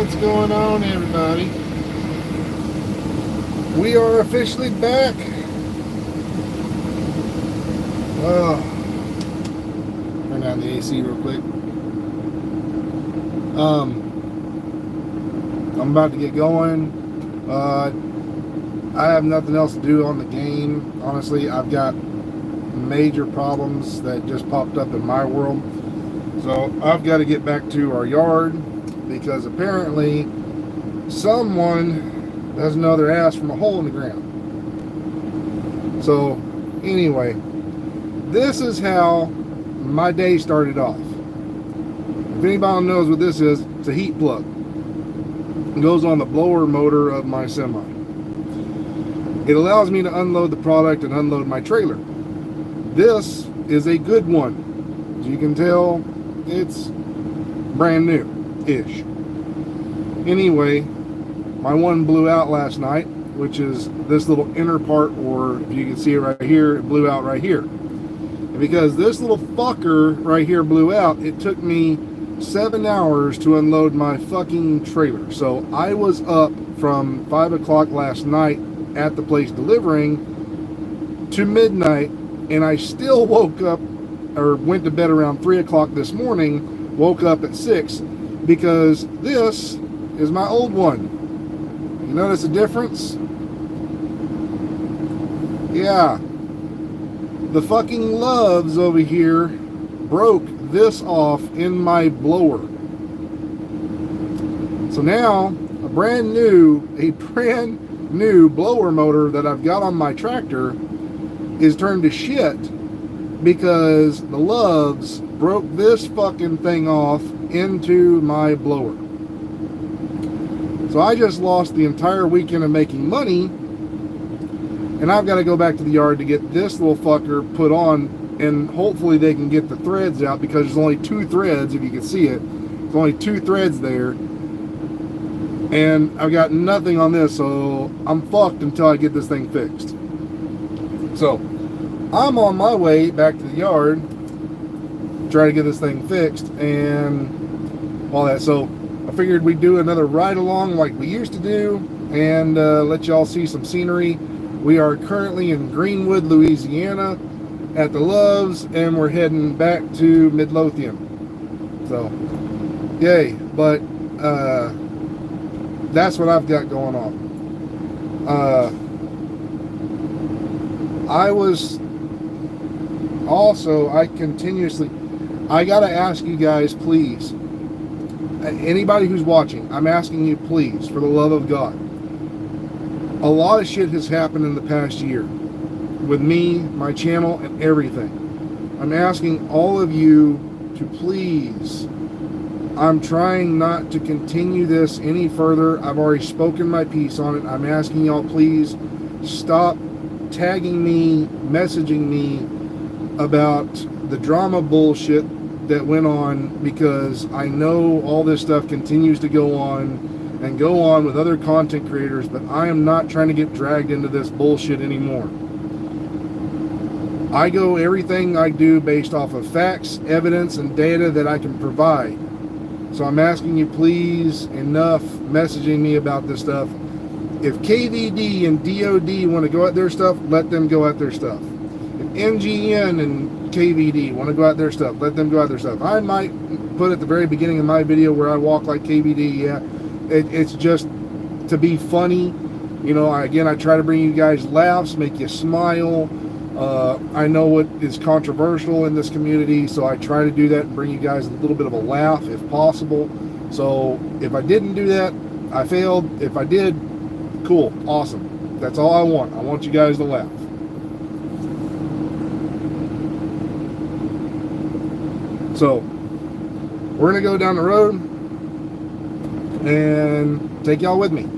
What's going on, everybody? We are officially back. Turn down the AC real quick. I'm about to get going. I have nothing else to do on the game. Honestly, I've got major problems that just popped up in my world. So I've got to get back to our yard because apparently someone doesn't know their ass from a hole in the ground. So anyway, this is how my day started off. If anybody knows what this is, it's a heat plug. It goes on the blower motor of my semi. It allows me to unload the product and unload my trailer. This is a good one. As you can tell, it's brand new-ish. Anyway, my one blew out last night, which is this little inner part, or if you can see it right here, it blew out right here. And because this little fucker right here blew out, it took me 7 hours to unload my fucking trailer. So I was up from 5 o'clock last night at the place delivering to midnight, and I still woke up or went to bed around 3 o'clock this morning, woke up at 6 because this is my old one. You notice the difference? Yeah. The fucking Loves over here broke this off in my blower. So now a brand new blower motor that I've got on my tractor is turned to shit because the Loves broke this fucking thing off into my blower. So I just lost the entire weekend of making money, and I've got to go back to the yard to get this little fucker put on, and hopefully they can get the threads out because there's only 2 threads, if you can see it. There's only 2 threads there, and I've got nothing on this, so I'm fucked until I get this thing fixed. So I'm on my way back to the yard, try to get this thing fixed and all that. So I figured we'd do another ride along like we used to do and let y'all see some scenery. We are currently in Greenwood, Louisiana at the Loves, and we're heading back to Midlothian. So yay. But that's what I've got going on. I gotta ask you guys, please, anybody who's watching, I'm asking you, please, for the love of God. A lot of shit has happened in the past year with me, my channel, and everything. I'm asking all of you to please, I'm trying not to continue this any further. I've already spoken my piece on it. I'm asking y'all, please stop tagging me, messaging me about the drama bullshit that went on, because I know all this stuff continues to go on and go on with other content creators, but I am not trying to get dragged into this bullshit anymore. I go everything I do based off of facts, evidence, and data that I can provide. So I'm asking you, please, enough messaging me about this stuff. If KVD and DOD want to go at their stuff, let them go at their stuff. If MGN and KVD want to go at their stuff, let them go at their stuff. I might put at the very beginning of my video where I walk like KVD. Yeah, it's just to be funny. You know, I try to bring you guys laughs, make you smile. I know what is controversial in this community, so I try to do that and bring you guys a little bit of a laugh if possible. So if I didn't do that, I failed. If I did, cool, awesome. That's all I want. I want you guys to laugh. So we're gonna go down the road and take y'all with me.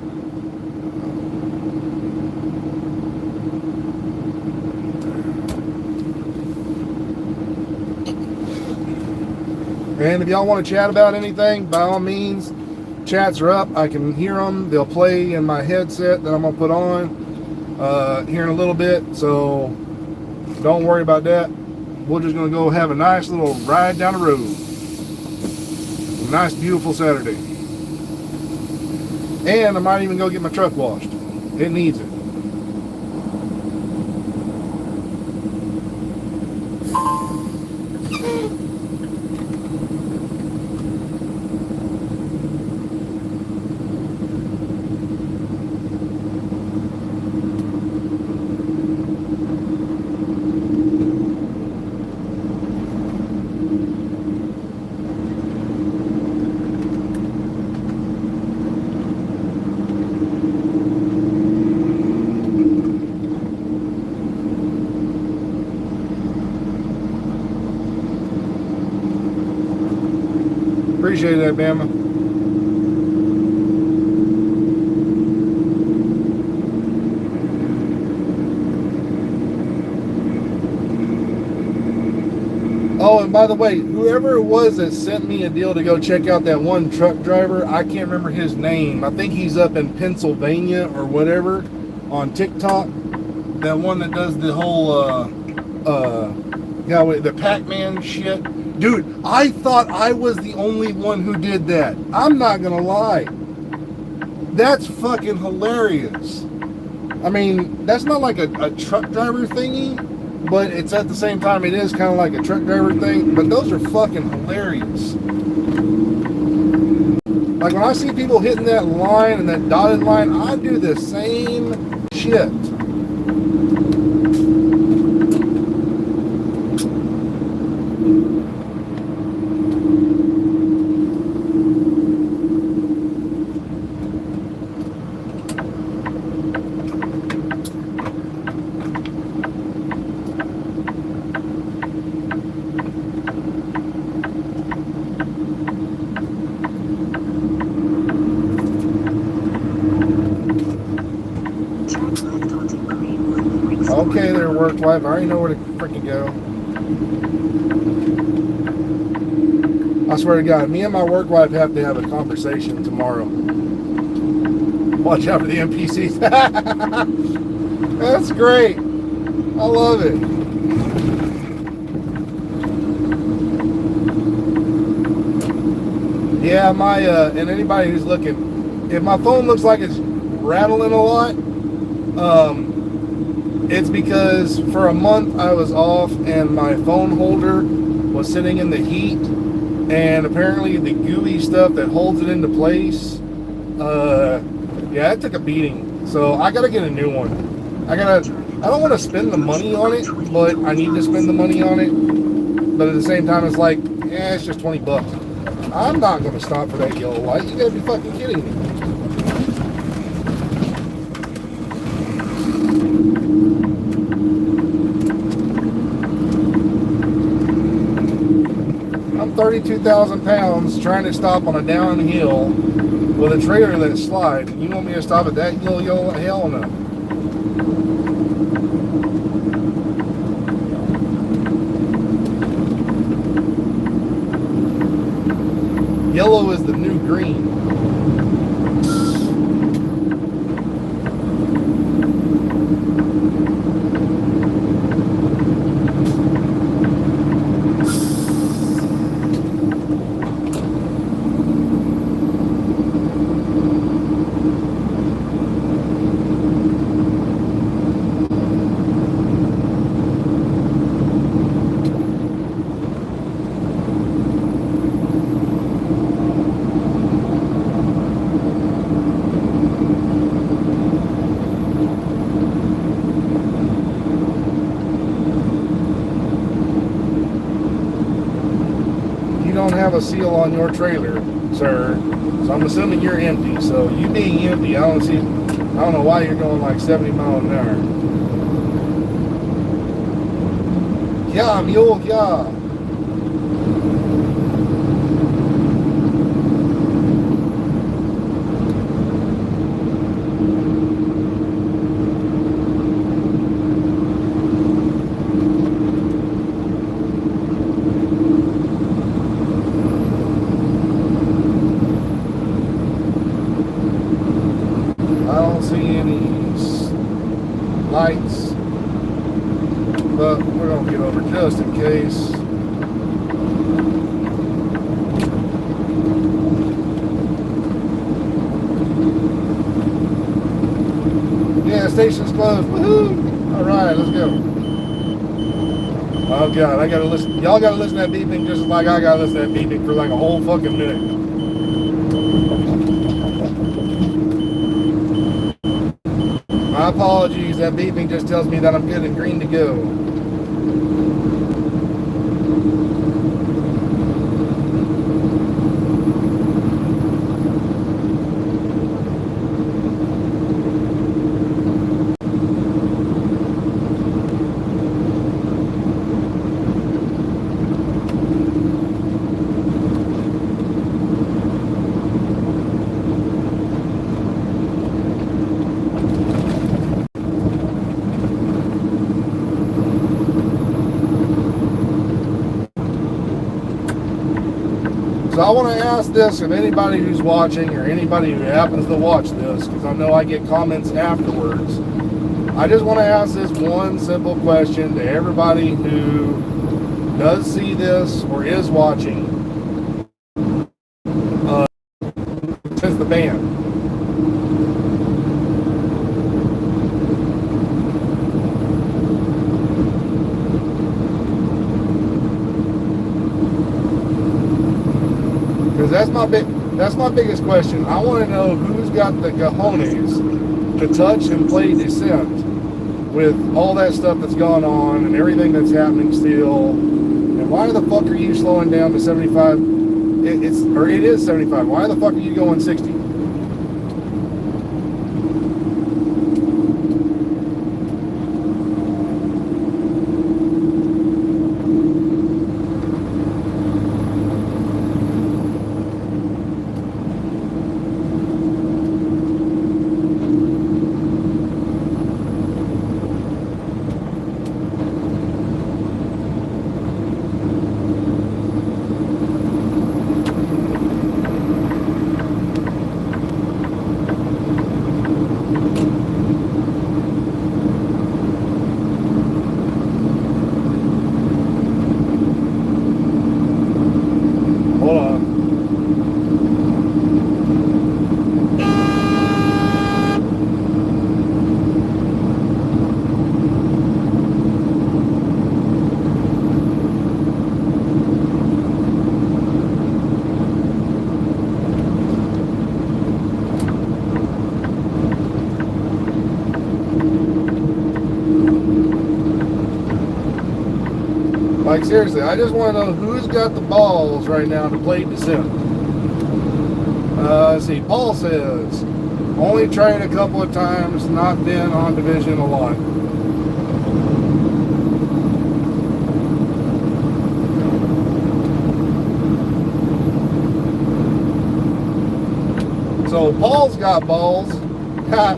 And if y'all want to chat about anything, by all means, chats are up. I can hear them. They'll play in my headset that I'm going to put on here in a little bit. So don't worry about that. We're just going to go have a nice little ride down the road. A nice, beautiful Saturday. And I might even go get my truck washed. It needs it. Appreciate that, Bama. Oh, and by the way, whoever it was that sent me a deal to go check out that one truck driver, I can't remember his name. I think he's up in Pennsylvania or whatever on TikTok. That one that does the whole, the Pac-Man shit. Dude, I thought I was the only one who did that. I'm not gonna lie. That's fucking hilarious. I mean, that's not like a truck driver thingy, but it's at the same time, it is kind of like a truck driver thing. But those are fucking hilarious. Like when I see people hitting that line and that dotted line, I do the same shit. Okay, there, work wife. I already know where to freaking go. I swear to God, me and my work wife have to have a conversation tomorrow. Watch out for the NPCs. That's great. I love it. Yeah, my and anybody who's looking, if my phone looks like it's rattling a lot, it's because for a month I was off and my phone holder was sitting in the heat, and apparently the gooey stuff that holds it into place, yeah, it took a beating. So I gotta get a new one. I don't want to spend the money on it, but I need to spend the money on it. But at the same time, it's like, yeah, it's just 20 bucks. I'm not gonna stop for that yellow light. You gotta be fucking kidding me. I'm 32,000 pounds trying to stop on a downhill with a trailer that slides. You want me to stop at that yellow? Hell no. Yellow is the new green. Have a seal on your trailer, sir, so I'm assuming you're empty. So you being empty, I don't know why you're going like 70 miles an hour. Yeah, mule, yeah. Lights, but we're gonna get over just in case. station's closed. Woohoo! All right, let's go. Oh God, I gotta listen. Y'all gotta listen to that beeping just like I gotta listen to that beeping for like a whole fucking minute. My apologies. That beeping just tells me that I'm good and green to go. So I want to ask this of anybody who's watching or anybody who happens to watch this, because I know I get comments afterwards. I just want to ask this one simple question to everybody who does see this or is watching. Since the band. Because that's my biggest question. I want to know who's got the cojones to touch and play Descent with all that stuff that's gone on and everything that's happening still. And why the fuck are you slowing down to 75? It is 75. Why the fuck are you going 60? Like seriously, I just want to know who's got the balls right now to play Descent. Let's see, Paul says, only tried a couple of times, not been on Division a lot. So Paul's got balls. Ha.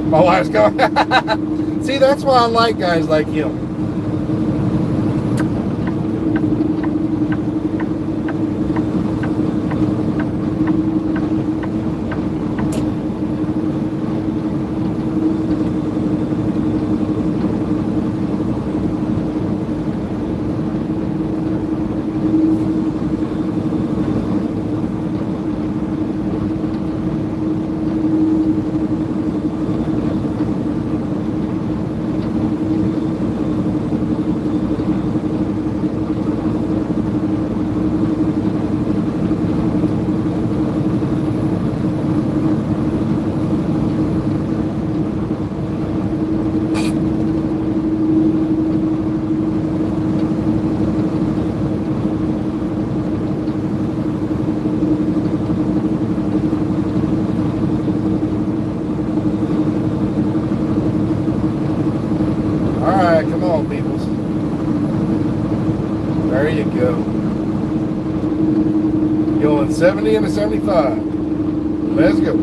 My wife's going. See, that's why I like guys like him. Alright, come on, peoples. There you go. Going 70 into 75. Let's go.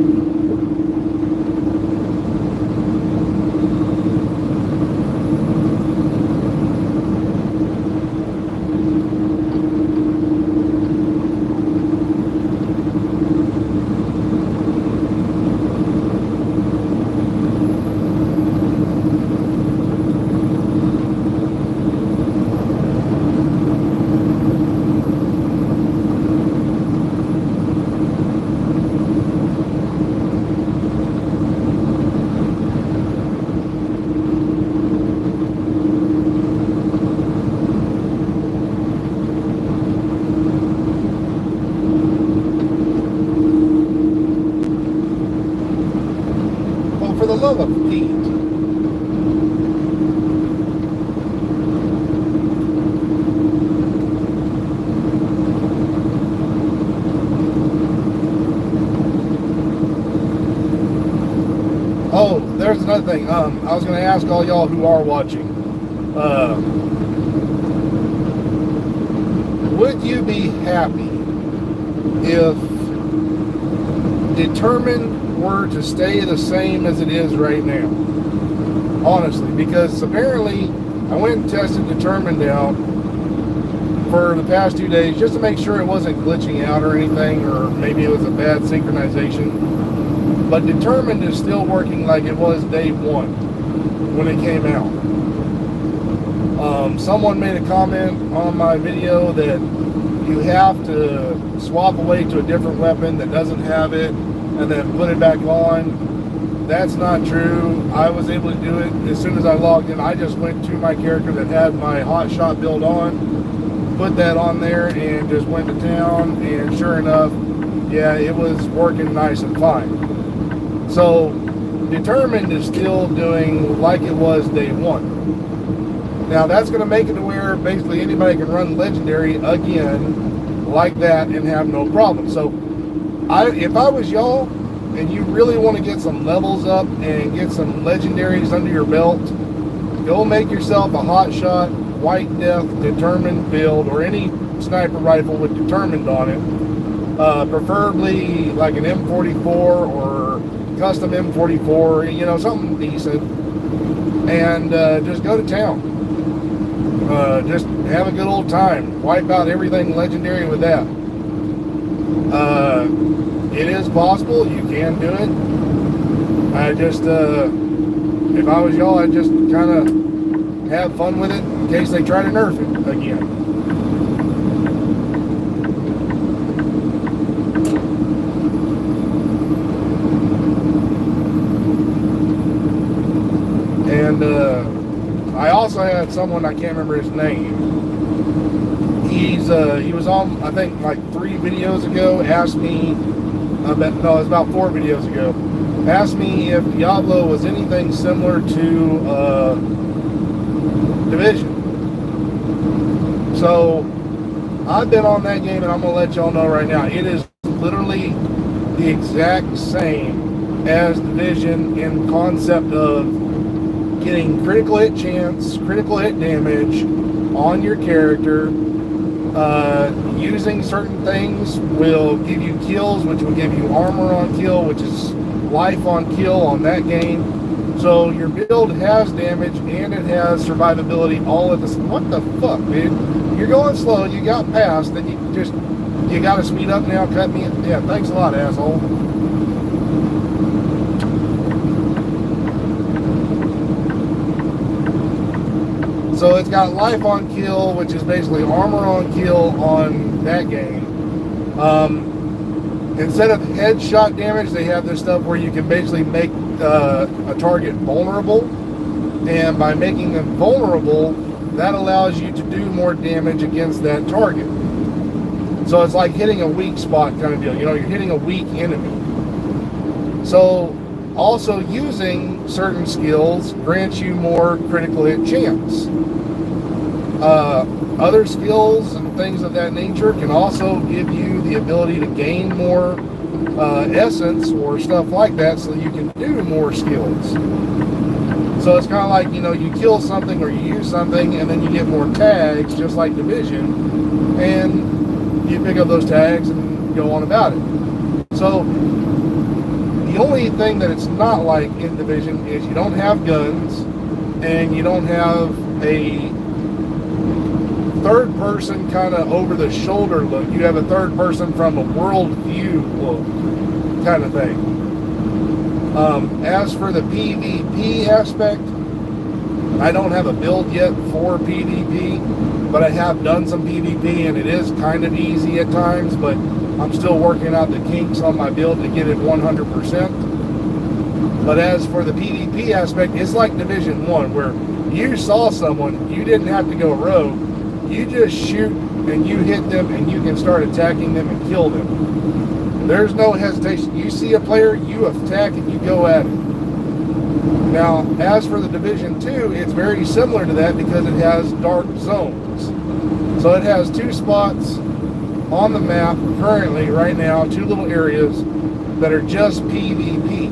thing. I was going to ask all y'all who are watching, would you be happy if Determined were to stay the same as it is right now? Honestly, because apparently I went and tested Determined out for the past 2 days just to make sure it wasn't glitching out or anything, or maybe it was a bad synchronization. But Determined is still working like it was day one when it came out. Someone made a comment on my video that you have to swap away to a different weapon that doesn't have it and then put it back on. That's not true. I was able to do it as soon as I logged in. I just went to my character that had my hotshot build on, put that on there, and just went to town, and sure enough, yeah, it was working nice and fine. So Determined is still doing like it was day one. Now that's going to make it to where basically anybody can run Legendary again like that and have no problem. So if I was y'all and you really want to get some levels up and get some Legendaries under your belt, go make yourself a hotshot, White Death, Determined build, or any sniper rifle with Determined on it. Preferably like an M44 or custom M44, you know, something decent, and just go to town. Just have a good old time. Wipe out everything Legendary with that. It is possible. You can do it. I just, if I was y'all, I'd just kind of have fun with it in case they try to nerf it again. And I also had someone, I can't remember his name. He was on, I think, like 3 videos ago, asked me, no, it was about 4 videos ago, asked me if Diablo was anything similar to Division. So I've been on that game, and I'm going to let y'all know right now, it is literally the exact same as Division in concept of getting critical hit chance, critical hit damage on your character. Using certain things will give you kills, which will give you armor on kill, which is life on kill on that game. So your build has damage and it has survivability all at the same. What the fuck, dude? You're going slow, you got past, then you gotta speed up now, cut me. Yeah, thanks a lot, asshole. So it's got life on kill, which is basically armor on kill on that game. Instead of headshot damage, they have this stuff where you can basically make a target vulnerable. And by making them vulnerable, that allows you to do more damage against that target. So it's like hitting a weak spot kind of deal. You know, you're hitting a weak enemy. So also using certain skills grants you more critical hit chance. Other skills and things of that nature can also give you the ability to gain more essence or stuff like that, so you can do more skills. So it's kind of like, you know, you kill something or you use something and then you get more tags, just like Division, and you pick up those tags and go on about it. So the only thing that it's not like in Division is you don't have guns and you don't have a third person kind of over the shoulder look. You have a third person from a world view look kind of thing. As for the PvP aspect, I don't have a build yet for PvP, but I have done some PvP and it is kind of easy at times, but I'm still working out the kinks on my build to get it 100%. But as for the PvP aspect, it's like Division 1, where you saw someone, you didn't have to go rogue. You just shoot and you hit them and you can start attacking them and kill them. There's no hesitation. You see a player, you attack and you go at it. Now, as for the Division 2, it's very similar to that because it has dark zones. So it has 2 spots on the map currently, right now, 2 little areas that are just PvP.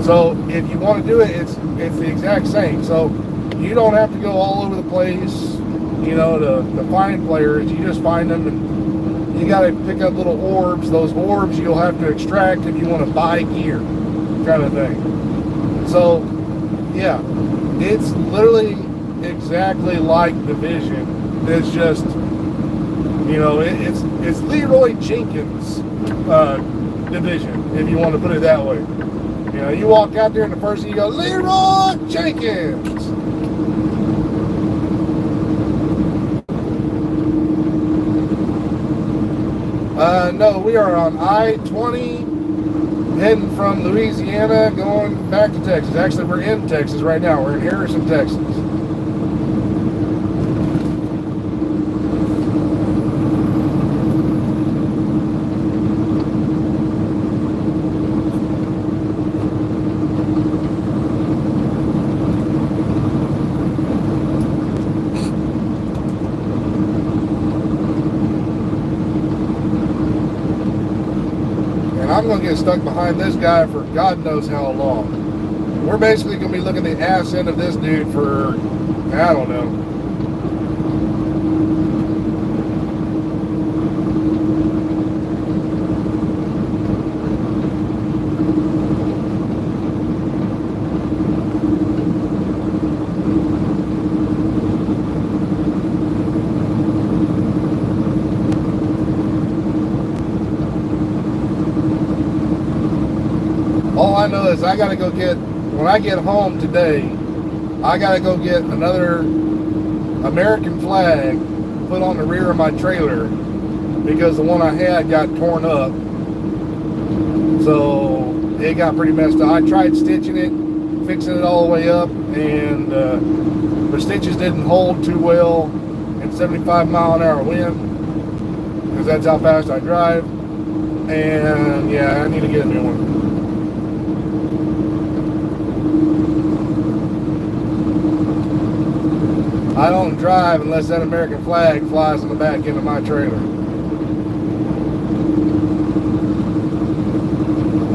So if you want to do it, it's the exact same. So you don't have to go all over the place, you know, to find players. You just find them, and you got to pick up little orbs. Those orbs you'll have to extract if you want to buy gear, kind of thing. So yeah, it's literally exactly like Division. It's just, you know, it's Leroy Jenkins Division, if you want to put it that way. You know, you walk out there and the first thing you go, Leroy Jenkins. No, we are on I-20 heading from Louisiana going back to Texas. Actually, we're in Texas right now. We're in Harrison, Texas. I'm going to get stuck behind this guy for God knows how long. We're basically going to be looking at the ass end of this dude for, I don't know. All I know is I gotta go get, when I get home today, I gotta go get another American flag put on the rear of my trailer because the one I had got torn up. So it got pretty messed up. I tried stitching it, fixing it all the way up, and the stitches didn't hold too well in 75-mile-an-hour wind because that's how fast I drive. And yeah, I need to get a new one. I don't drive unless that American flag flies in the back end of my trailer.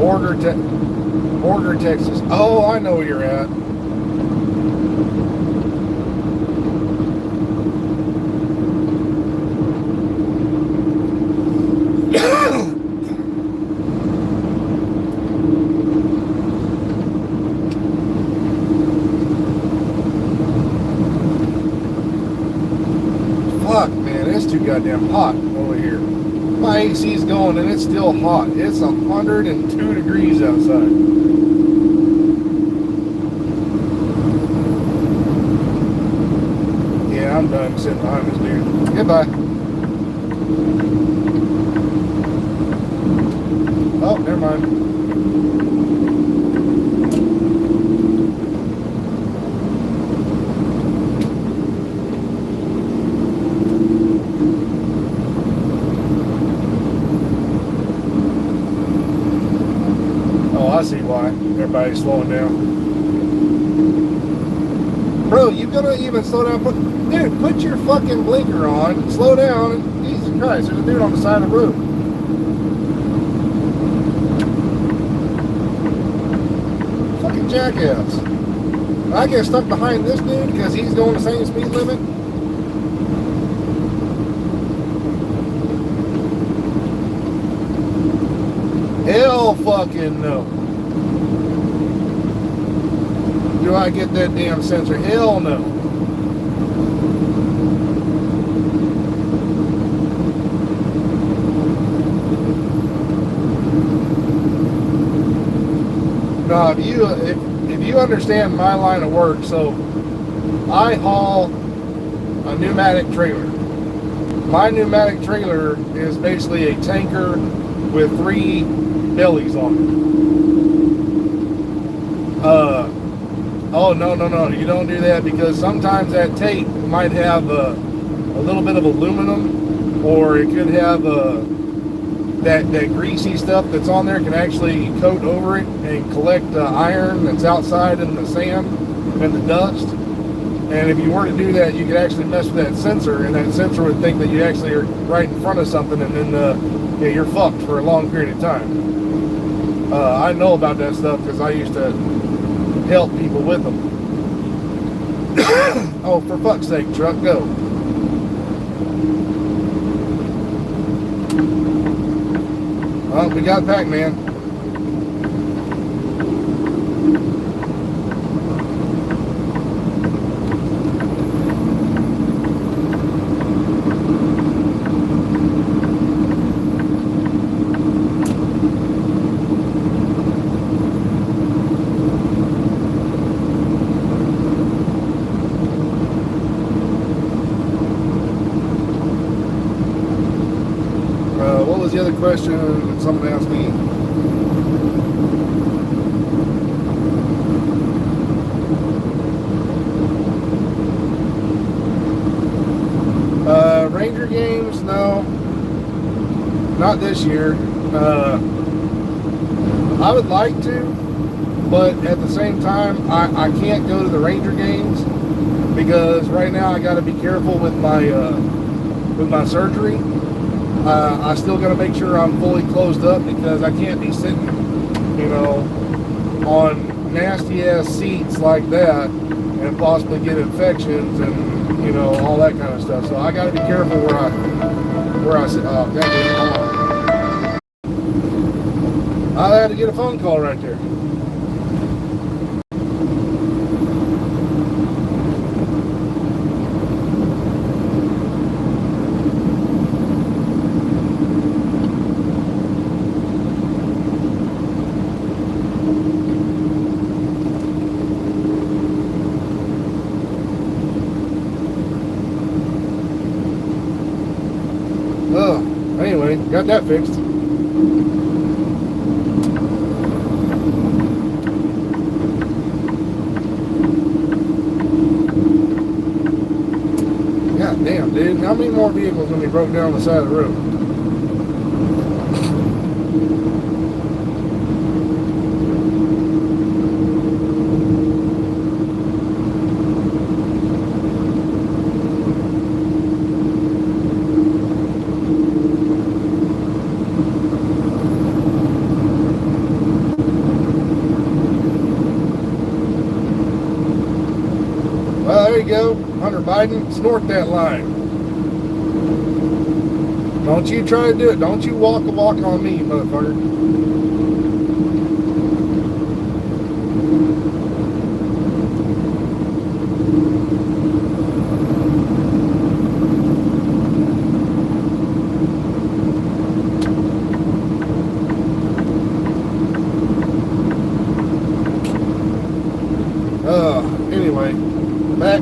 Borger, Texas. Oh, I know where you're at. Fuck, man, it's too goddamn hot over here. My AC's going and it's still hot. It's 102 degrees outside. Yeah, I'm done sitting behind this dude. Goodbye. Oh, never mind. I see why everybody's slowing down. Bro, you gonna even slow down? Dude, put your fucking blinker on, slow down. Jesus Christ, there's a dude on the side of the road. Fucking jackass. I get stuck behind this dude because he's going the same speed limit. Hell fucking no. Do I get that damn sensor? Hell no. No, if you understand my line of work, so I haul a pneumatic trailer. My pneumatic trailer is basically a tanker with 3 bellies on it. Oh, no, you don't do that because sometimes that tape might have a little bit of aluminum, or it could have that greasy stuff that's on there can actually coat over it and collect iron that's outside in the sand and the dust. And if you were to do that, you could actually mess with that sensor, and that sensor would think that you actually are right in front of something, and then yeah, you're fucked for a long period of time. I know about that stuff because I used to help people with them. Oh, for fuck's sake, truck, go. Well, we got Pac-Man. What was the other question someone asked me? Ranger games, no. Not this year. I would like to, but at the same time, I can't go to the Ranger games because right now I got to be careful with my surgery. I still got to make sure I'm fully closed up because I can't be sitting, you know, on nasty ass seats like that and possibly get infections and, you know, all that kind of stuff. So I got to be careful where I sit. Oh, goddamn. I had to get a phone call right there. Anyway, got that fixed. God damn, dude. How many more vehicles when they broke down on the side of the road? Well, there you go. Hunter Biden, snort that line. Don't you try to do it. Don't you walk a walk on me, motherfucker. Anyway, back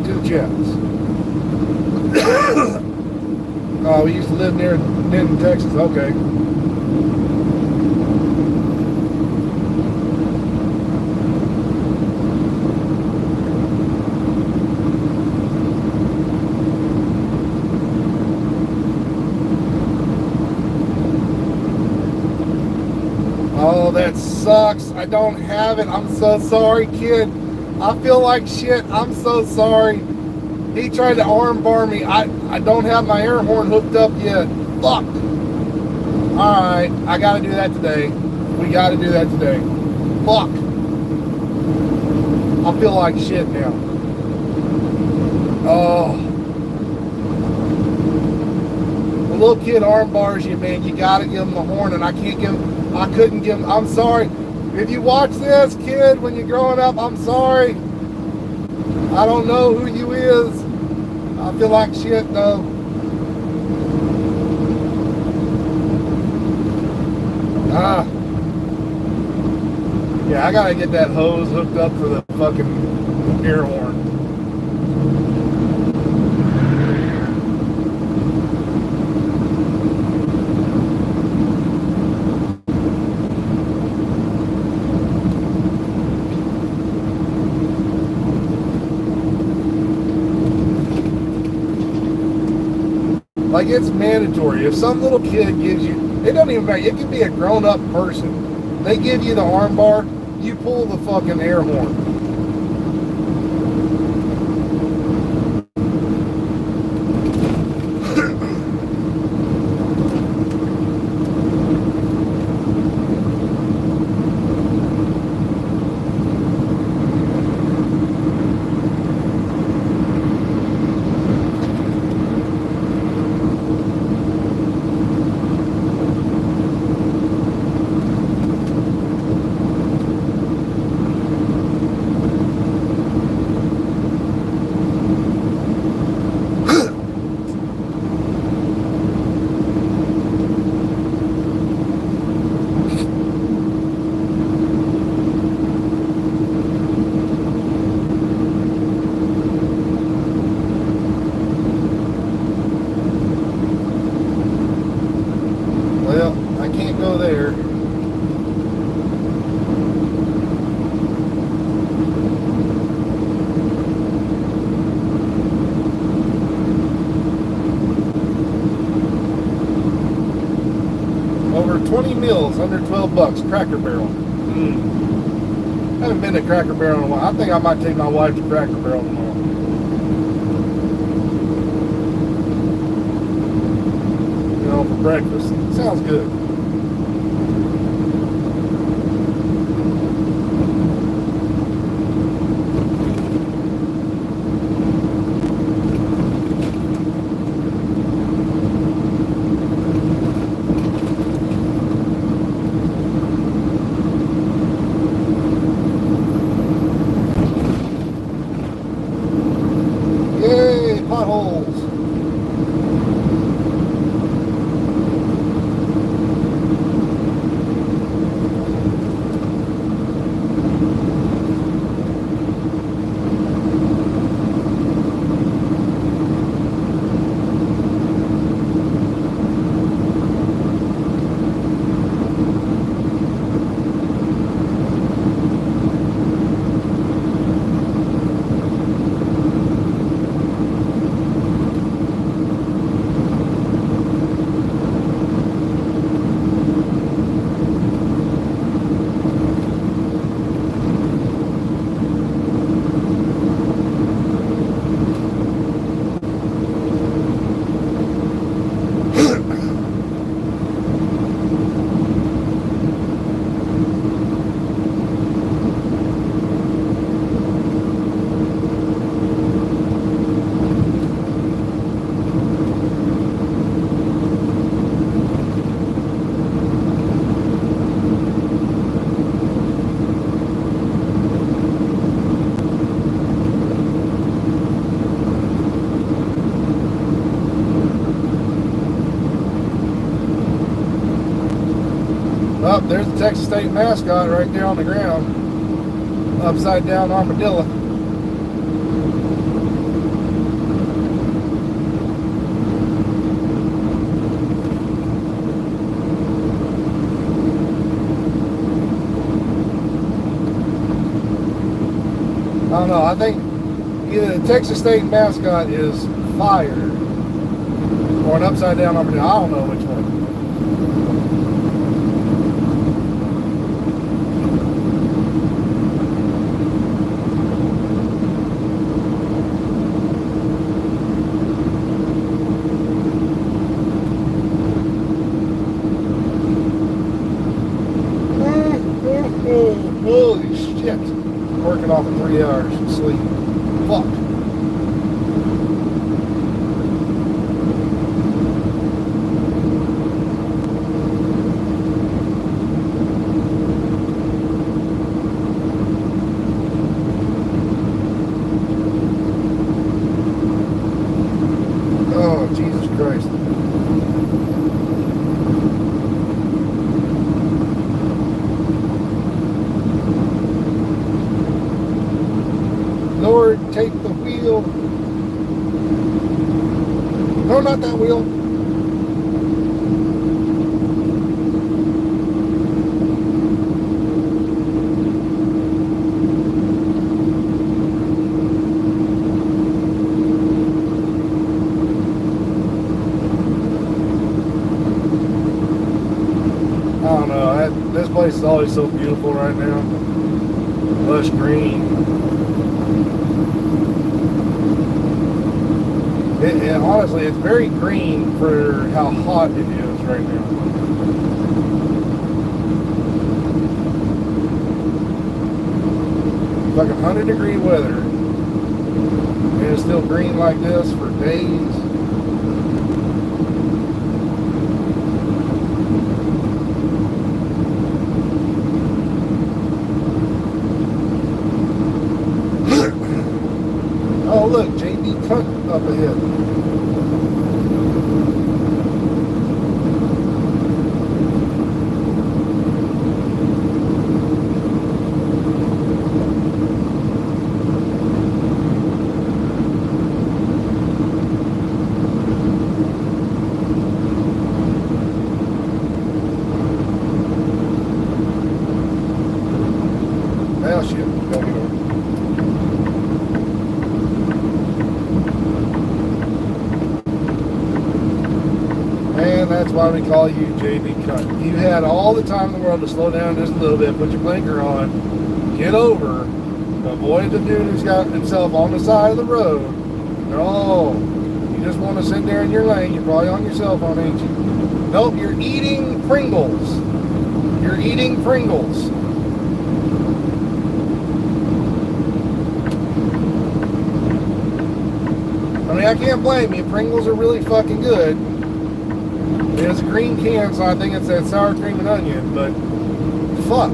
to the Jets. Oh, we used to live near Denton, Texas. Okay. Oh, that sucks. I don't have it. I'm so sorry, kid. I feel like shit. I'm so sorry. He tried to armbar me. I don't have my air horn hooked up yet. Fuck. Alright, I gotta do that today. We gotta do that today. Fuck. I feel like shit now. Oh. The little kid armbars you, man. You gotta give him the horn, and I couldn't give him. I'm sorry. If you watch this, kid, when you're growing up, I'm sorry. I don't know who you is. I feel like shit, though. Yeah, I gotta get that hose hooked up for the fucking air horn. Like, it's mandatory. If some little kid gives you, it doesn't even matter, it could be a grown-up person. They give you the arm bar, you pull the fucking air horn. 20 mils, under 12 bucks, Cracker Barrel. I haven't been to Cracker Barrel in a while. I think I might take my wife to Cracker Barrel tomorrow. You know, for breakfast. Sounds good. Potholes. Oh, there's the Texas State mascot right there on the ground. Upside down armadillo. I don't know, I think either the Texas State mascot is fire or an upside down armadillo. I don't know which one. Holy shit. Working off of 3 hours of sleep. Fuck. Oh, Jesus Christ. Lord, take the wheel. No, not that wheel. I don't know. This place is always so beautiful right now. Lush green. Honestly, it's very green for how hot it is right now. It's like 100-degree weather, and it's still green like this for days. Oh, look, JB Tuck up ahead. Well, shit. Gotta get over. And that's why why we call you JB Cut. You had all the time in the world to slow down just a little bit, put your blinker on, get over, avoid the dude who's got himself on the side of the road. No, you just want to sit there in your lane. You're probably on your cell phone, ain't you? Nope, you're eating Pringles. You're eating Pringles. I mean, I can't blame you. Pringles are really fucking good. It's a green can, so I think it's that sour cream and onion, but fuck.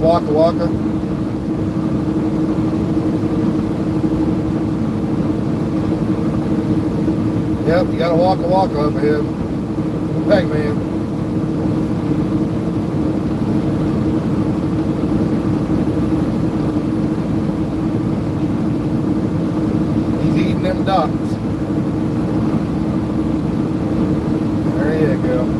Waka Waka. Yep, you got a Waka Waka up ahead. Pac-Man. He's eating them dots. There you go.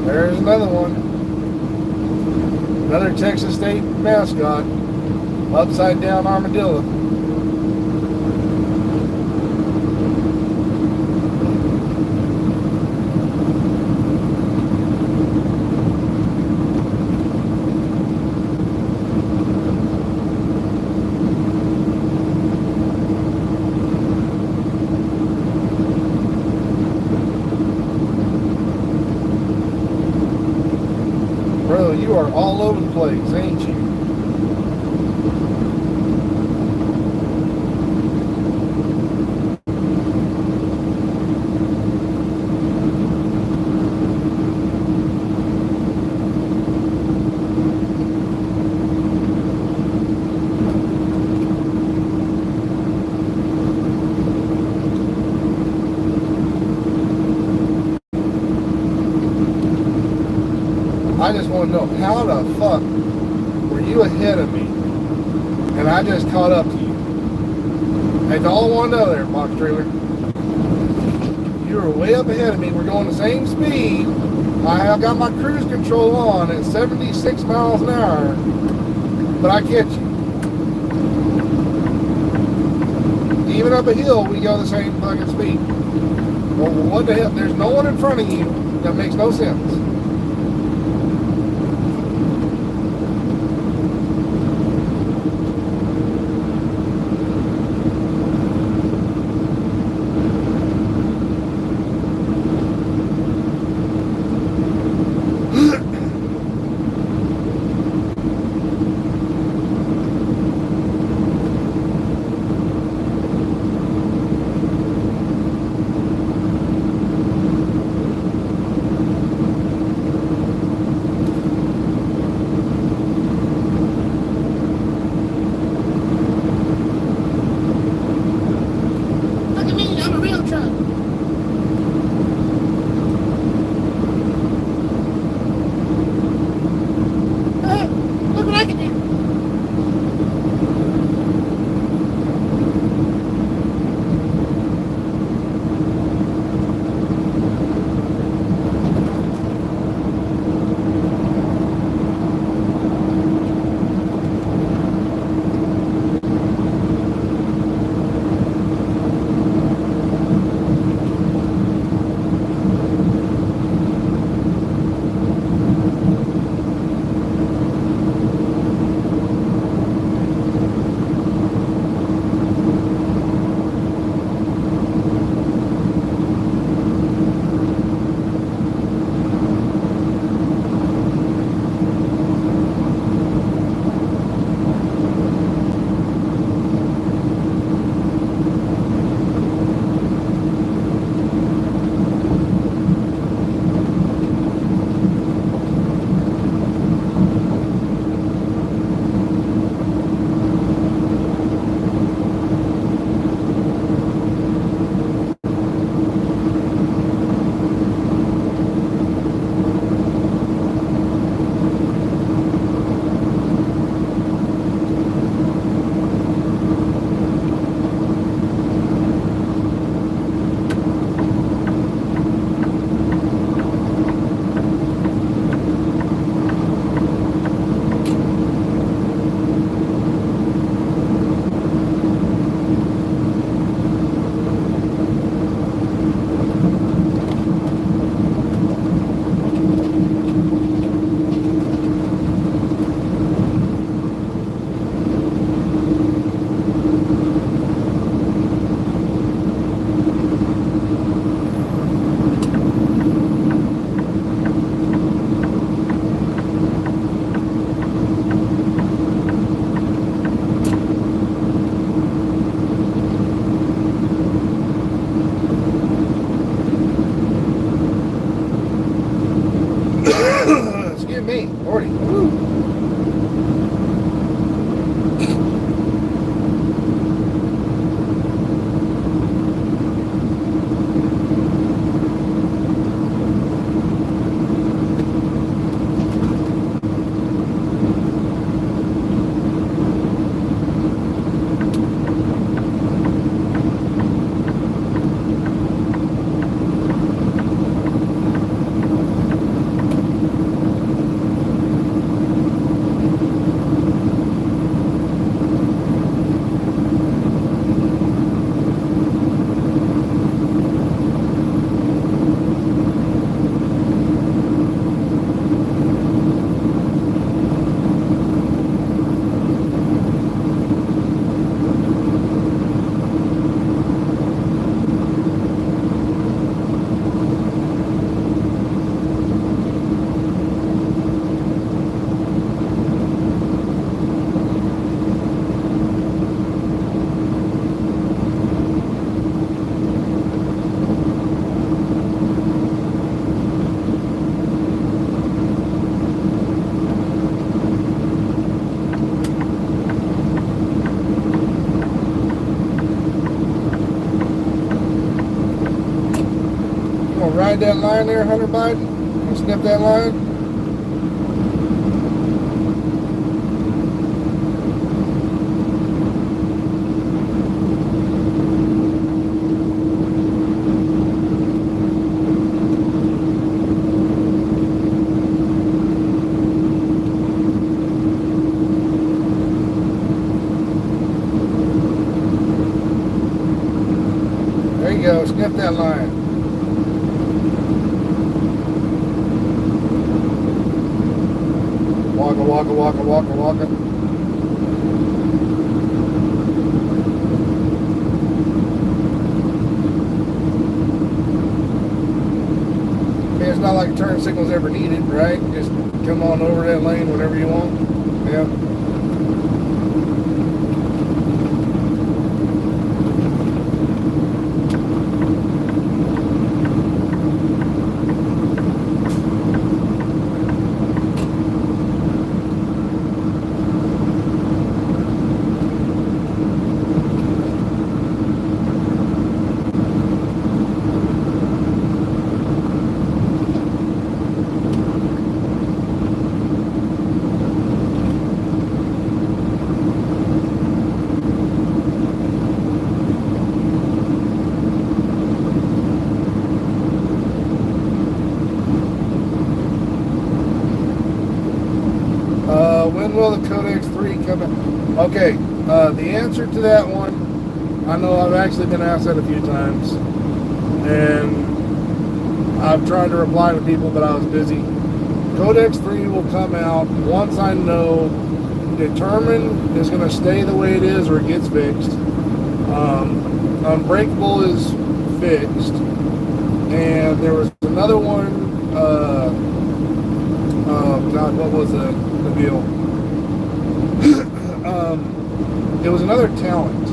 There's another one. Another Texas State mascot. Upside down armadillo. Bro, you are all over the place, ain't you? I just want to know, how the fuck were you ahead of me and I just caught up to you? That's all I want to know there, box trailer. You were way up ahead of me. We're going the same speed. I have got my cruise control on at 76 miles an hour, but I catch you. Even up a hill, we go the same fucking speed. Well, what the hell? There's no one in front of you. That makes no sense. ride that line there, Hunter Biden? And sniff that line? There you go, sniff that line. Waka, waka, waka, waka, waka. It's not like turn signal's ever needed, right? Just come on over that lane whenever you want. Yeah. When will the Codex 3 come out? Okay, the answer to that one, I know I've actually been asked that a few times, and I've tried to reply to people, but I was busy. Codex 3 will come out once I know Determined is going to stay the way it is or it gets fixed. Unbreakable is fixed, and there was another one. God, what was the deal? It was another talent.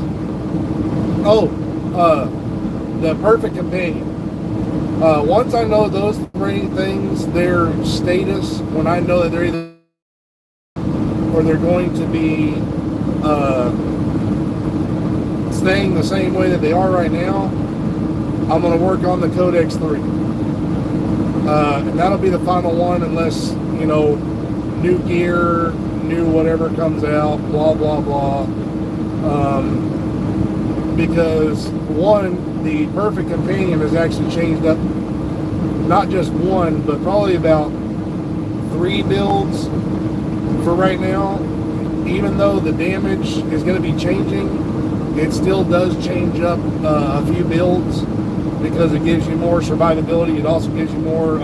Oh, the Perfect Companion. Once I know those three things, their status, when I know that they're either or they're going to be staying the same way that they are right now, I'm going to work on the Codex 3. And that'll be the final one unless, you know, new gear, new whatever comes out, blah, blah, blah. Because one, the Perfect Companion has actually changed up, not just one, but probably about 3 builds for right now. Even though the damage is going to be changing, it still does change up a few builds because it gives you more survivability. It also gives you more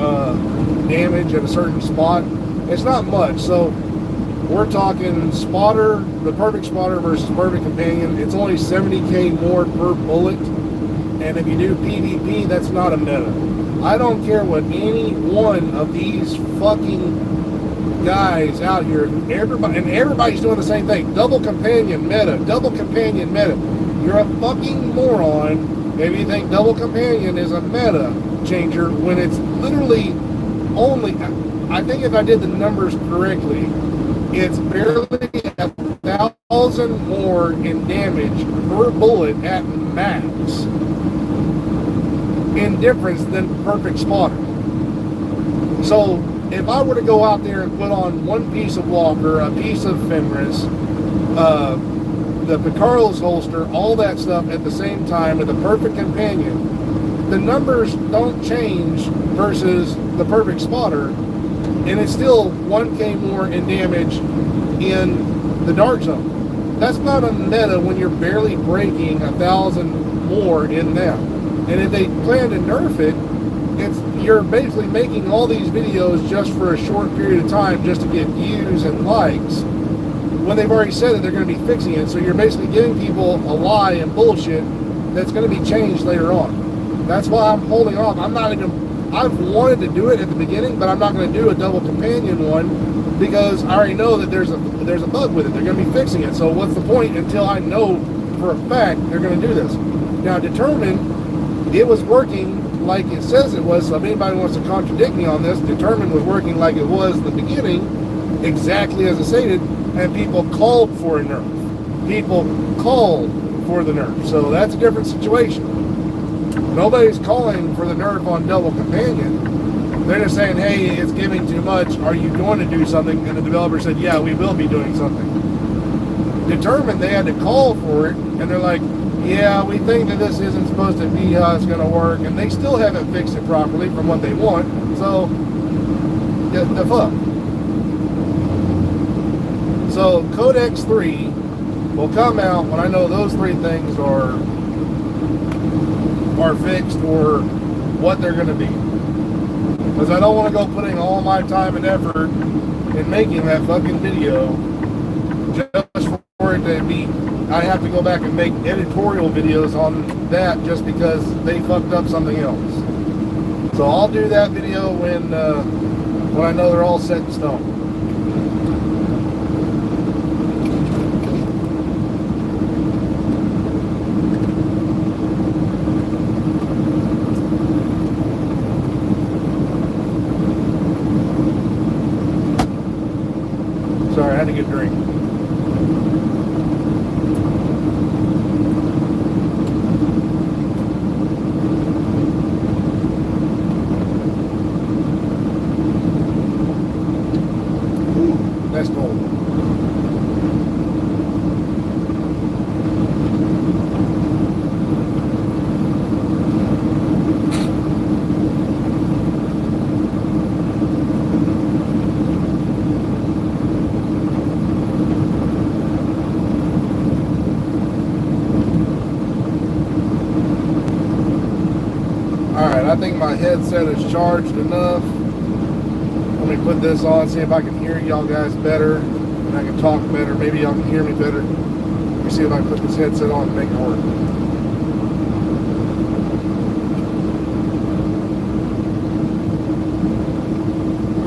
damage at a certain spot. It's not much, so we're talking spotter, the Perfect Spotter versus Perfect Companion. It's only 70k more per bullet, and if you do PvP, that's not a meta. I don't care what any one of these fucking guys out here, everybody's doing the same thing. Double Companion meta, double Companion meta. You're a fucking moron if you think Double Companion is a meta changer when it's literally only, I think if I did the numbers correctly, it's barely 1,000 more in damage per bullet at max in difference than Perfect Spotter. So if I were to go out there and put on one piece of Walker, a piece of Fenris, the Picaro's holster, all that stuff at the same time with the Perfect Companion, the numbers don't change versus the Perfect Spotter, and it's still 1k more in damage in the Dark Zone. That's not a meta when you're barely breaking 1,000 more in them. And if they plan to nerf it, you're basically making all these videos just for a short period of time just to get views and likes when they've already said that they're going to be fixing it. So you're basically giving people a lie and bullshit that's going to be changed later on. That's why I'm holding off. I've wanted to do it at the beginning, but I'm not going to do a Double Companion one because I already know that there's a bug with it. They're going to be fixing it. So what's the point until I know for a fact they're going to do this? Now, Determined, it was working like it says it was. So if anybody wants to contradict me on this, Determined was working like it was in the beginning, exactly as it stated, and people called for a nerf. People called for the nerf. So that's a different situation. Nobody's calling for the Nerf on double companion. They're just saying, hey, it's giving too much. Are you going to do something? And the developer said, yeah, we will be doing something. Determined they had to call for it, and they're like, yeah, we think that this isn't supposed to be how it's going to work, and they still haven't fixed it properly from what they want. So, the fuck. So, Codex 3 will come out when I know those three things are fixed or what they're going to be. Because I don't want to go putting all my time and effort in making that fucking video just for it to be, I have to go back and make editorial videos on that just because they fucked up something else. So I'll do that video when I know they're all set in stone. Sorry, I had to get a drink. Ooh, that's cold. I think my headset is charged enough. Let me put this on, see if I can hear y'all guys better, and I can talk better. Maybe y'all can hear me better. Let me see if I can put this headset on and make it work.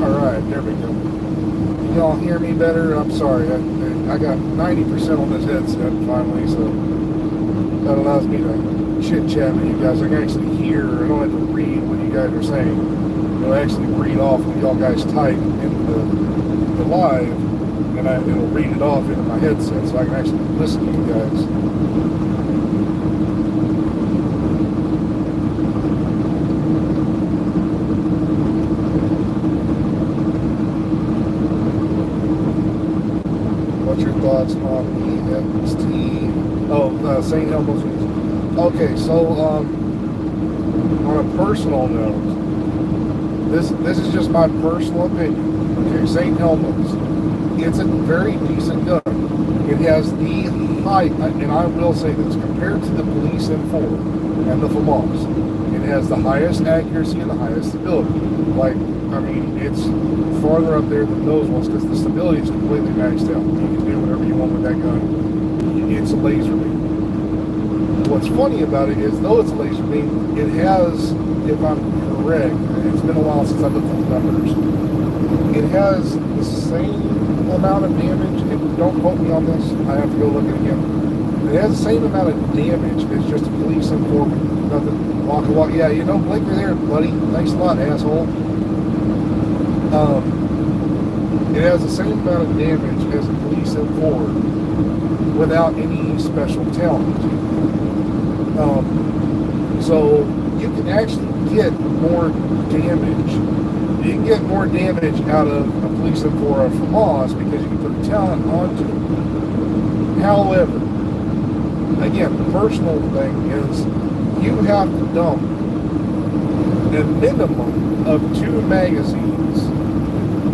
Alright, there we go. Can y'all hear me better? I'm sorry. I got 90% on this headset finally, so that allows me to chit chat with you guys. I can actually hear. I don't have to read what you guys are saying. It'll actually read off what y'all guys type in the live, and it'll read it off into my headset, so I can actually listen to you guys. What's your thoughts on EXT? Oh, St. Elmo's. Okay, so on a personal note, this is just my personal opinion. Okay, St. Elmo's, it's a very decent gun. It has the height, and I will say this, compared to the Police M4 and the FAMAS, it has the highest accuracy and the highest stability. Like, I mean, it's farther up there than those ones because the stability is completely maxed out. You can do whatever you want with that gun. It's a laser beam. What's funny about it is, though it's a laser beam, it has, if I'm correct, it's been a while since I looked at the numbers, it has the same amount of damage, and don't quote me on this, I have to go look at it again. It has the same amount of damage as just a Police M4, nothing, walk, yeah, you know, blinker there, buddy, thanks a lot, asshole. It has the same amount of damage as a Police M4 without any special talent. So you can actually get more damage. You can get more damage out of a Police M4 or FAMAS because you can put a talent onto it. However, again, the personal thing is you have to dump a minimum of 2 magazines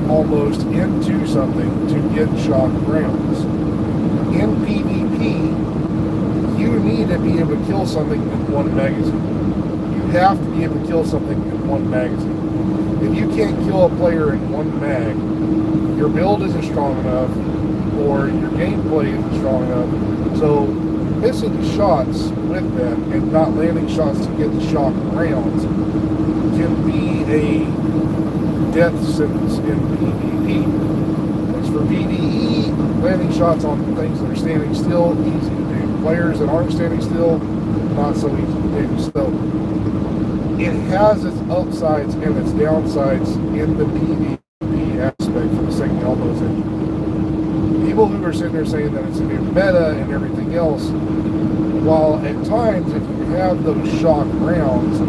almost into something to get shock rounds. In PvP, you need to be able to kill something in 1 magazine. You have to be able to kill something in 1 magazine. If you can't kill a player in 1 mag, your build isn't strong enough, or your gameplay isn't strong enough. So missing shots with that and not landing shots to get the shock rounds can be a death sentence in PvP. As for PvE, landing shots on things that are standing still, easy to do. Players that aren't standing still, not so easy to do. So it has its upsides and its downsides in the PvP aspect for the St. Elmo's engine. People who are sitting there saying that it's a new meta and everything else, while at times if you have those shock rounds,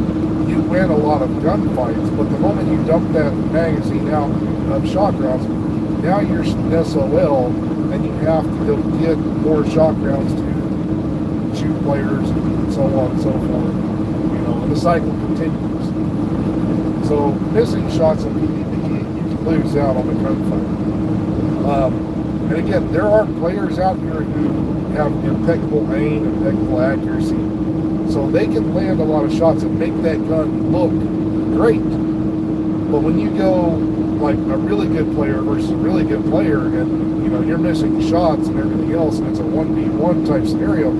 you win a lot of gunfights, but the moment you dump that magazine out of shock rounds, now you're SOL, and you have to go get more shock rounds to shoot players and so on and so forth. You know, and the cycle continues. So missing shots on PvP, you can lose out on the gunfight. And again, there are players out here who have impeccable aim, impeccable accuracy, so they can land a lot of shots and make that gun look great. But when you go like a really good player versus a really good player, and you know you're missing shots and everything else, and it's a 1v1 type scenario,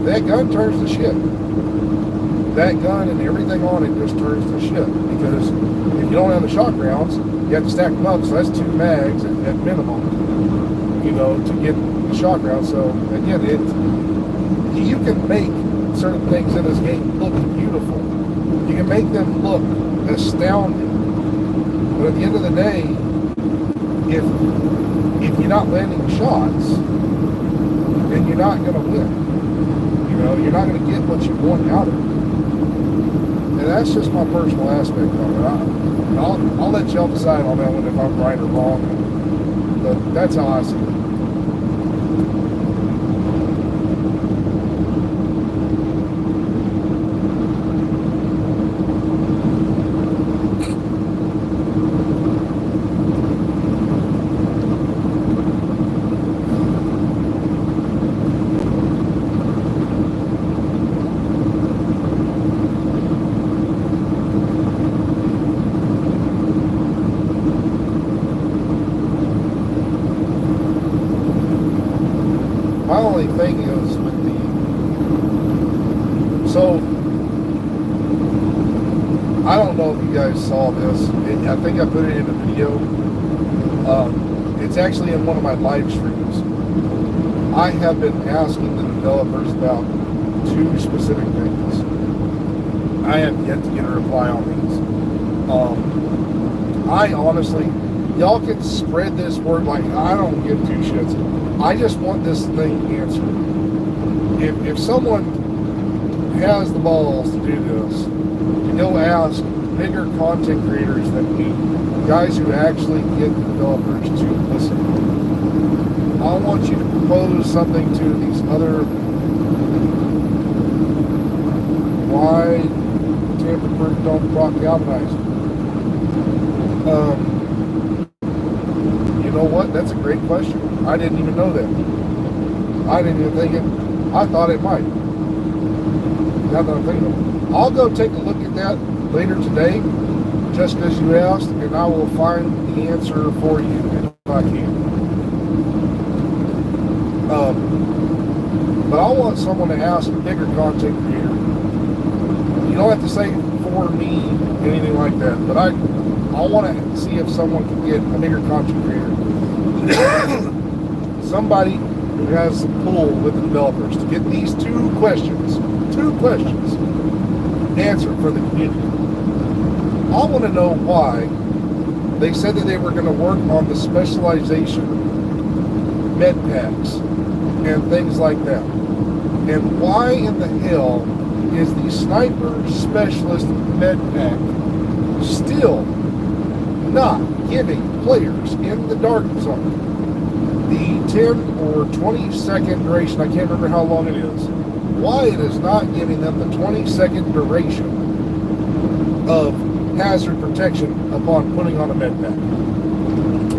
that gun turns to shit. That gun and everything on it just turns to shit, because if you don't have the shock rounds, you have to stack them up, so that's 2 mags at minimum, you know, to get the shock rounds. So again, you can make certain things in this game look beautiful. You can make them look astounding. But at the end of the day, if you're not landing shots, then you're not going to win. You know, you're not going to get what you want out of it. And that's just my personal aspect of it. I'll let y'all decide on that one if I'm right or wrong. But that's how I see it. My only thing is with so I don't know if you guys saw this. I think I put it in a video. It's actually in one of my live streams. I have been asking the developers about 2 specific things. I have yet to get a reply on these. I honestly, y'all can spread this word like I don't give 2 shits. I just want this thing answered. If someone has the balls to do this, to go ask bigger content creators than me, guys who actually get the developers to listen, I want you to propose something to these other why tamper-proof don't rock galvanizer. You know what? That's a great question. I didn't even know that. I didn't even think it. I thought it might. Now that I'm thinking of it. I'll go take a look at that later today, just because you asked, and I will find the answer for you if I can. But I want someone to ask a bigger content creator. You don't have to say for me, anything like that, but I want to see if someone can get a bigger content creator. Somebody who has some pull with the developers to get these 2 questions answered for the community. I want to know why they said that they were going to work on the specialization med packs and things like that. And why in the hell is the sniper specialist med pack still not giving players in the dark zone the 10 or 20 second duration? I can't remember how long it is. Why it is not giving them the 20-second duration of hazard protection upon putting on a med pack.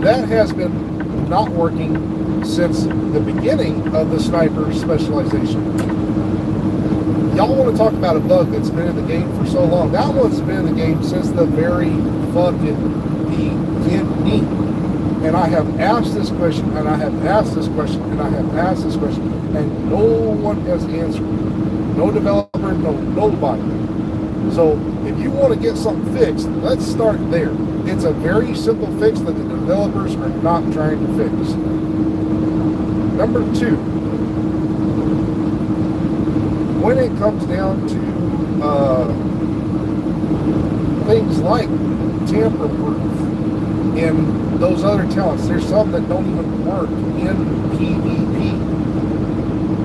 That has been not working since the beginning of the sniper specialization. Y'all want to talk about a bug that's been in the game for so long. That one's been in the game since the very fucking beginning. And I have asked this question, and I have asked this question, and I have asked this question, and no one has answered. No developer, nobody. So if you want to get something fixed, let's start there. It's a very simple fix that the developers are not trying to fix. Number 2, when it comes down to things like tamper-proof and those other talents, there's some that don't even work in PvP.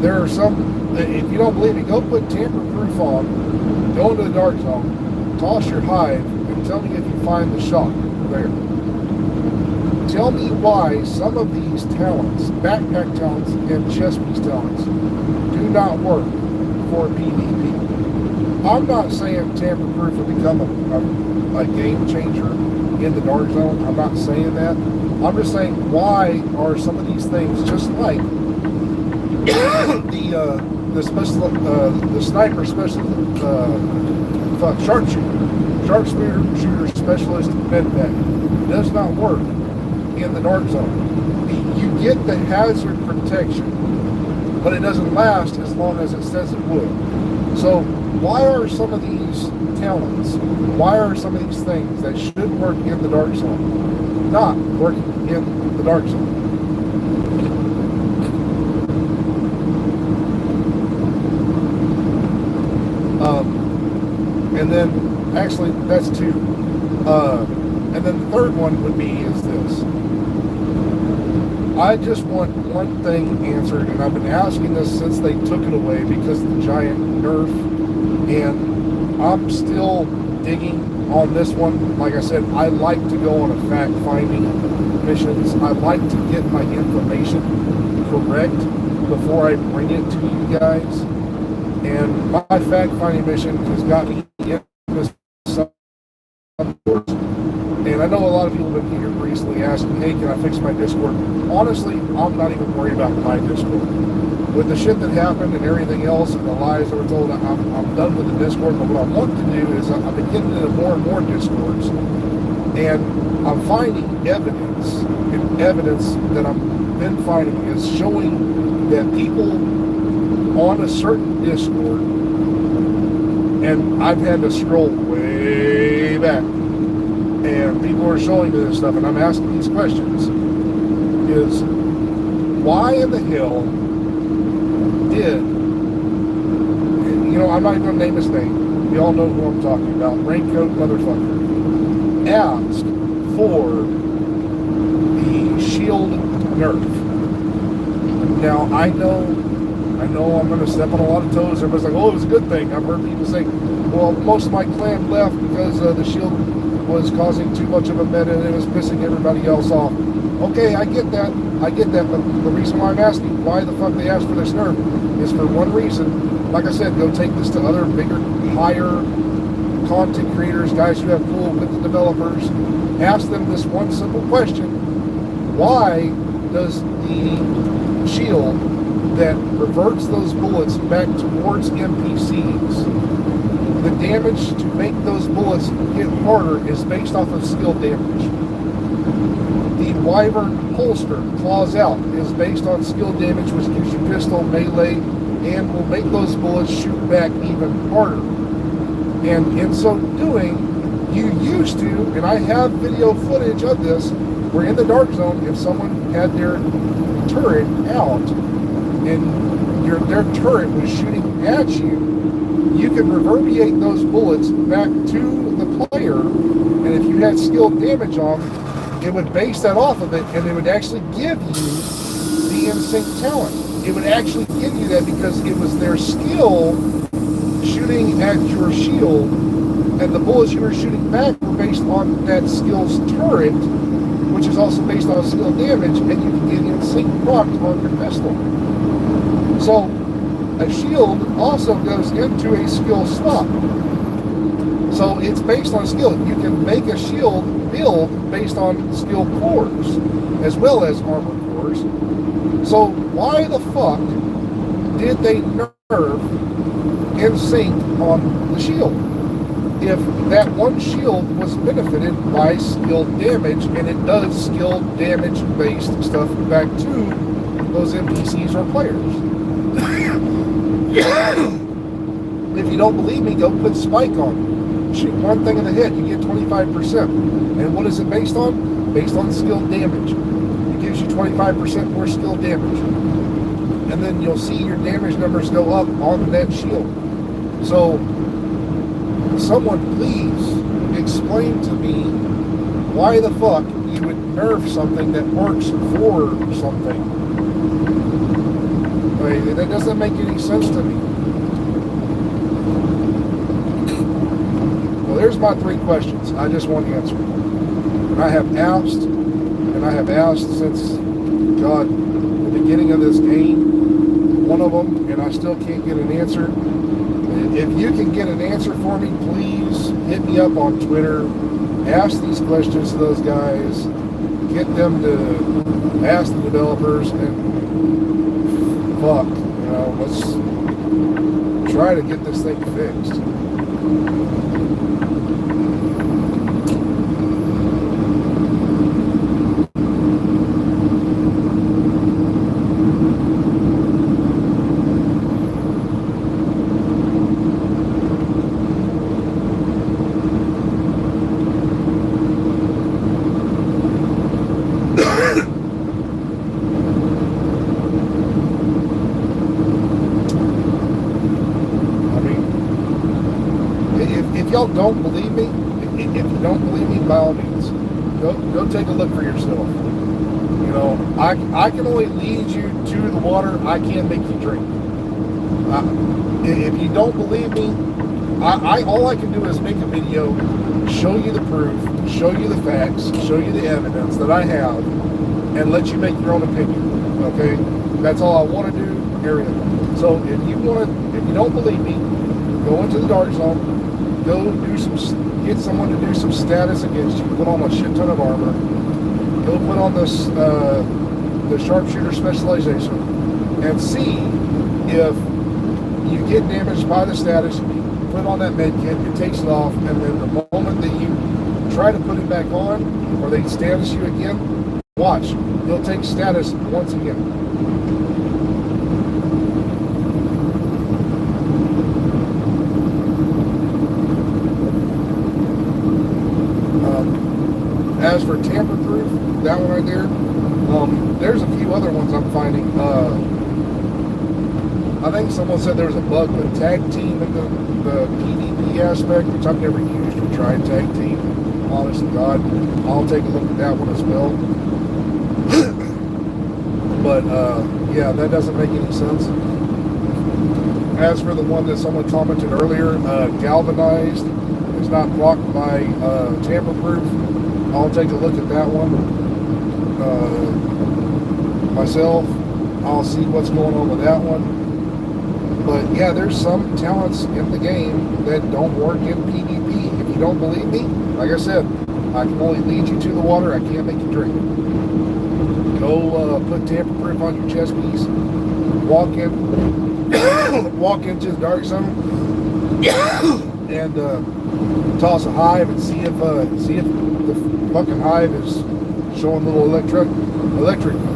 There are some, if you don't believe me, go put tamper-proof on, go into the dark zone, toss your hive, and tell me if you find the shock there. Tell me why some of these talents, backpack talents and chest piece talents, do not work for PvP. I'm not saying tamper-proof will become a game changer in the dark zone. I'm not saying that. I'm just saying, why are some of these things just like the sniper specialist, sharpshooter specialist medpack does not work in the dark zone. You get the hazard protection, but it doesn't last as long as it says it would. So why are some of these talents, why are some of these things that should work in the dark zone not working in the dark zone? And then, actually, that's two. And then the third one would be is this. I just want one thing answered, and I've been asking this since they took it away because of the giant nerf, and I'm still digging on this one. Like I said, I like to go on a fact-finding missions. I like to get my information correct before I bring it to you guys. And my fact-finding mission has got me into some boards. And I know a lot of people have been here recently asking, hey, can I fix my Discord? Honestly, I'm not even worried about my Discord. With the shit that happened and everything else and the lies that were told, I'm done with the Discord. But what I want to do is I've been getting into more and more Discords. And I'm finding evidence. And evidence that I've been finding is showing that people on a certain Discord, and I've had to scroll way back, and people are showing me this stuff, and I'm asking these questions, is why in the hell did, I'm not even going to name his name, you all know who I'm talking about, Raincoat motherfucker, asked for the shield nerf. Now, I know I'm going to step on a lot of toes. Everybody's like, oh, it was a good thing. I've heard people say, well, most of my clan left because the shield was causing too much of a meta and it was pissing everybody else off. Okay, I get that, but the reason why I'm asking why the fuck they asked for this nerf is for one reason. Like I said, go take this to other bigger, higher content creators, guys who have pull with the developers. Ask them this one simple question. Why does the shield that reverts those bullets back towards NPCs, the damage to make those bullets hit harder is based off of skill damage. The Wyvern holster claws out is based on skill damage, which gives you pistol, melee, and will make those bullets shoot back even harder. And in so doing, you used to, and I have video footage of this, where in the dark zone, if someone had their turret out, and their turret was shooting at you, you could reverberate those bullets back to the player, and if you had skill damage on, it would base that off of it, and it would actually give you the in-sync talent. It would actually give you that because it was their skill shooting at your shield, and the bullets you were shooting back were based on that skill's turret, which is also based on skill damage, and you can get in-sync proc on your pistol. So, a shield also goes into a skill slot. So, it's based on skill. You can make a shield build based on skill cores, as well as armor cores. So, why the fuck did they nerf in-sync on the shield? If that one shield was benefited by skill damage, and it does skill damage based stuff back to those NPCs or players. If you don't believe me, go put Spike on. Shoot one thing in the head, you get 25%. And what is it based on? Based on skill damage. It gives you 25% more skill damage. And then you'll see your damage numbers go up on that shield. So, someone please explain to me why the fuck you would nerf something that works for something. I mean, That doesn't make any sense to me. Well, there's my 3 questions I just want answered. And I have asked since, God, the beginning of this game, one of them, and I still can't get an answer. If you can get an answer for me, please hit me up on Twitter. Ask these questions to those guys. Get them to ask the developers, and let's try to get this thing fixed. If y'all don't believe me, if you don't believe me, by all means, go take a look for yourself. I can only lead you to the water. I can't make you drink. If you don't believe me, all I can do is make a video, show you the proof, show you the facts, show you the evidence that I have, and let you make your own opinion. Okay, that's all I want to do. Period. So if you don't believe me, go into the dark zone. Go get someone to do some status against you. Put on a shit ton of armor. Go put on this the sharpshooter specialization, and see if you get damaged by the status. You put on that med kit. It takes it off, and then the moment that you try to put it back on, or they status you again, watch. You'll take status once again. As for tamper-proof, that one right there, there's a few other ones I'm finding. I think someone said there was a bug with tag team in the PvP aspect, which I've never used or tried tag team. Honest to God, I'll take a look at that one as well. But yeah, that doesn't make any sense. As for the one that someone commented earlier, galvanized is not blocked by tamper-proof. I'll take a look at that one myself. I'll see what's going on with that one. But yeah, there's some talents in the game that don't work in PvP. If you don't believe me, like I said, I can only lead you to the water. I can't make you drink. Go put tamper-proof on your chest piece. Walk into the dark zone and toss a hive and see if the fucking hive is showing little electric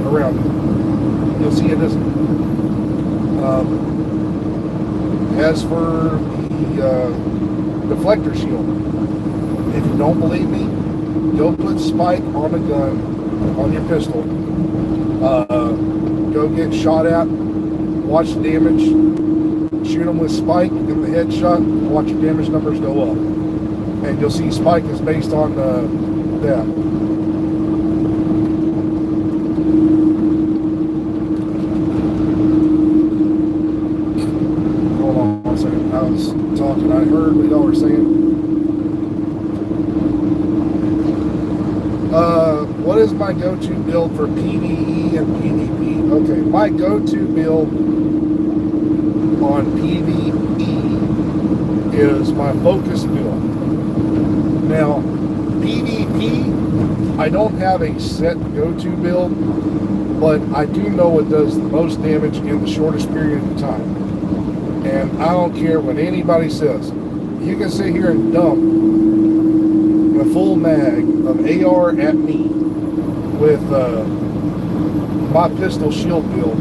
around it. You'll see it isn't. As for the deflector shield, if you don't believe me, go put spike on a gun, on your pistol. Go get shot at, watch the damage, shoot them with spike in the headshot, watch your damage numbers go up. And you'll see spike is based on that. Hold on one second. I was talking. I heard what y'all were saying. What is my go-to build for PvE and PvP? Okay, my go-to build on PvE is my focus build. Now, PvP, I don't have a set go-to build, but I do know what does the most damage in the shortest period of time. And I don't care what anybody says. You can sit here and dump a full mag of AR at me with my pistol shield build,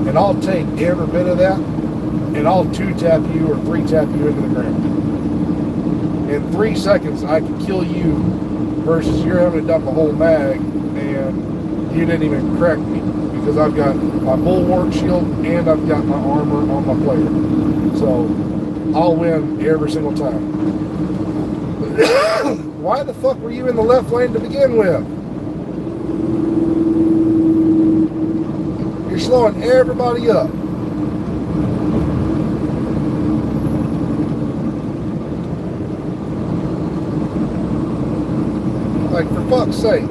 and I'll take every bit of that, and I'll 2-tap you or 3-tap you into the ground. In 3 seconds, I can kill you, versus you're having to dump a whole mag, and you didn't even crack me, because I've got my bulwark shield, and I've got my armor on my player. So, I'll win every single time. Why the fuck were you in the left lane to begin with? You're slowing everybody up. Like, for fuck's sake.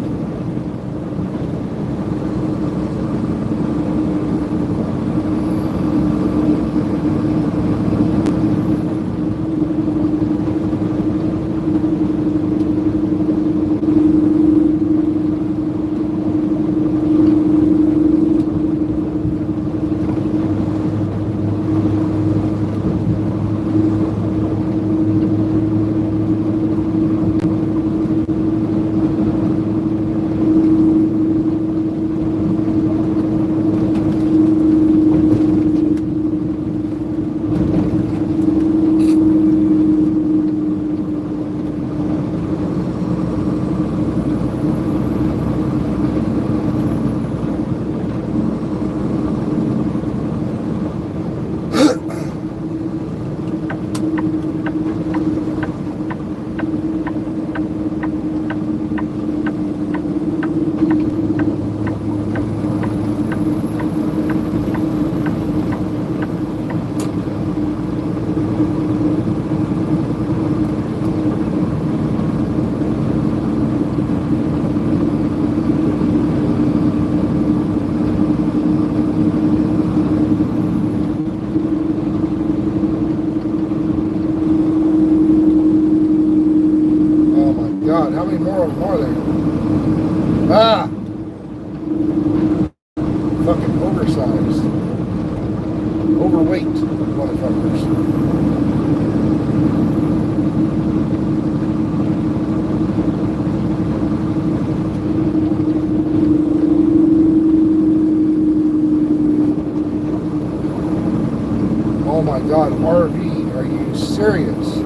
God, how many more of them are there? Ah! Fucking oversized. Overweight motherfuckers. Oh my God, RV, are you serious?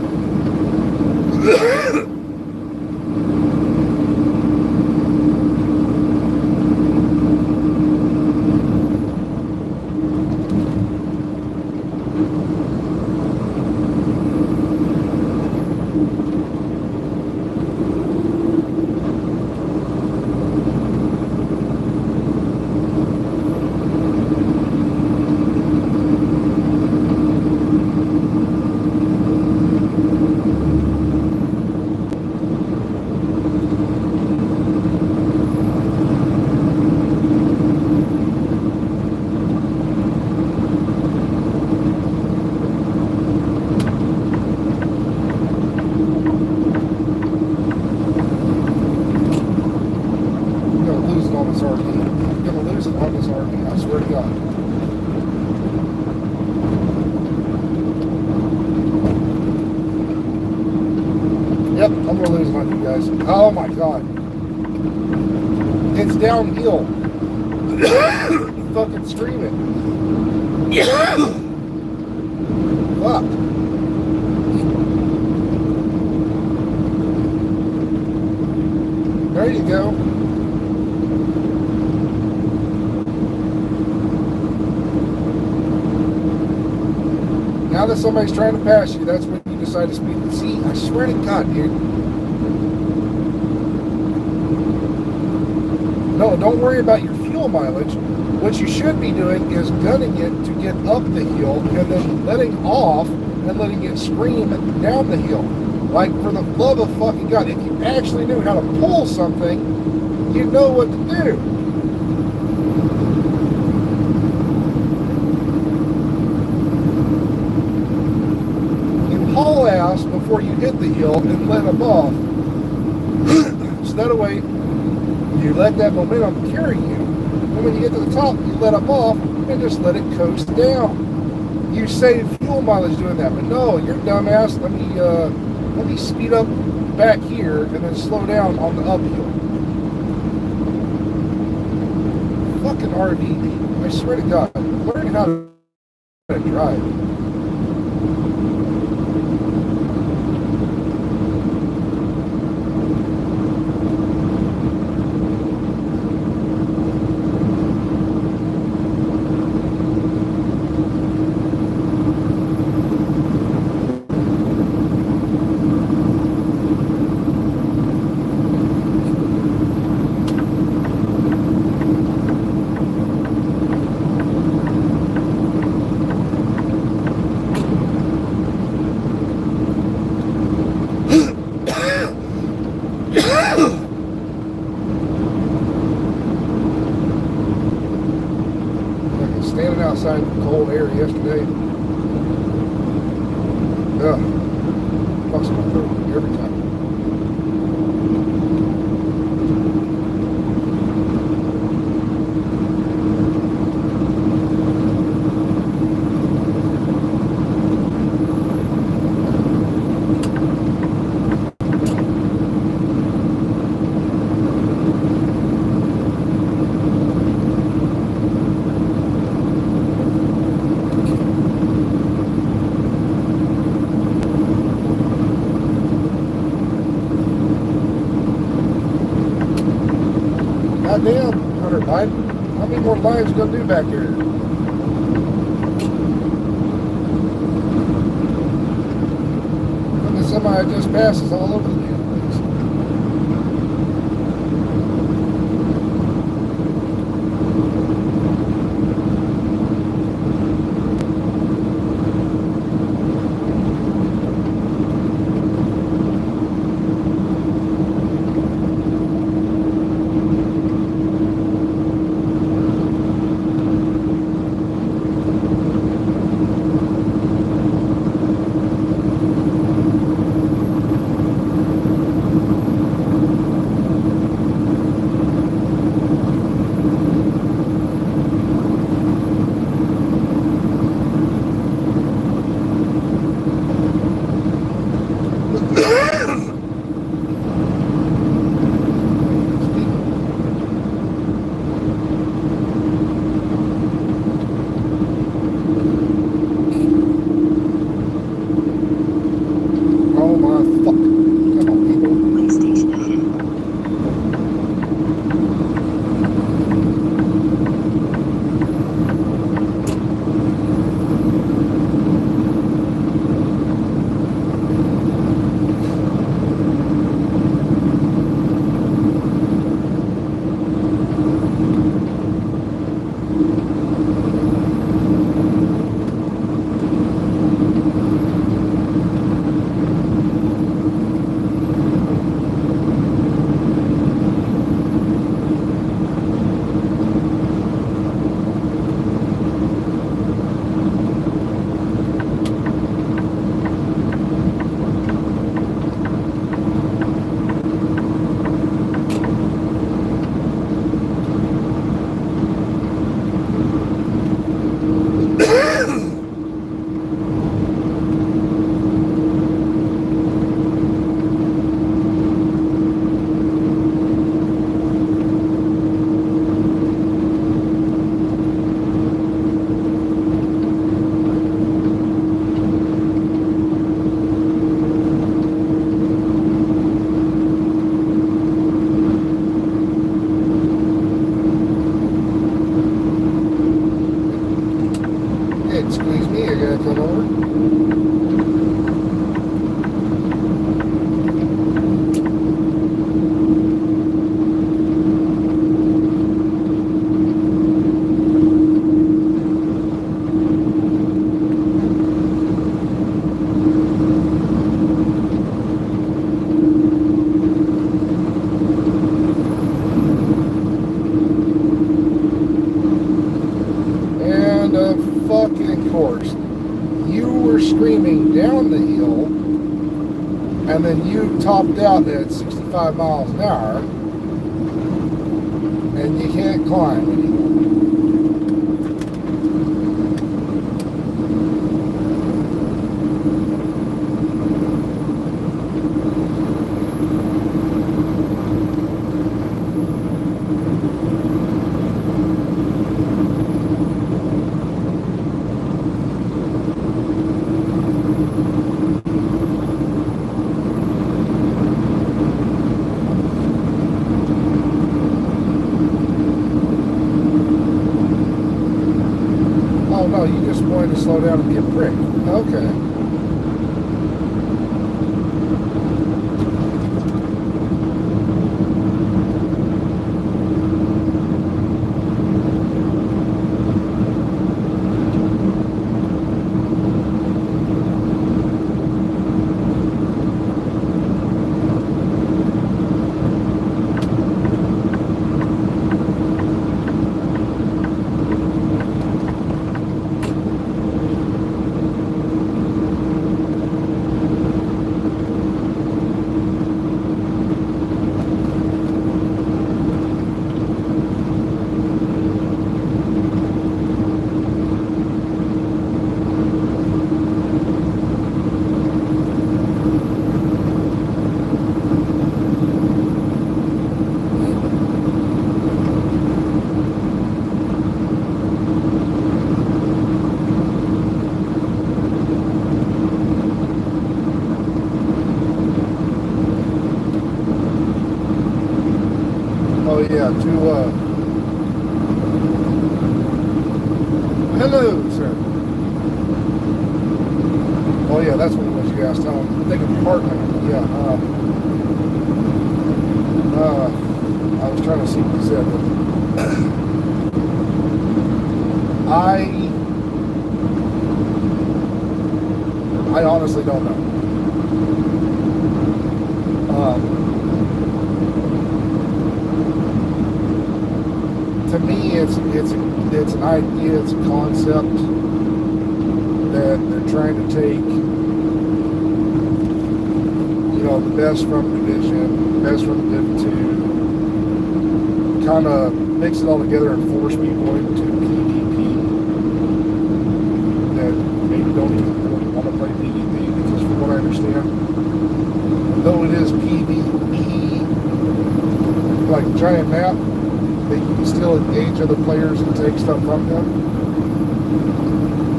Yep, I'm gonna lose on you guys. Oh my God. It's downhill. Fucking screaming. Fuck. There you go. Now that somebody's trying to pass you, that's when you decide to speed. See, I swear to God, dude. No, don't worry about your fuel mileage. What you should be doing is gunning it to get up the hill and then letting off and letting it scream down the hill. Like, for the love of fucking God, if you actually knew how to pull something, you'd know what to do. Haul ass before you hit the hill and let them off. So that way, you let that momentum carry you. And when you get to the top, you let them off and just let it coast down. You save fuel mileage doing that, but no, you're dumbass. Let me speed up back here and then slow down on the uphill. Fucking RV, I swear to God, learn how to drive. standing outside in the cold air yesterday. Ugh. Fucks my throat every time. Goddamn, Hunter Biden. How many more lines you gonna do back here? And the semi just passes all over the damn place. Down the hill, and then you topped out at 65 miles an hour, and you can't climb anymore. You just wanted to slow down and be a prick. Okay. yeah, hello, sir. Oh yeah, that's what it was you asked. I'm thinking Heartland. Yeah. I was trying to see what you said, but I honestly don't know. To me, it's an idea, it's a concept that they're trying to take, the best from Division, best from Div 2, kind of mix it all together and force people into PvP that maybe don't even really want to play PvP, because from what I understand, though it is PvE, like giant map, they can still engage other players and take stuff from them.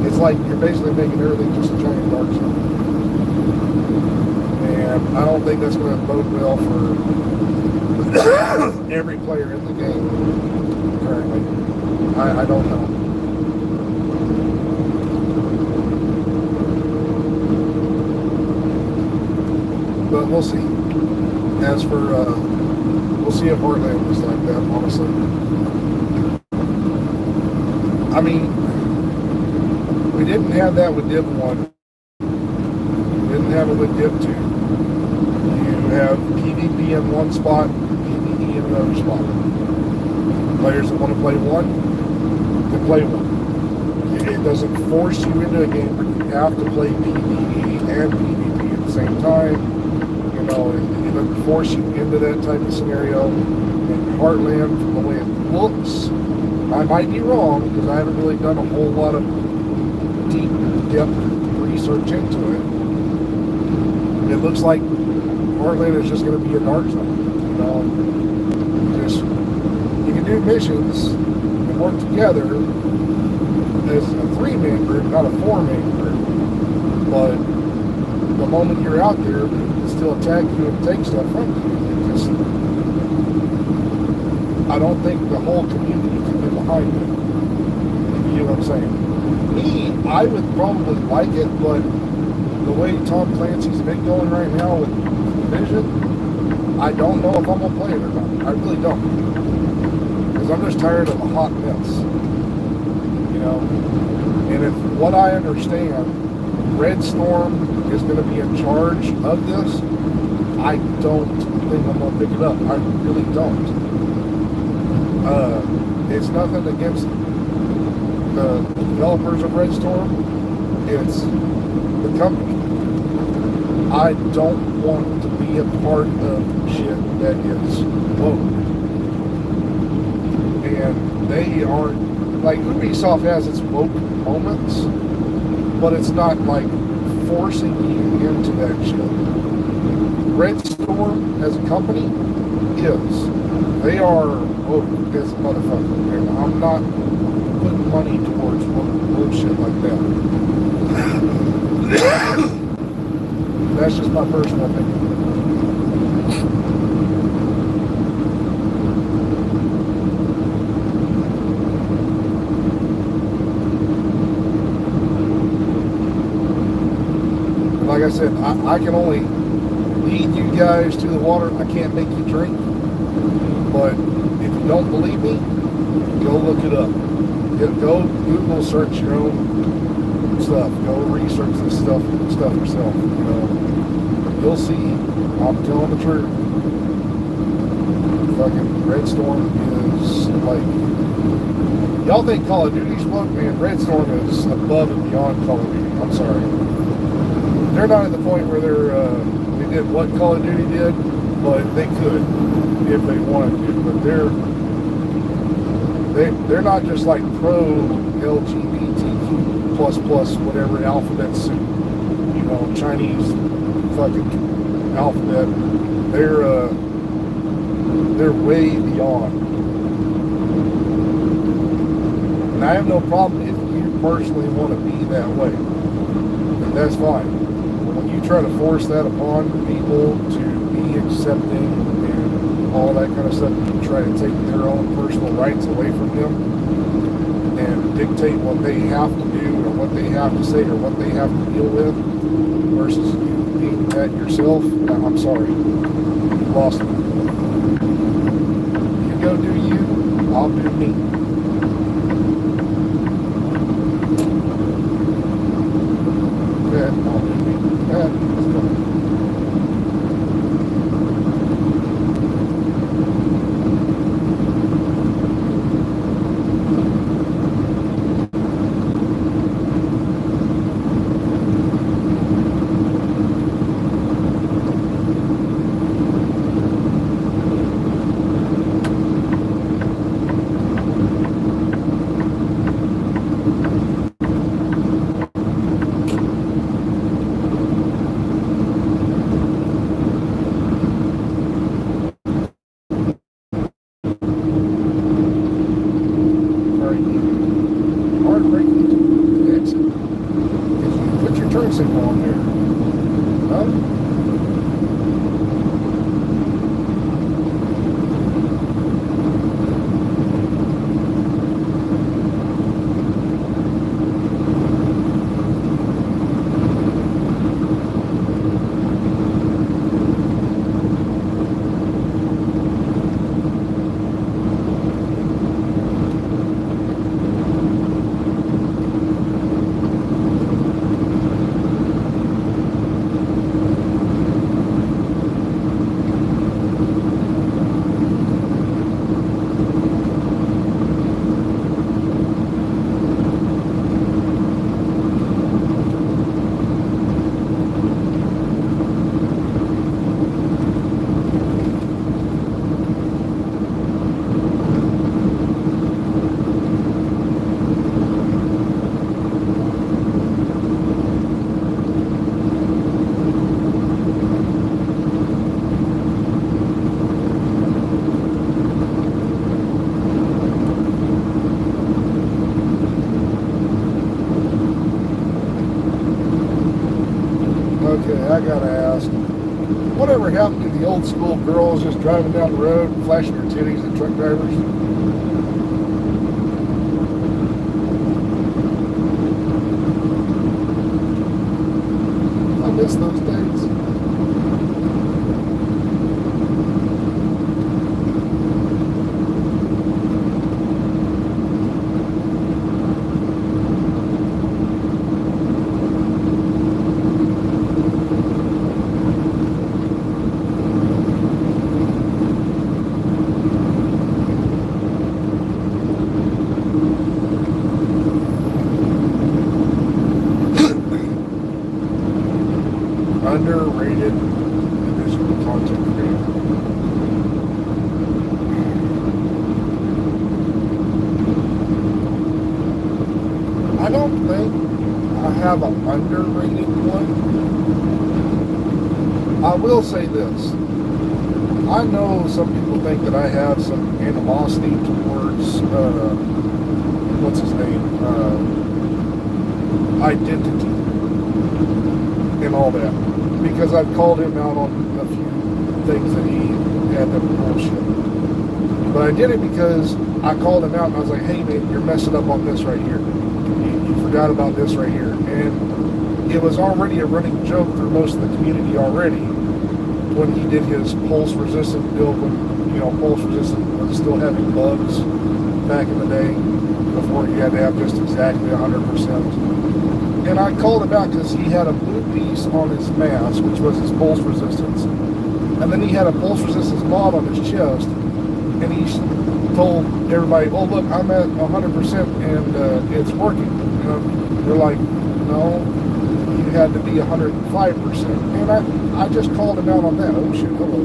It's like you're basically making everything just a giant dark zone. And I don't think that's going to bode well for every player in the game currently. I don't know. But we'll see. As for, we'll see if Heartland is like that, honestly. I mean, we didn't have that with Div 1. We didn't have it with Div 2. You have PvP in one spot, PvE in another spot. Players that want to play one can play one. It doesn't force you into a game where you have to play PvE and PvP at the same time. It doesn't force you into that type of scenario. In Heartland, from the way it looks, I might be wrong because I haven't really done a whole lot of deep depth research into it. It looks like Heartland is just going to be a dark zone. You can do missions and work together as a 3-man group, not a 4-man group. But the moment you're out there, people can still attack you and take stuff from you. I don't think the whole community can get behind it. You know what I'm saying? Me, I would probably like it, but the way Tom Clancy's been going right now with Division, I don't know if I'm going to play it or not. I really don't. Because I'm just tired of the hot mess. And if what I understand, Red Storm is going to be in charge of this, I don't think I'm going to pick it up. I really don't. It's nothing against the developers of Red Storm. It's the company. I don't want to be a part of shit that is woke. And they aren't, like, Ubisoft has its woke moments, but it's not like forcing you into that shit. Red Storm as a company is. They are woke as a motherfucker. And I'm not putting money towards bullshit like that. That's just my personal opinion. Like I said, I can only lead you guys to the water. I can't make you drink. But if you don't believe me, go look it up. Go Google search your own stuff. Go research this stuff yourself. You'll see I'm telling the truth. Fucking Red Storm is like, y'all think Call of Duty's woke, man. Red Storm is above and beyond Call of Duty. I'm sorry. They're not at the point where they did what Call of Duty did, but they could if they wanted to. But they're not just like pro LGBTQ plus whatever alphabet soup, Chinese fucking alphabet. They're way beyond. And I have no problem if you personally want to be that way. That's fine. But when you try to force that upon people to be accepting and all that kind of stuff. You try to take their own personal rights away from them and dictate what they have to do or what they have to say or what they have to deal with versus you being that yourself. I'm sorry, you lost me. You go do you, I'll do me. I'll do me. Let's go. Okay, I gotta ask, whatever happened to the old school girls just driving down the road and flashing their titties at truck drivers? I miss those days. Underrated digital content creator. I don't think I have an underrated one. I will say this. I know some people think that I have some animosity towards, what's his name, Identity and all that. Because I've called him out on a few things that he had that were bullshit. But I did it because I called him out and I was like, hey man, you're messing up on this right here. You forgot about this right here. And it was already a running joke through most of the community already when he did his pulse resistant build when, pulse resistant was still having bugs back in the day before you had to have just exactly 100%. And I called him out because he had a blue piece on his mask, which was his pulse resistance. And then he had a pulse resistance mod on his chest. And he told everybody, oh, look, I'm at 100% and it's working. They're like, no, you had to be 105%. And I just called him out on that. Oh, shit, hello.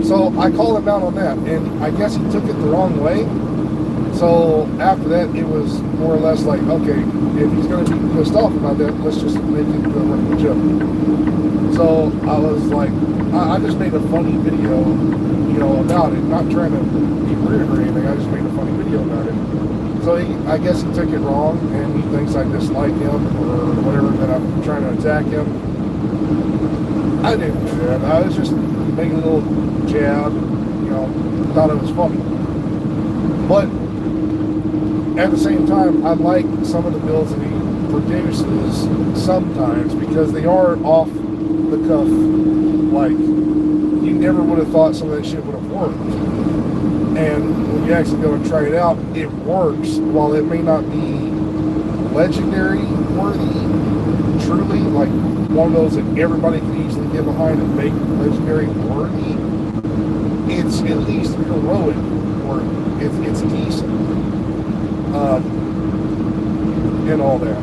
So I called him out on that. And I guess he took it the wrong way. So after that, it was more or less like, okay, if he's going to be pissed off about that, let's just make it a running joke. So I was like, I just made a funny video, about it, not trying to be rude or anything. I just made a funny video about it. So I guess he took it wrong, and he thinks I dislike him or whatever, that I'm trying to attack him. I didn't do that. I was just making a little jab, you know, thought it was funny. But at the same time, I like some of the builds that he produces sometimes because they are off the cuff. Like, you never would have thought some of that shit would have worked. And when you actually go and try it out, it works. While it may not be legendary worthy, truly, like one of those that everybody can easily get behind and make legendary worthy, it's at least heroic worthy. It's decent. And all that.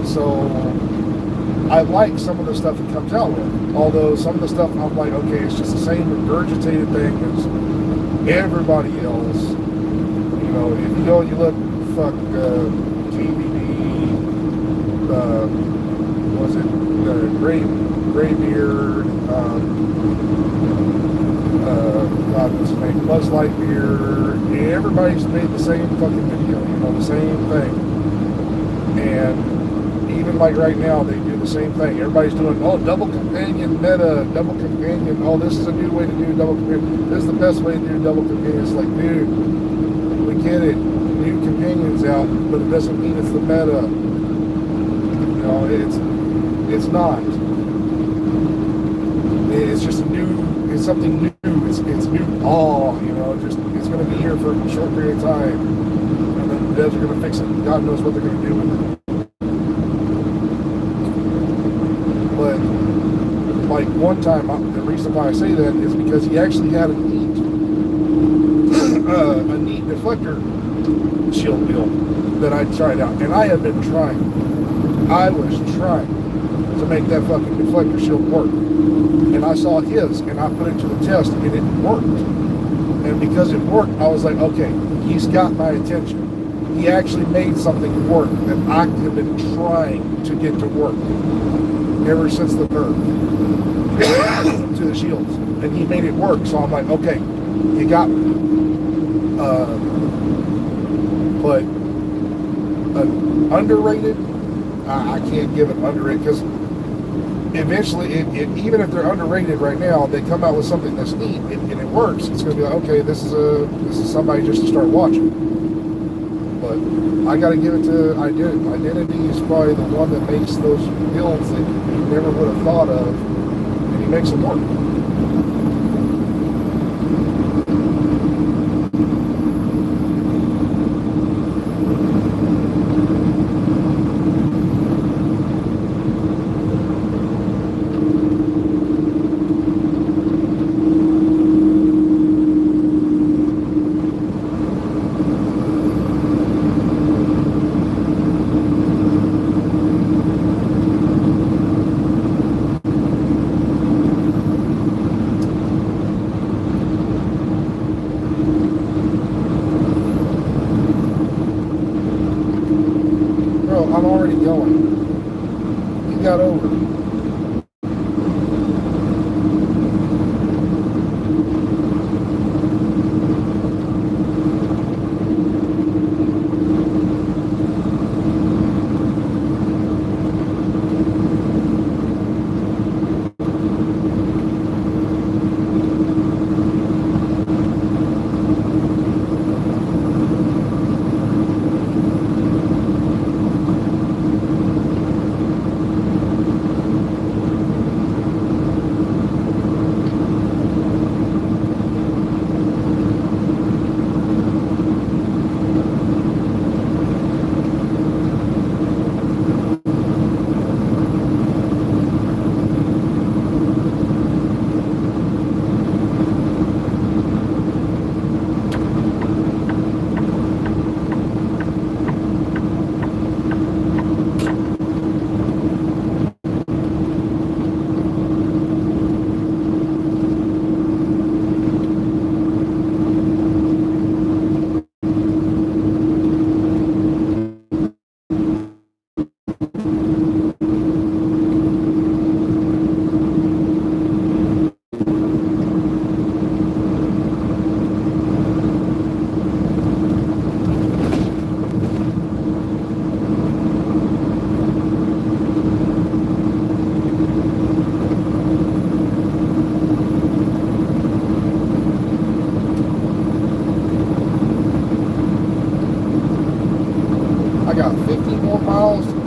So I like some of the stuff it comes out with. Although some of the stuff I'm like, okay, it's just the same regurgitated thing as everybody else. You know, if you go and you look, fuck, KVD, was it Graybeard, God, what's his name, Buzz Lightyear, everybody's made the same fucking video, you know, the same thing. And even like right now, they do the same thing. Everybody's doing, oh, double companion meta, double companion, oh, this is a new way to do double companion, this is the best way to do double companion. It's like, dude, we get it, new companions out, but it doesn't mean it's the meta. You know, it's not. It's just it's something new, it's new awe, you know, just, it's going to be here for a short period of time, and then the devs are going to fix it, God knows what they're going to do with it. But, like, one time, the reason why I say that is because he actually had a neat deflector shield build that I tried out, and I have been trying. I was trying to make that fucking deflector shield work. And I saw his, and I put it to the test, and it worked. And because it worked, I was like, okay, he's got my attention. He actually made something work that I have been trying to get to work ever since the nerf to the shields. And he made it work, so I'm like, okay, you got me. But underrated, I can't give it underrated, because eventually, even if they're underrated right now, they come out with something that's neat and it works. It's going to be like, okay, this is somebody just to start watching. But I got to give it to Identity. Identity is probably the one that makes those builds that you never would have thought of, and he makes them work. I'm already going. You got over.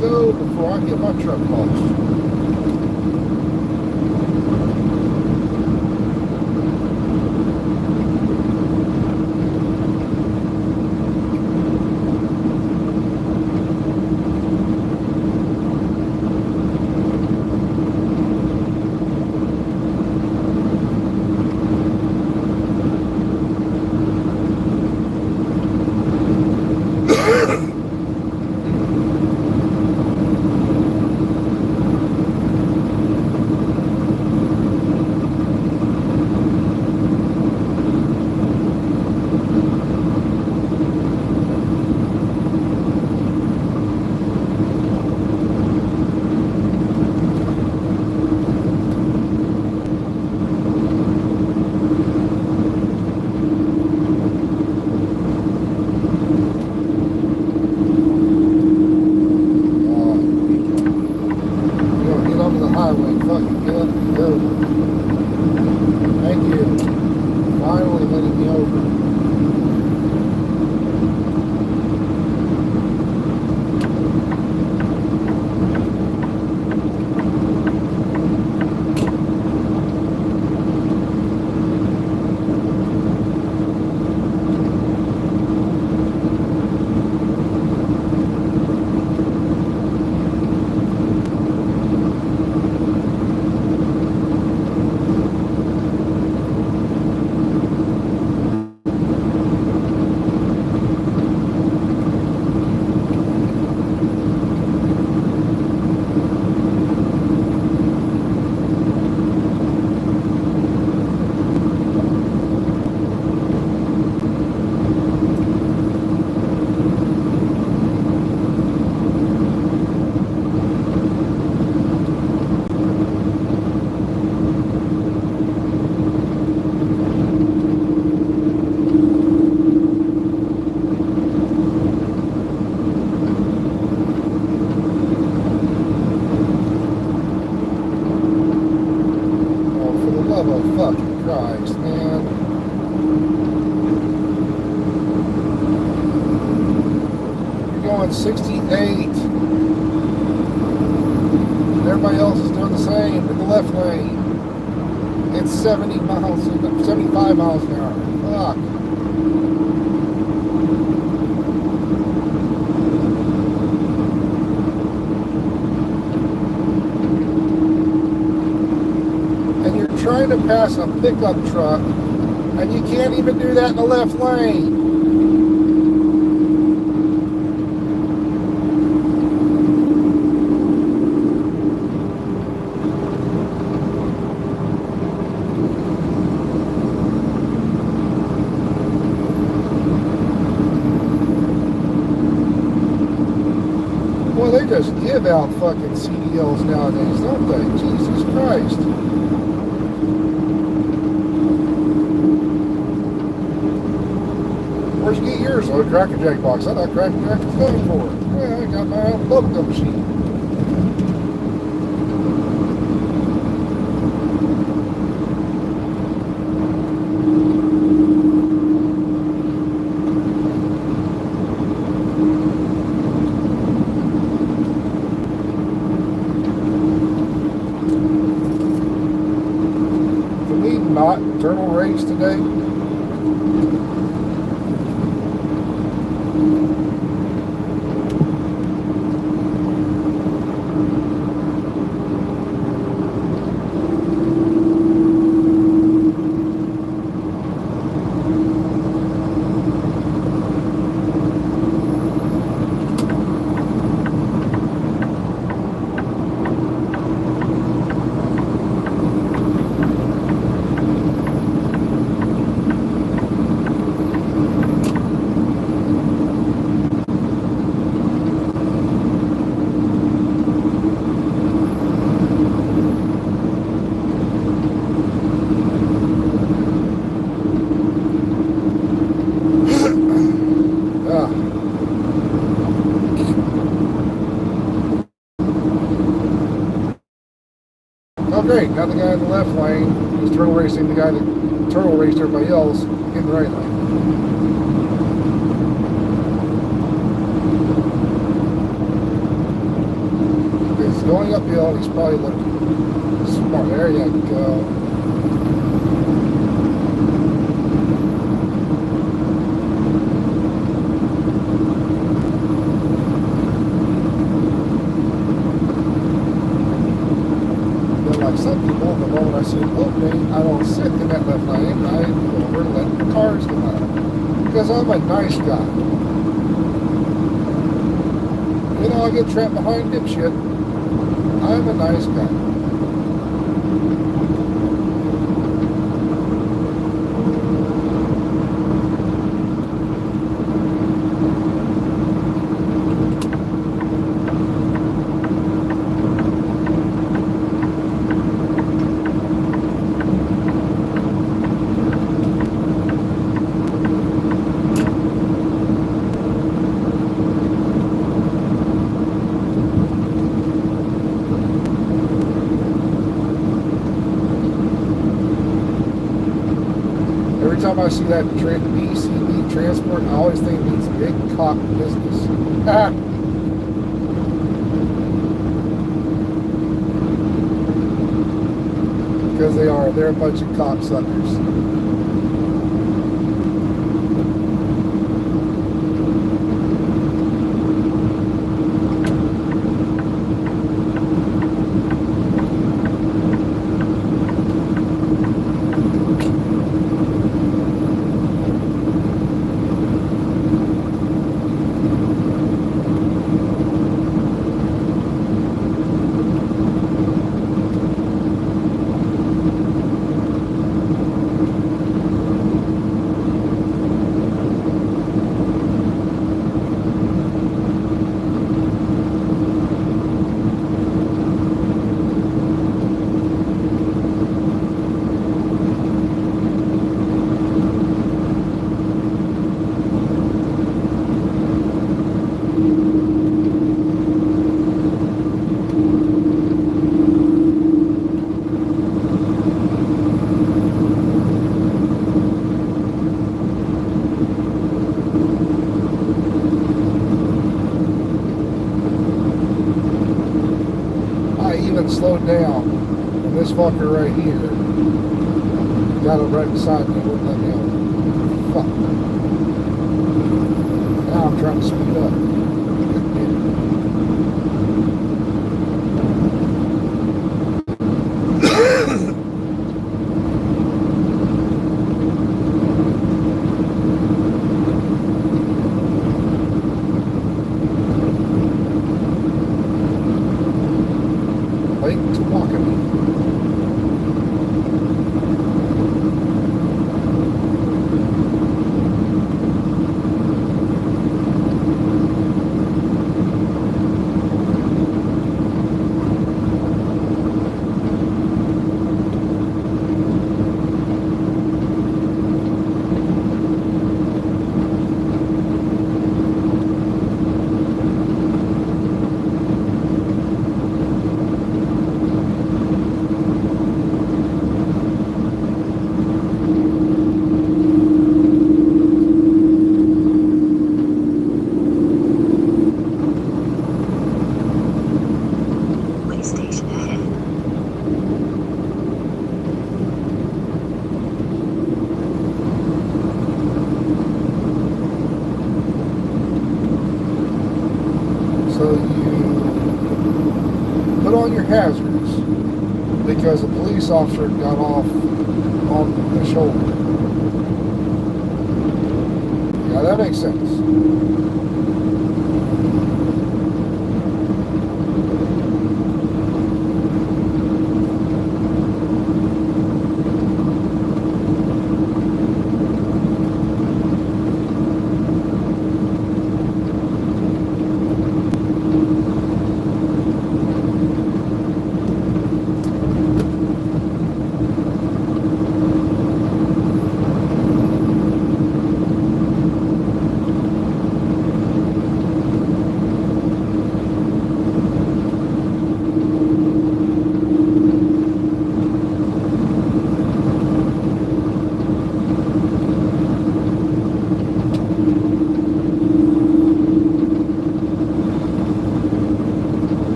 go before I get my truck polished. Going 68. Everybody else is doing the same in the left lane. It's 75 miles an hour. Fuck. And you're trying to pass a pickup truck, and you can't even do that in the left lane. They just give out fucking CDLs nowadays, don't they? Jesus Christ. Where'd you get yours? Oh, a Cracker Jack box. I thought Cracker Jack was going for it. Well, I got my own bubblegum machine. Not internal race today. Oh great, now the guy in the left lane is turtle racing the guy that turtle raced everybody else in the right lane. bill. He's probably looking smart. There you go. Like some people, the moment I see an opening, I don't sit in that left lane. I go over and let the cars come out. Because I'm a nice guy. You know, I get trapped behind dipshit. I'm a nice guy. Every time I see that BCB transport, I always think it means big cock business. Because they're a bunch of cocksuckers. Slowed down, and this fucker right here got him right beside me, wouldn't let me over. Fuck. Now I'm trying to speed up. So you put on your hazards because a police officer got off on the shoulder. Yeah, that makes sense.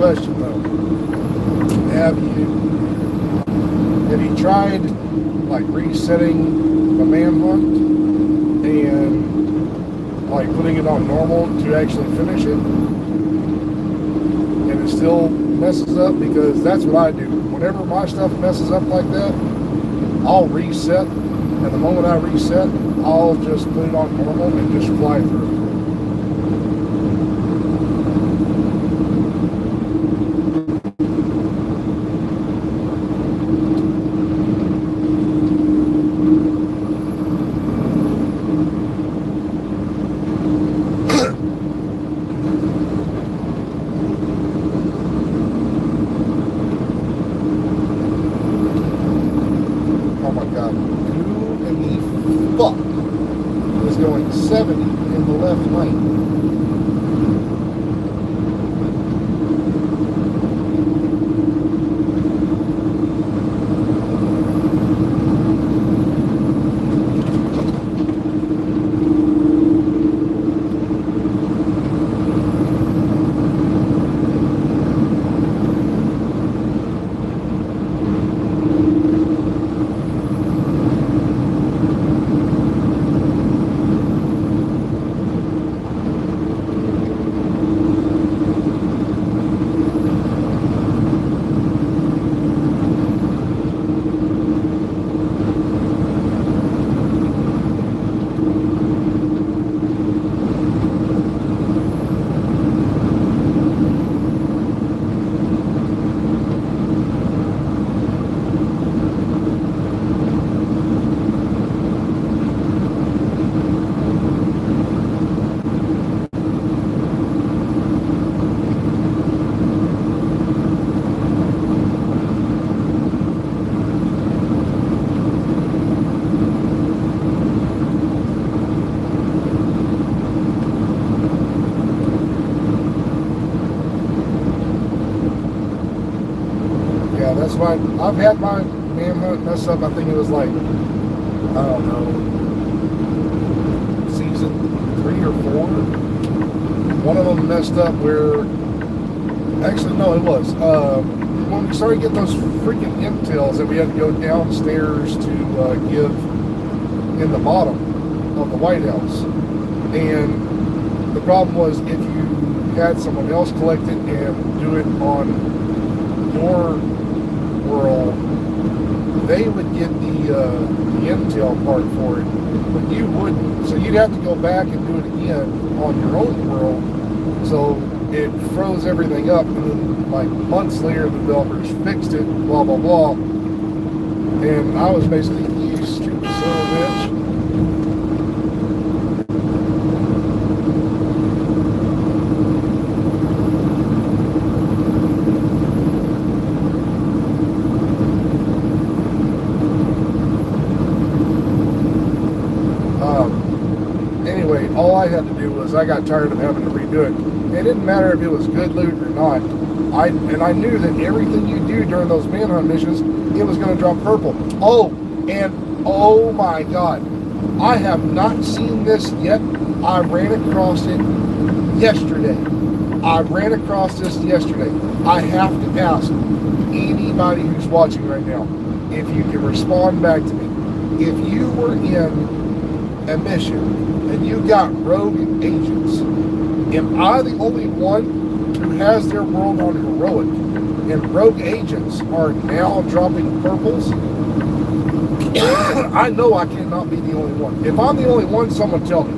question though. Have you tried like resetting the manhunt and like putting it on normal to actually finish it? And it still messes up? Because that's what I do. Whenever my stuff messes up like that, I'll reset, and the moment I reset, I'll just put it on normal and just fly through. Oh my God, who in the fuck is going 70 in the left lane? Yeah, that's why I've had my manhunt mess up. I think it was like, I don't know, season 3 or 4. One of them messed up where, actually no, it was when we started getting those freaking intels that we had to go downstairs to give in the bottom of the White House. And the problem was if you had someone else collect it and do it on your world, they would get the intel part for it, but you wouldn't. So you'd have to go back and do it again on your own world. So it froze everything up, and then like months later, the developers fixed it. Blah blah blah. And I was basically used to the son of a bitch. Anyway, all I had to do was I got tired of having to redo it. It didn't matter if it was good loot or not. I knew that everything you do during those manhunt missions, it was going to drop purple. Oh, and oh my God, I have not seen this yet. I ran across it yesterday. I have to ask anybody who's watching right now if you can respond back to me. If you were in a mission and you got rogue agents, am I the only one who has their world on heroic and rogue agents are now dropping purples? I know I cannot be the only one. If I'm the only one, someone tell me,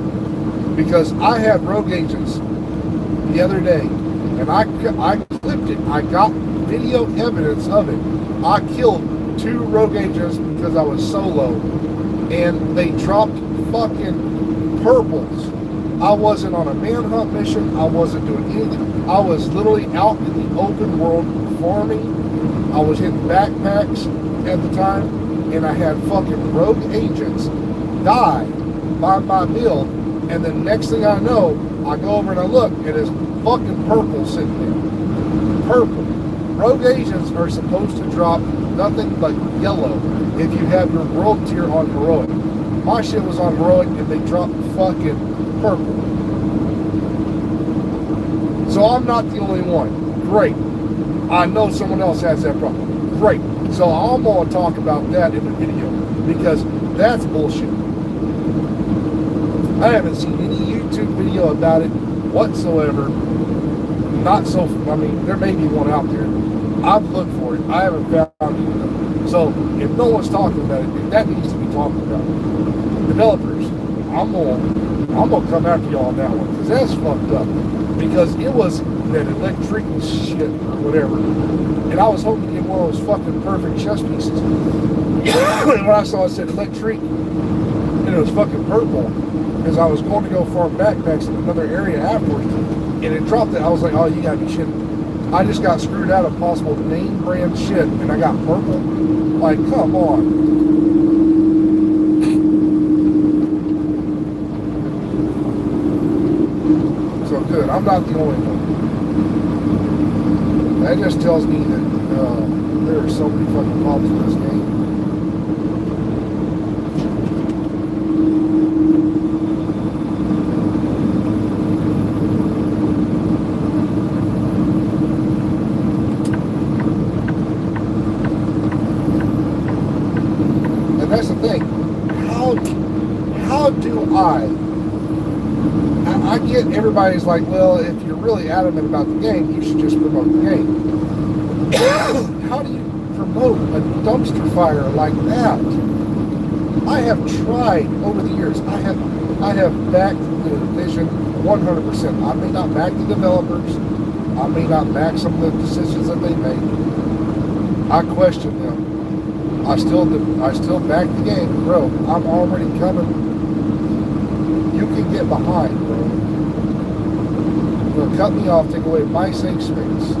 because I had rogue agents the other day and I clipped it. I got video evidence of it. I killed 2 rogue agents because I was solo and they dropped fucking purples. I wasn't on a manhunt mission. I wasn't doing anything. I was literally out in the open world farming. I was hitting backpacks at the time, and I had fucking rogue agents die by my build. And the next thing I know, I go over and I look, and it's fucking purple sitting there. Purple. Rogue agents are supposed to drop nothing but yellow if you have your world tier on heroic. My shit was on heroic and they dropped fucking purple. So I'm not the only one. Great. I know someone else has that problem. Great. So I'm going to talk about that in the video because that's bullshit. I haven't seen any YouTube video about it whatsoever. Not so, I mean, there may be one out there. I've looked for it. I haven't found it. So if no one's talking about it, that needs to be talked about. Developers, I'm gonna come after y'all on that one because that's fucked up. Because it was that electric shit or whatever, and I was hoping to get one of those fucking perfect chess pieces. And when I saw it said electric, and it was fucking purple, because I was going to go farm backpacks in another area afterwards, and it dropped it. I was like, oh, you gotta be shitting. I just got screwed out of possible name brand shit, and I got purple. Like, come on. So good. I'm not the only one. That just tells me that there are so many fucking problems with this game. And that's the thing. How do I get everybody's like, well, if you're really adamant about the game, you should just promote the game. How do you promote a dumpster fire like that? I have tried over the years. I have backed the vision 100%. I may not back the developers. I may not back some of the decisions that they make. I question them. I still back the game, bro. I'm already coming. You can get behind, bro. You'll cut me off, take away my safe space.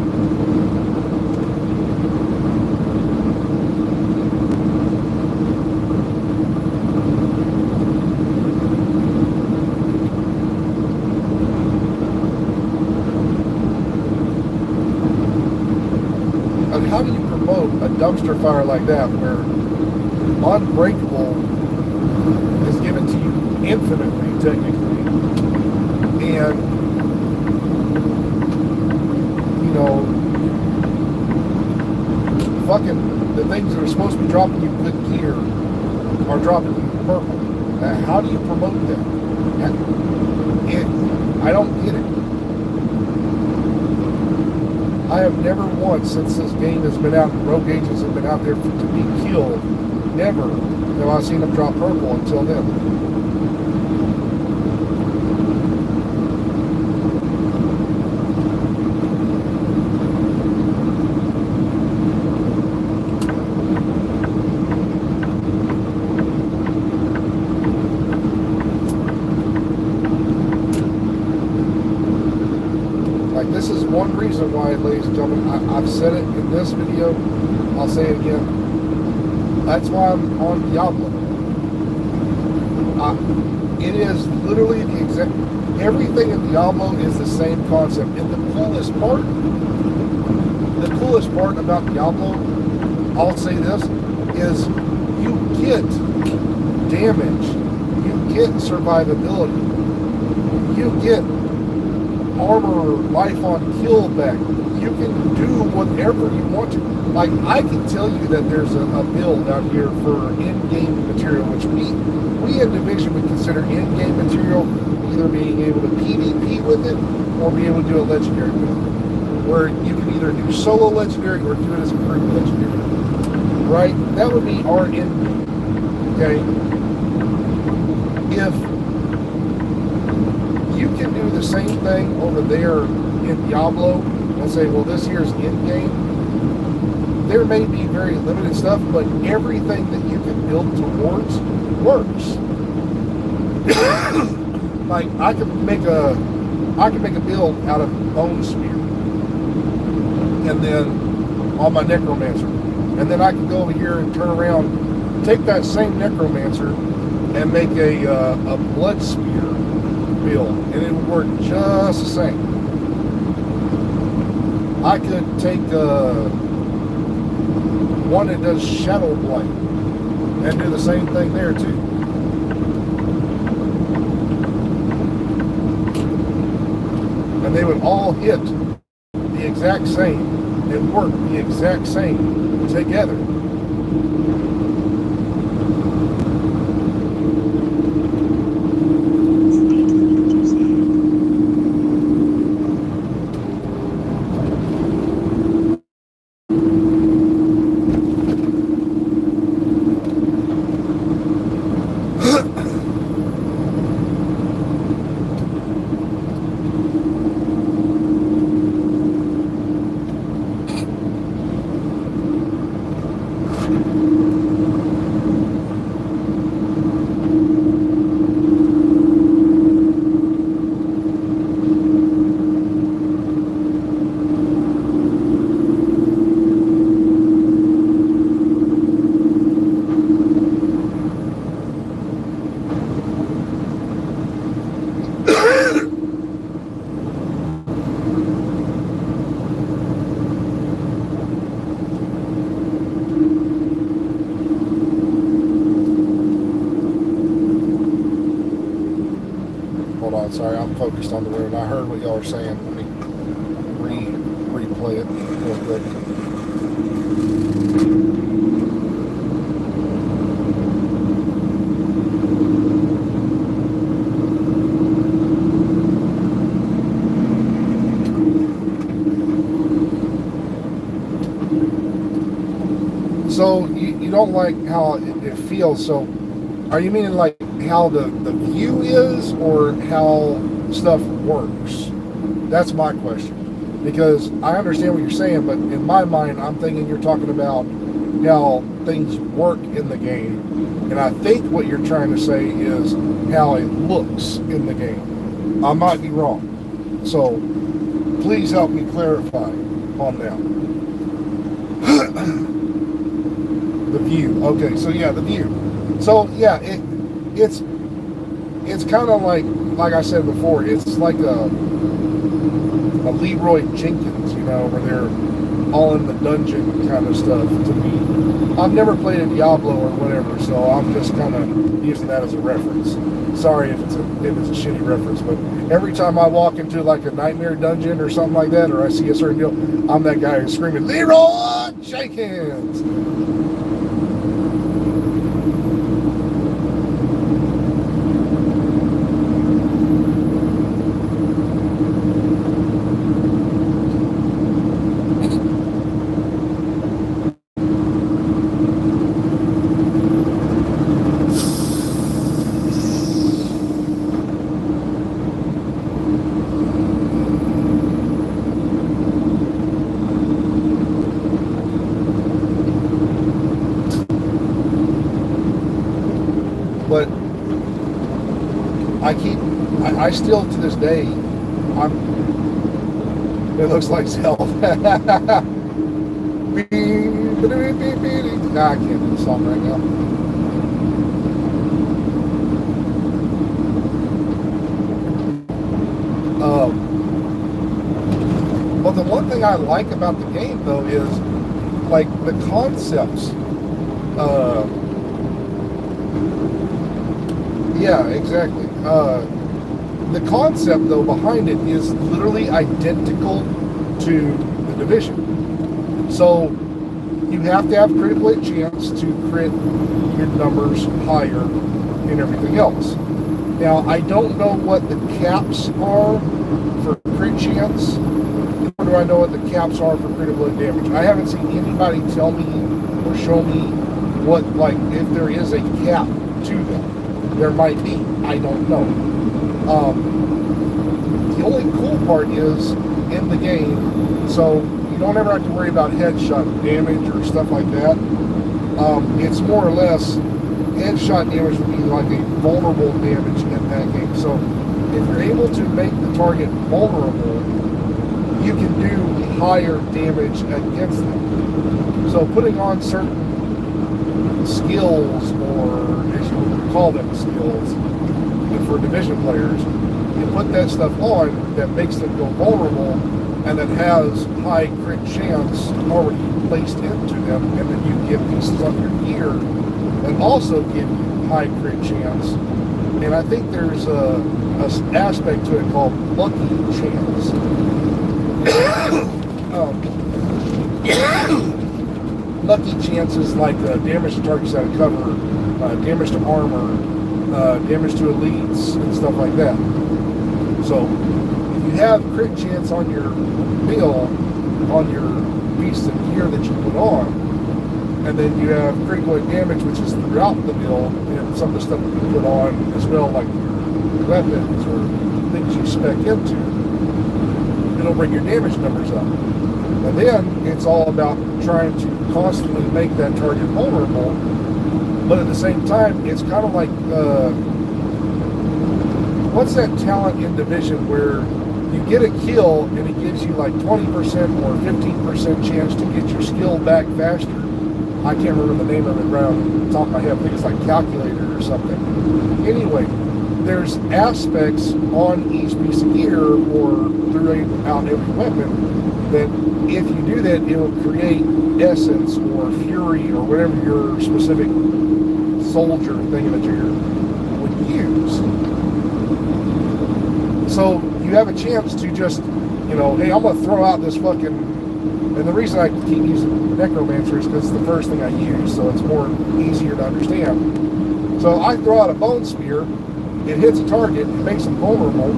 And how do you promote a dumpster fire like that where Unbreakable is given to you infinitely, technically, and you know, fucking the things that are supposed to be dropping you good gear are dropping you purple. How do you promote that? I don't get it. I have never once, since this game has been out and rogue agents have been out there to be killed, never have I seen them drop purple until then. Like, this is one reason why, ladies and gentlemen, I've said it in this video, I'll say it again. That's why I'm on Diablo. It is literally the exact, everything in Diablo is the same concept. And the coolest part about Diablo, I'll say this, is you get damage, you get survivability, you get armor, life on kill back. You can do whatever you want to. Like, I can tell you that there's a build out here for in-game material, which we in Division would consider in-game material, either being able to PvP with it or be able to do a legendary build, where you can either do solo legendary or do it as a group legendary. Right? That would be our in-game. Okay? If you can do the same thing over there in Diablo and say, well, this here's in-game, there may be very limited stuff, but everything that you can build towards works. Like, I can make a build out of bone spear, and then on my necromancer, and then I can go over here and turn around, take that same necromancer, and make a blood spear build, and it would work just the same. I could take one that does shadow blight and do the same thing there too. And they would all hit the exact same. and work the exact same together. Hold on, sorry, I'm focused on the road. I heard what y'all were saying. Let me replay it real quick. So you don't like how it feels. So are you meaning like how the view is, or how stuff works? That's my question. Because I understand what you're saying, but in my mind, I'm thinking you're talking about how things work in the game. And I think what you're trying to say is how it looks in the game. I might be wrong. So please help me clarify on that. The view. Okay, so yeah, the view. So yeah, it's kind of like I said before, it's like a Leroy Jenkins, where they're all in the dungeon kind of stuff to me. I've never played a Diablo or whatever, so I'm just kind of using that as a reference. Sorry if it's a shitty reference, but every time I walk into like a nightmare dungeon or something like that, or I see a certain deal, I'm that guy who's screaming, Leroy Jenkins! But I still to this day, it looks like Zelda. Nah, I can't do the song right now. Well, the one thing I like about the game, though, is like the concepts. Yeah, exactly. The concept, though, behind it is literally identical to the Division. So you have to have critical hit chance to crit your numbers higher and everything else. Now, I don't know what the caps are for crit chance, nor do I know what the caps are for critical hit damage. I haven't seen anybody tell me or show me what, like, if there is a cap to them. There might be. I don't know. The only cool part is in the game, so you don't ever have to worry about headshot damage or stuff like that. It's more or less headshot damage would be like a vulnerable damage in that game. So if you're able to make the target vulnerable, you can do higher damage against them. So putting on certain skills, or as you would call them skills, for Division players, you put that stuff on that makes them go vulnerable and that has high crit chance already placed into them, and then you get pieces of your gear that also give you high crit chance. And I think there's a aspect to it called lucky chance. lucky chances like damage to targets out of cover, damage to armor, damage to elites, and stuff like that. So if you have crit chance on your bill, on your piece of gear that you put on, and then you have critical hit damage, which is throughout the bill, and some of the stuff that you put on as well, like your weapons or things you spec into, it'll bring your damage numbers up. And then it's all about trying to constantly make that target vulnerable, but at the same time, it's kind of like, what's that talent in Division where you get a kill and it gives you like 20% or 15% chance to get your skill back faster? I can't remember the name of it around the top of my head. I think it's like calculator or something. Anyway, there's aspects on each piece of gear or throughout every weapon that if you do that, it will create essence or fury or whatever your specific soldier thing that you would use. So you have a chance to just, hey, I'm going to throw out this fucking, and the reason I keep using Necromancer is because it's the first thing I use, so it's more easier to understand. So I throw out a bone spear, it hits a target, it makes them vulnerable,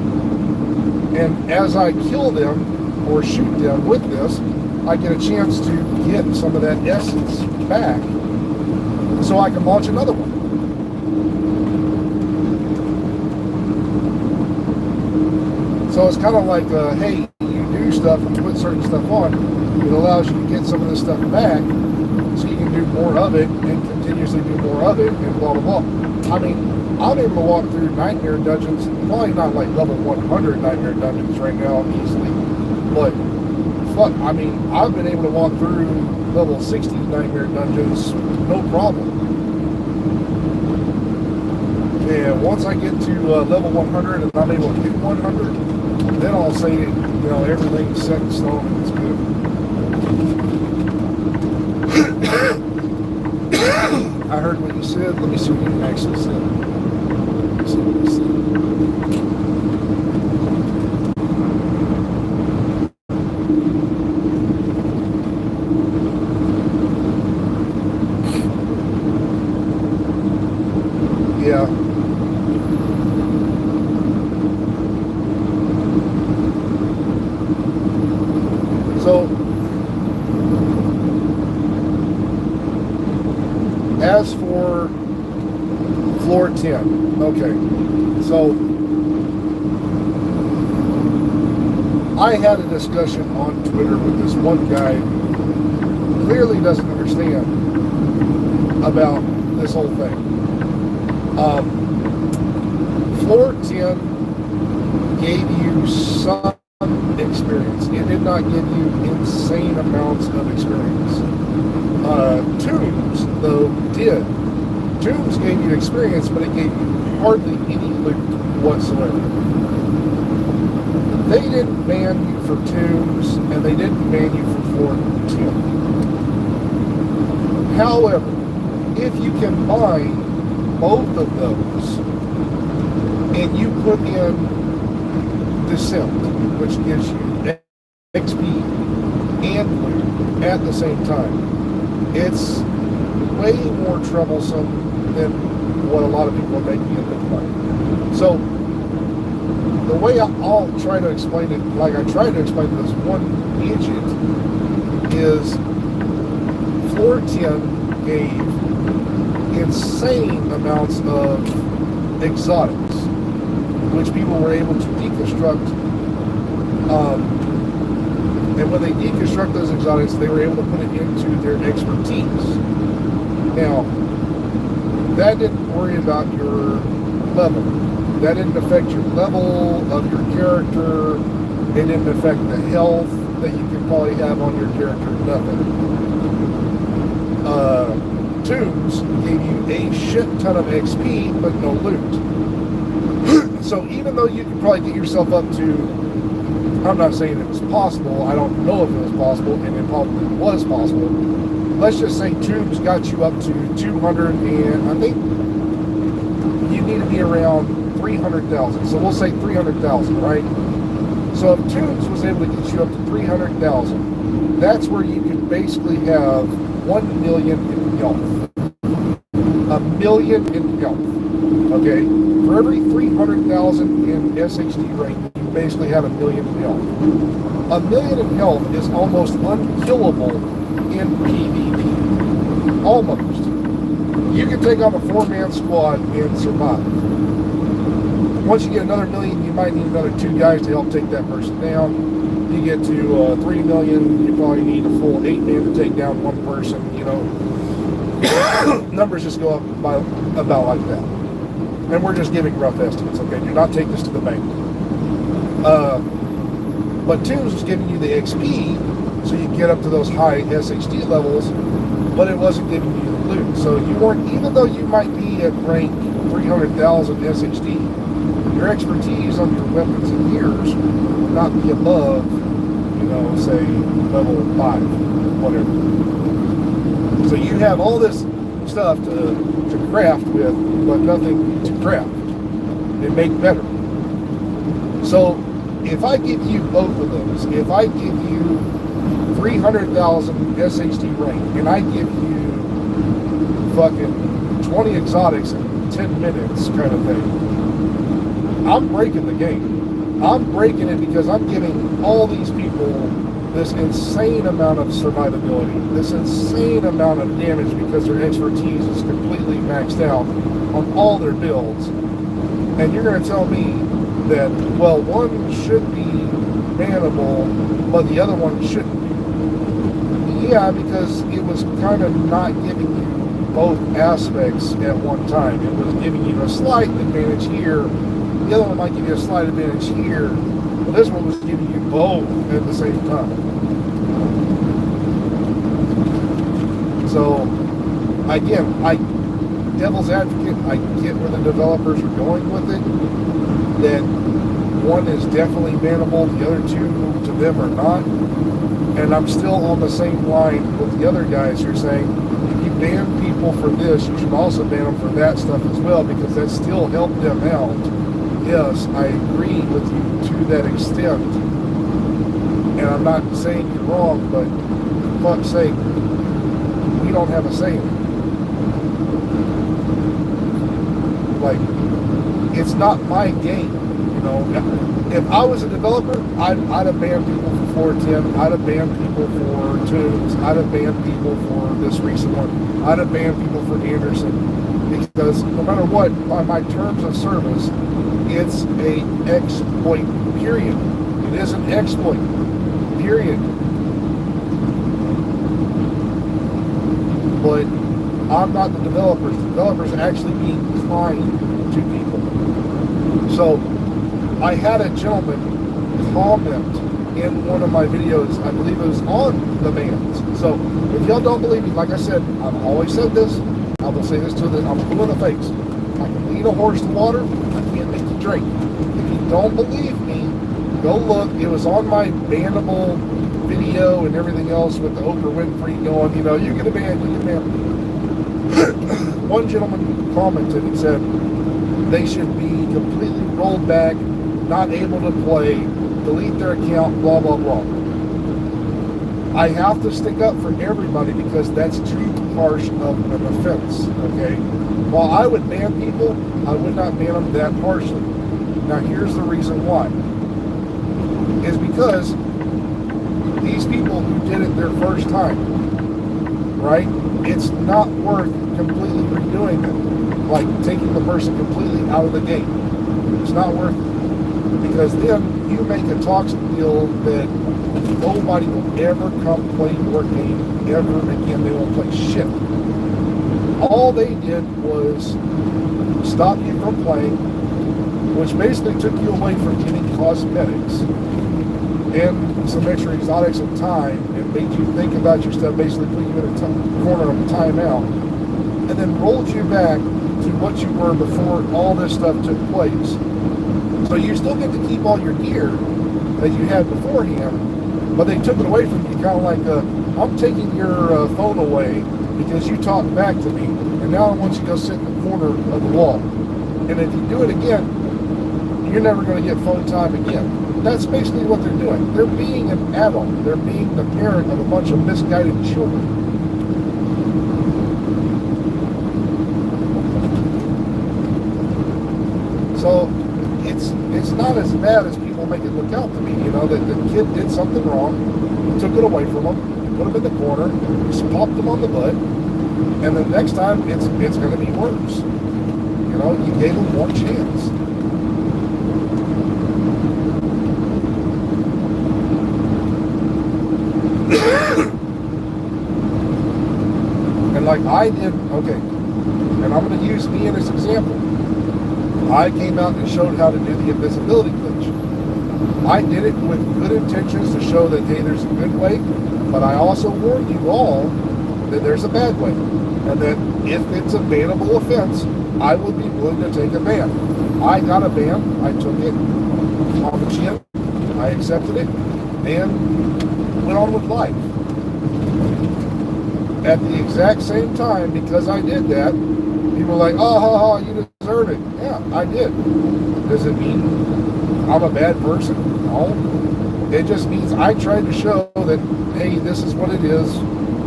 and as I kill them or shoot them with this, I get a chance to get some of that essence back so I can launch another one. So it's kind of like, hey, you do stuff and you put certain stuff on, it allows you to get some of this stuff back so you can do more of it and continuously do more of it and blah, blah, blah. I mean, I'm able to walk through Nightmare dungeons, probably not like level 100 Nightmare dungeons right now easily, but fuck, I mean, I've been able to walk through level 60 Nightmare dungeons, no problem. And once I get to level 100 and I'm able to hit 100, then I'll say, everything's set in stone and it's good. I heard what you said. Let me see what you actually said. Let's see what you said. Yeah. So, as for floor 10, okay, so I had a discussion on Twitter with this one guy who clearly doesn't understand about this whole thing. Floor 10 gave you some experience. It did not give you insane amounts of experience. Tombs, though, did. Tombs gave you experience, but it gave you hardly any loot whatsoever. They didn't ban you for Tombs, and they didn't ban you for Floor 10. However, if you combine both of those, and you put in Descent, which gives you XP and loot at the same time, it's way more troublesome than what a lot of people are making it look like. So, the way I'll try to explain it, like I tried to explain to this one idiot, is Floor 10 gave insane amounts of exotics, which people were able to deconstruct. And when they deconstruct those exotics, they were able to put it into their expertise. Now, that didn't worry about your level. That didn't affect your level of your character. It didn't affect the health that you could probably have on your character. Nothing. Tombs gave you a shit ton of XP, but no loot. So even though you could probably get yourself up to, I'm not saying it was possible, I don't know if it was possible, and it probably was possible. Let's just say Tombs got you up to 200, and I think you need to be around 300,000. So we'll say 300,000, right? So if Tunes was able to get you up to 300,000, that's where you could basically have 1 million in health. 1 million in health. Okay? For every 300,000 in SHD rank, you basically have 1 million in health. 1 million in health is almost unkillable in PvP. Almost. You can take on a 4-man squad and survive. Once you get another million, you might need another 2 guys to help take that person down. You get to 3 million, you probably need a full 8-man to take down one person, you know. Numbers just go up by about like that. And we're just giving rough estimates, okay? Do not take this to the bank. But Tunes was giving you the XP, so you get up to those high SHD levels, but it wasn't giving you the loot. So you weren't, even though you might be at rank 300,000 SHD, your expertise on your weapons and gears would not be above, you know, say level 5, whatever. So you have all this stuff to craft with, but nothing to craft and make better. So if I give you both of those, if I give you 300,000 SHD rank and I give you fucking 20 exotics in 10 minutes kind of thing, I'm breaking the game. I'm breaking it because I'm giving all these people this insane amount of survivability, this insane amount of damage because their expertise is completely maxed out on all their builds. And you're going to tell me that, well, one should be bannable, but the other one shouldn't be. Yeah, because it was kind of not giving you both aspects at one time. It was giving you a slight advantage here. The other one might give you a slight advantage here, but this one was giving you both at the same time. So, again, devil's advocate, I get where the developers are going with it, that one is definitely bannable, the other two to them are not. And I'm still on the same line with the other guys who are saying, if you ban people for this, you should also ban them for that stuff as well, because that still helped them out. Yes, I agree with you to that extent. And I'm not saying you're wrong, but for fuck's sake, we don't have a say in it. Like, it's not my game, you know. If I was a developer, I'd have banned people for 410, I'd have banned people for Tunes, I'd have banned people for this recent one, I'd have banned people for Anderson. Because no matter what, by my terms of service, it's a exploit, period. It is an exploit, period. But I'm not the developers. The developers actually being kind to people. So I had a gentleman comment in one of my videos, I believe it was on the bans. So if y'all don't believe me, like I said, I've always said this, I will say this to them, I'm blue in the face. I can lead a horse to water, I can't make you drink. If you don't believe me, go look. It was on my bannable video and everything else with the Oprah Winfrey going, you know, you get a ban, you get a ban. One gentleman commented and said they should be completely rolled back, not able to play, delete their account, blah, blah, blah. I have to stick up for everybody because that's too harsh of an offense, okay? While I would ban people, I would not ban them that harshly. Now, here's the reason why. Is because these people who did it their first time, right? It's not worth completely redoing it. Like taking the person completely out of the game. It's not worth it. Because then you make a toxic deal that nobody will ever come play your game ever again. They won't play shit. All they did was stop you from playing, which basically took you away from getting cosmetics and some extra exotics and time, and made you think about your stuff, basically put you in a corner of a timeout, and then rolled you back to what you were before all this stuff took place. So you still get to keep all your gear that you had beforehand, but they took it away from you, kind of like, I'm taking your phone away because you talked back to me, and now I want you to go sit in the corner of the wall. And if you do it again, you're never going to get phone time again. That's basically what they're doing. They're being an adult. They're being the parent of a bunch of misguided children. So it's not as bad as people make it look out to be. You know, that the kid did something wrong, you took it away from him, put him in the corner, just popped him on the butt, and the next time it's going to be worse. You know, you gave him one chance. And like I did, okay, and I'm going to use me in this example. I came out and showed how to do the invisibility glitch. I did it with good intentions to show that, hey, there's a good way, but I also warned you all that there's a bad way, and that if it's a bannable offense, I would be willing to take a ban. I got a ban, I took it on the chin, I accepted it, and went on with life. At the exact same time, because I did that, people were like, oh, ha, ha, you deserve it. Yeah, I did. Does it mean I'm a bad person? No. It just means I tried to show that, hey, this is what it is.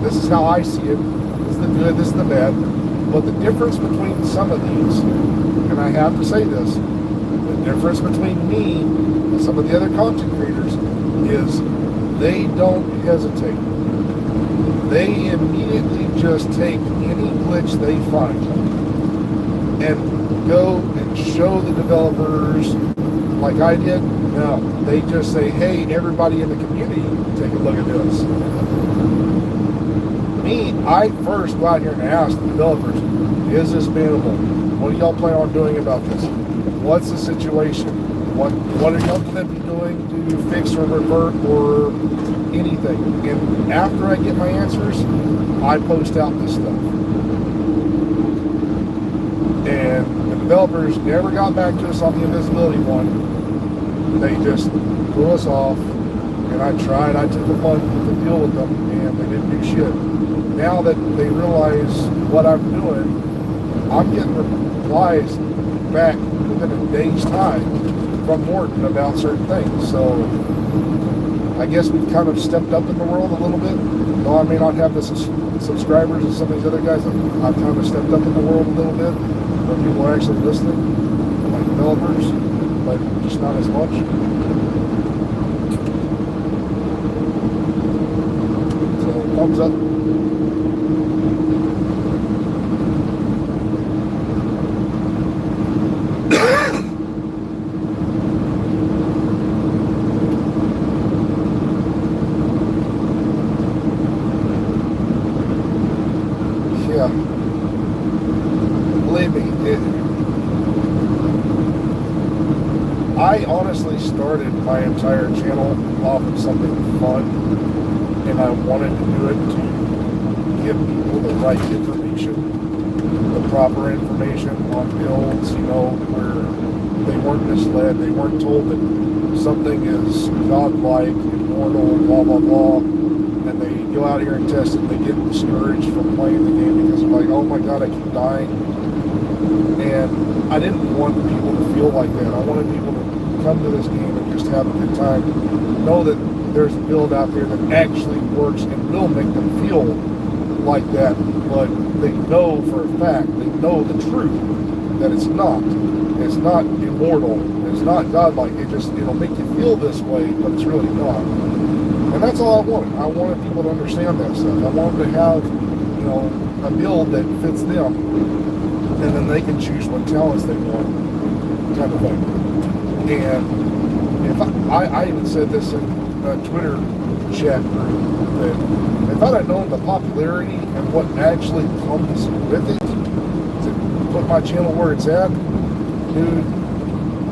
This is how I see it. This is the good, this is the bad. But the difference between some of these, and I have to say this, the difference between me and some of the other content creators is they don't hesitate. They immediately just take any glitch they find and go and show the developers like I did. No, they just say, hey, everybody in the community, take a look at this. Me, I first go out here and ask the developers, is this bannable? What do y'all plan on doing about this? What's the situation? What are y'all going to be doing to fix or revert or anything? And after I get my answers, I post out this stuff. And the developers never got back to us on the invisibility one. They just blew us off. And I took a month to deal with them, and they didn't do shit. Now that they realize what I'm doing, I'm getting replies back within a day's time from Morton about certain things. So I guess we've kind of stepped up in the world a little bit. Though I may not have the subscribers as some of these other guys, I've kind of stepped up in the world a little bit. Where people are actually listening, like developers, but just not as much. So thumbs up. Yeah. Believe me, I honestly started my entire channel off of something fun, and I wanted to do it to give people the right information, the proper information on builds, you know, where they weren't misled, they weren't told that something is godlike, immortal, blah, blah, blah, and they go out here and test it, and they get discouraged from playing the game because they're like, oh my god, I keep dying. And I didn't want people to feel like that. I wanted people to come to this game and just have a good time. Know that there's a build out there that actually works and will make them feel like that, but they know for a fact, they know the truth, that it's not. It's not immortal. It's not godlike. It'll make you feel this way, but it's really not. And that's all I wanted. I wanted people to understand that stuff. I wanted to have, you know, a build that fits them, and then they can choose what talents they want, kind of thing. And if I even said this in a Twitter chat group, that if I'd have known the popularity and what actually comes with it to put my channel where it's at, dude,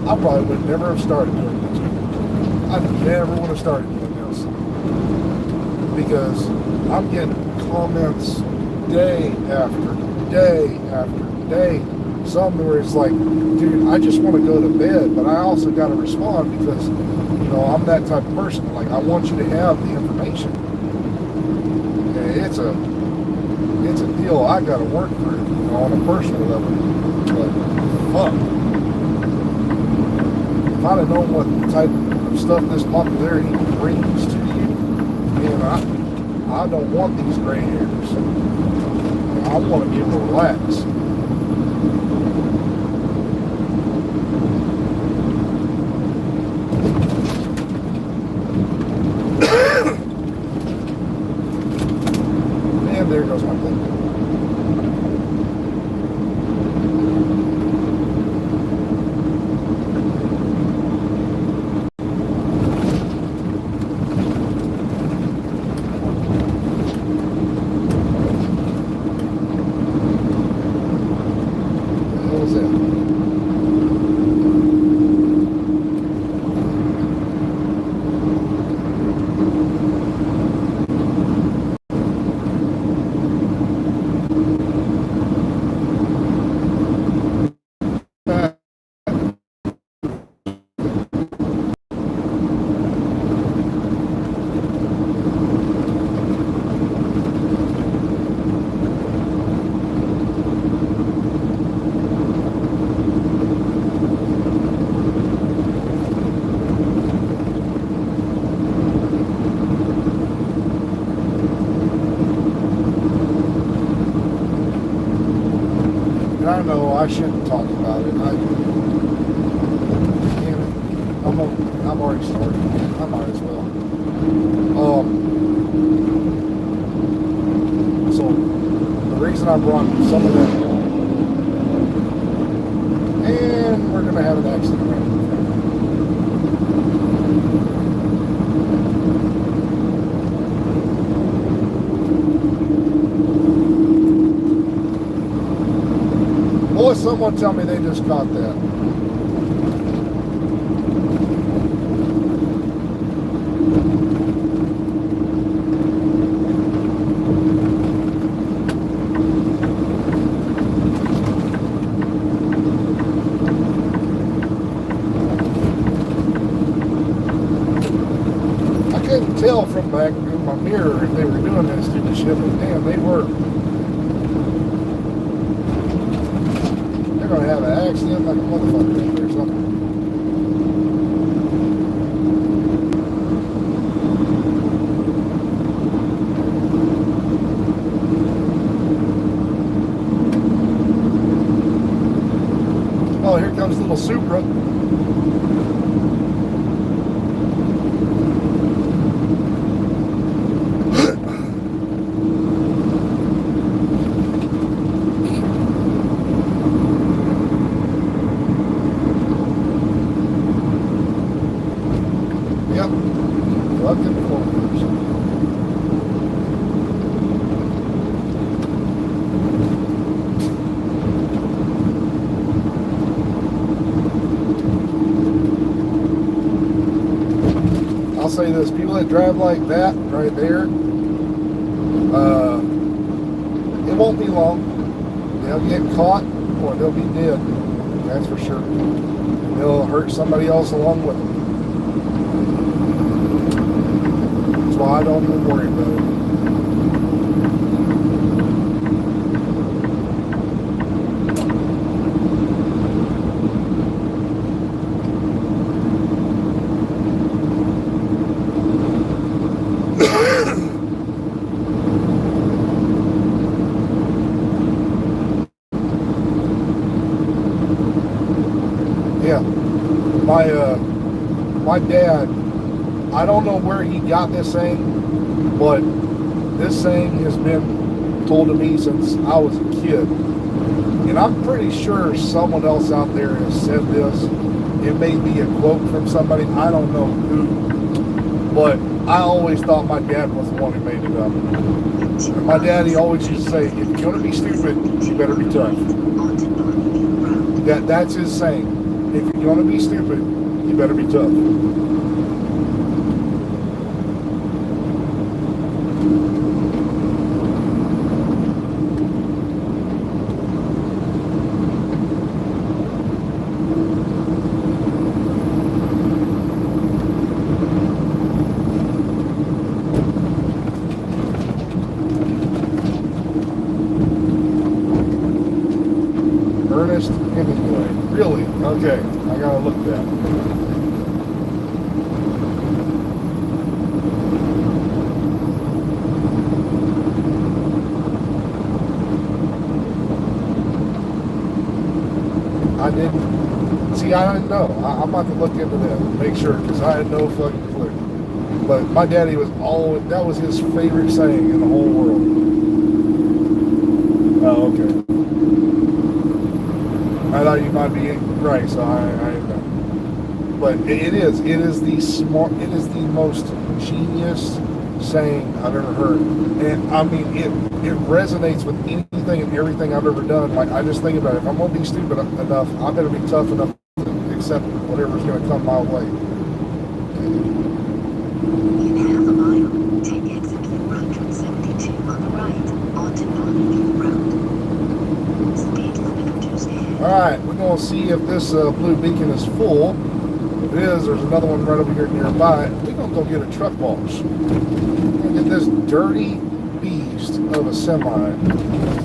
I probably would never have started doing this. I never would have started doing this. Because I'm getting comments day after day after day. Some where it's like, dude, I just want to go to bed, but I also got to respond because, you know, I'm that type of person. Like, I want you to have the information. Okay, it's a deal I got to work through, you know, on a personal level. But fuck. if I'd have known what type of stuff this popularity brings to you, man, I don't want these gray hairs. I want to be able to relax. And there goes my clip. I know I shouldn't talk about it. I'm already started. I might as well. So the reason I brought some of that, and we're gonna have an accident right now. Boy, someone tell me they just caught that. I couldn't tell from back in my mirror if they were doing this stupid shit, but damn, they were. Gonna have an accident like a motherfucker or something. Oh, here comes little Supra. I'll say this, people that drive like that right there, it won't be long. They'll get caught or they'll be dead. That's for sure. They'll hurt somebody else along with them. That's why I don't even worry about it. Yeah, my dad, I don't know where he got this saying, but this saying has been told to me since I was a kid. And I'm pretty sure someone else out there has said this. It may be a quote from somebody, I don't know who, but I always thought my dad was the one who made it up. And my daddy always used to say, if you're going to be stupid, you better be tough. That's his saying. If you're going to be stupid, you better be tough. Ernest Hemingway. Really? Okay, I gotta look that. I didn't. See, I didn't know. I'm about to look into that, make sure, because I had no fucking clue. But my daddy was always, that was his favorite saying in the whole world. Oh, okay. I thought you might be right, so I didn't know. But it is the most genius saying I've ever heard. And I mean, it resonates with anything and everything I've ever done. Like, I just think about it. If I'm going to be stupid enough, I better be tough enough to accept whatever's going to come my way. In half a mile, take exit 472 on the right, onto Bonneville Road. Speed limit just ahead. Alright, we're going to see if this blue beacon is full. If it is, there's another one right over here nearby. We're going to go get a truck wash. We're going to get this dirty beast of a semi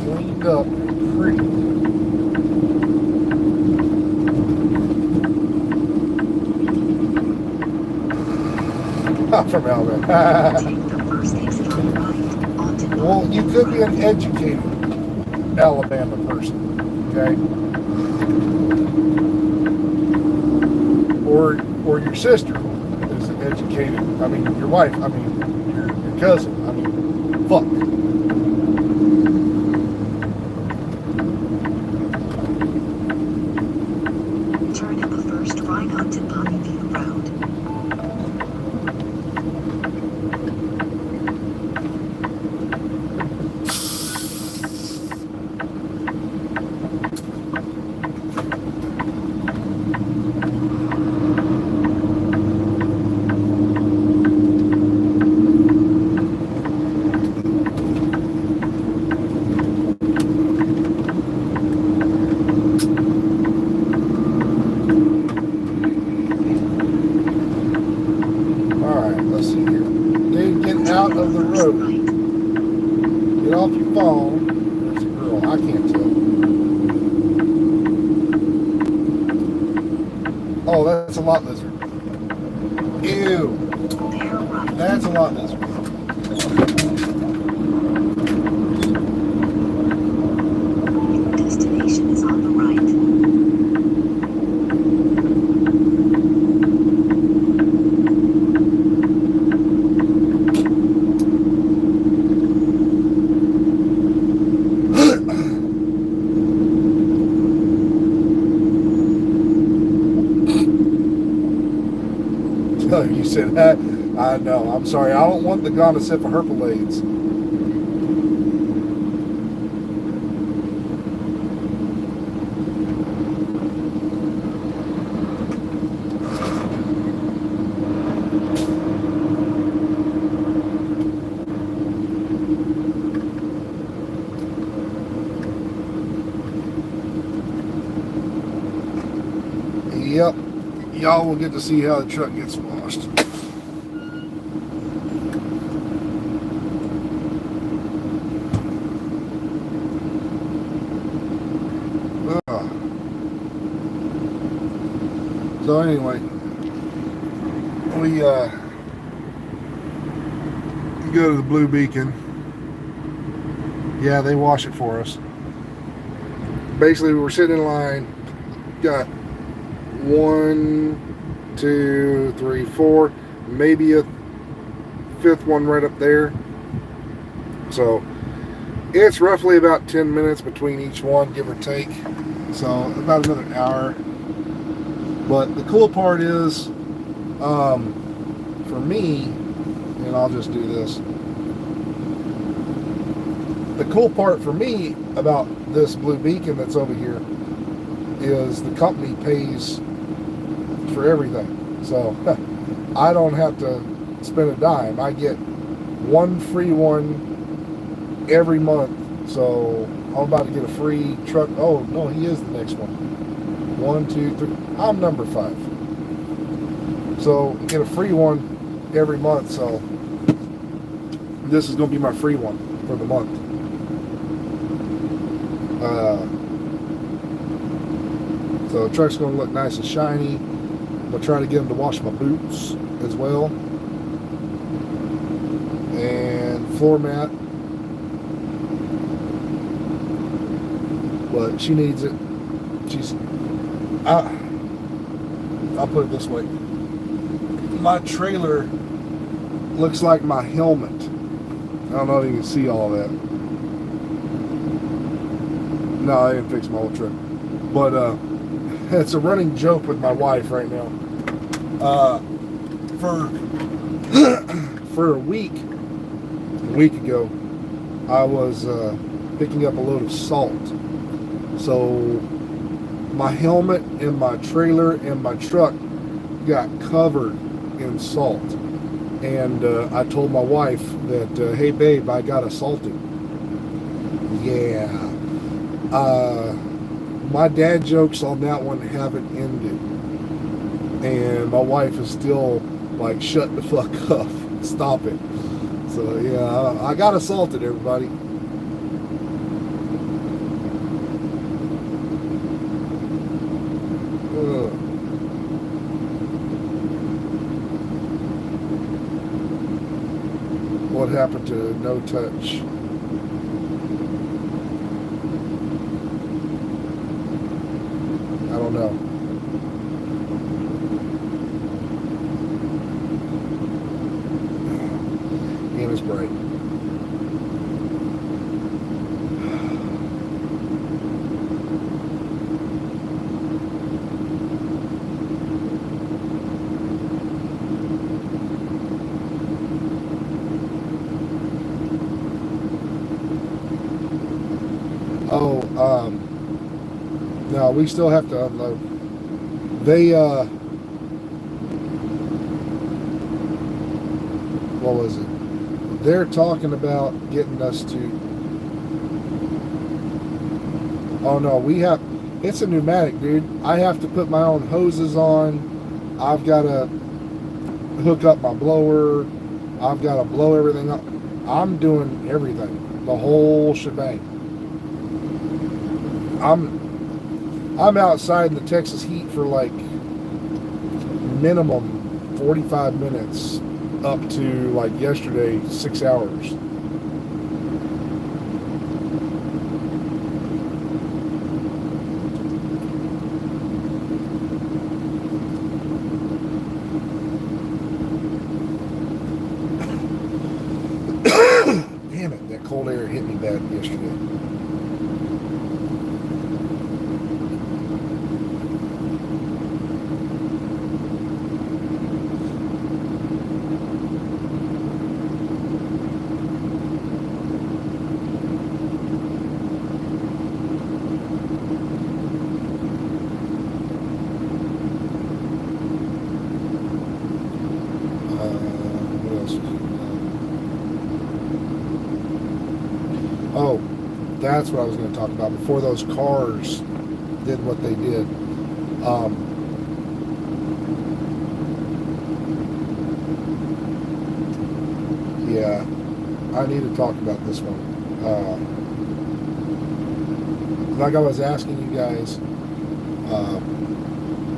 cleaned up and pretty. From Alabama. Well, you could be an educated Alabama person, okay? Or your sister is an educated. I mean, your wife. I mean, your cousin. I mean, fuck. Turn up the first right onto Bonneville Road. Out of the road. Get off your phone. There's a girl. I can't tell. Oh, that's a lot lizard. Ew. That's a lot lizard. Destination is on the right. You said that. I know. I'm sorry. I don't want the gonosyphilis herpelades. Yep. Y'all will get to see how the truck gets washed. So anyway, we go to the Blue Beacon. Yeah, they wash it for us. Basically, we were sitting in line, got 1, 2, 3, 4, maybe a fifth one right up there. So it's roughly about 10 minutes between each one, give or take. So about another hour. But the cool part is, for me, and I'll just do this. The cool part for me about this Blue Beacon that's over here is the company pays for everything. So I don't have to spend a dime. I get one free one every month. So I'm about to get a free truck. Oh, no, he is the next one. 1, 2, 3. I'm number 5. So get a free one every month. So this is going to be my free one for the month. So the truck's going to look nice and shiny. I'm going to try to get them to wash my boots as well. And floor mat. But she needs it. I'll put it this way. My trailer looks like my helmet. I don't know if you can see all that. No, I didn't fix my whole truck. But it's a running joke with my wife right now. For a week ago, I was picking up a load of salt. So my helmet and my trailer and my truck got covered in salt. And I told my wife that, hey babe, I got assaulted. Yeah. My dad jokes on that one haven't ended. And my wife is still like, shut the fuck up. Stop it. So yeah, I got assaulted, everybody. What happened to no touch? I don't know. And it's bright. No, we still have to unload. They, what was it? They're talking about getting us to, oh no, it's a pneumatic, dude. I have to put my own hoses on. I've got to hook up my blower. I've got to blow everything up. I'm doing everything, the whole shebang. I'm outside in the Texas heat for like minimum 45 minutes up to like yesterday, 6 hours. Damn it, that cold air hit me bad yesterday. Oh, that's what I was going to talk about. Before those cars did what they did. Yeah, I need to talk about this one. Like I was asking you guys,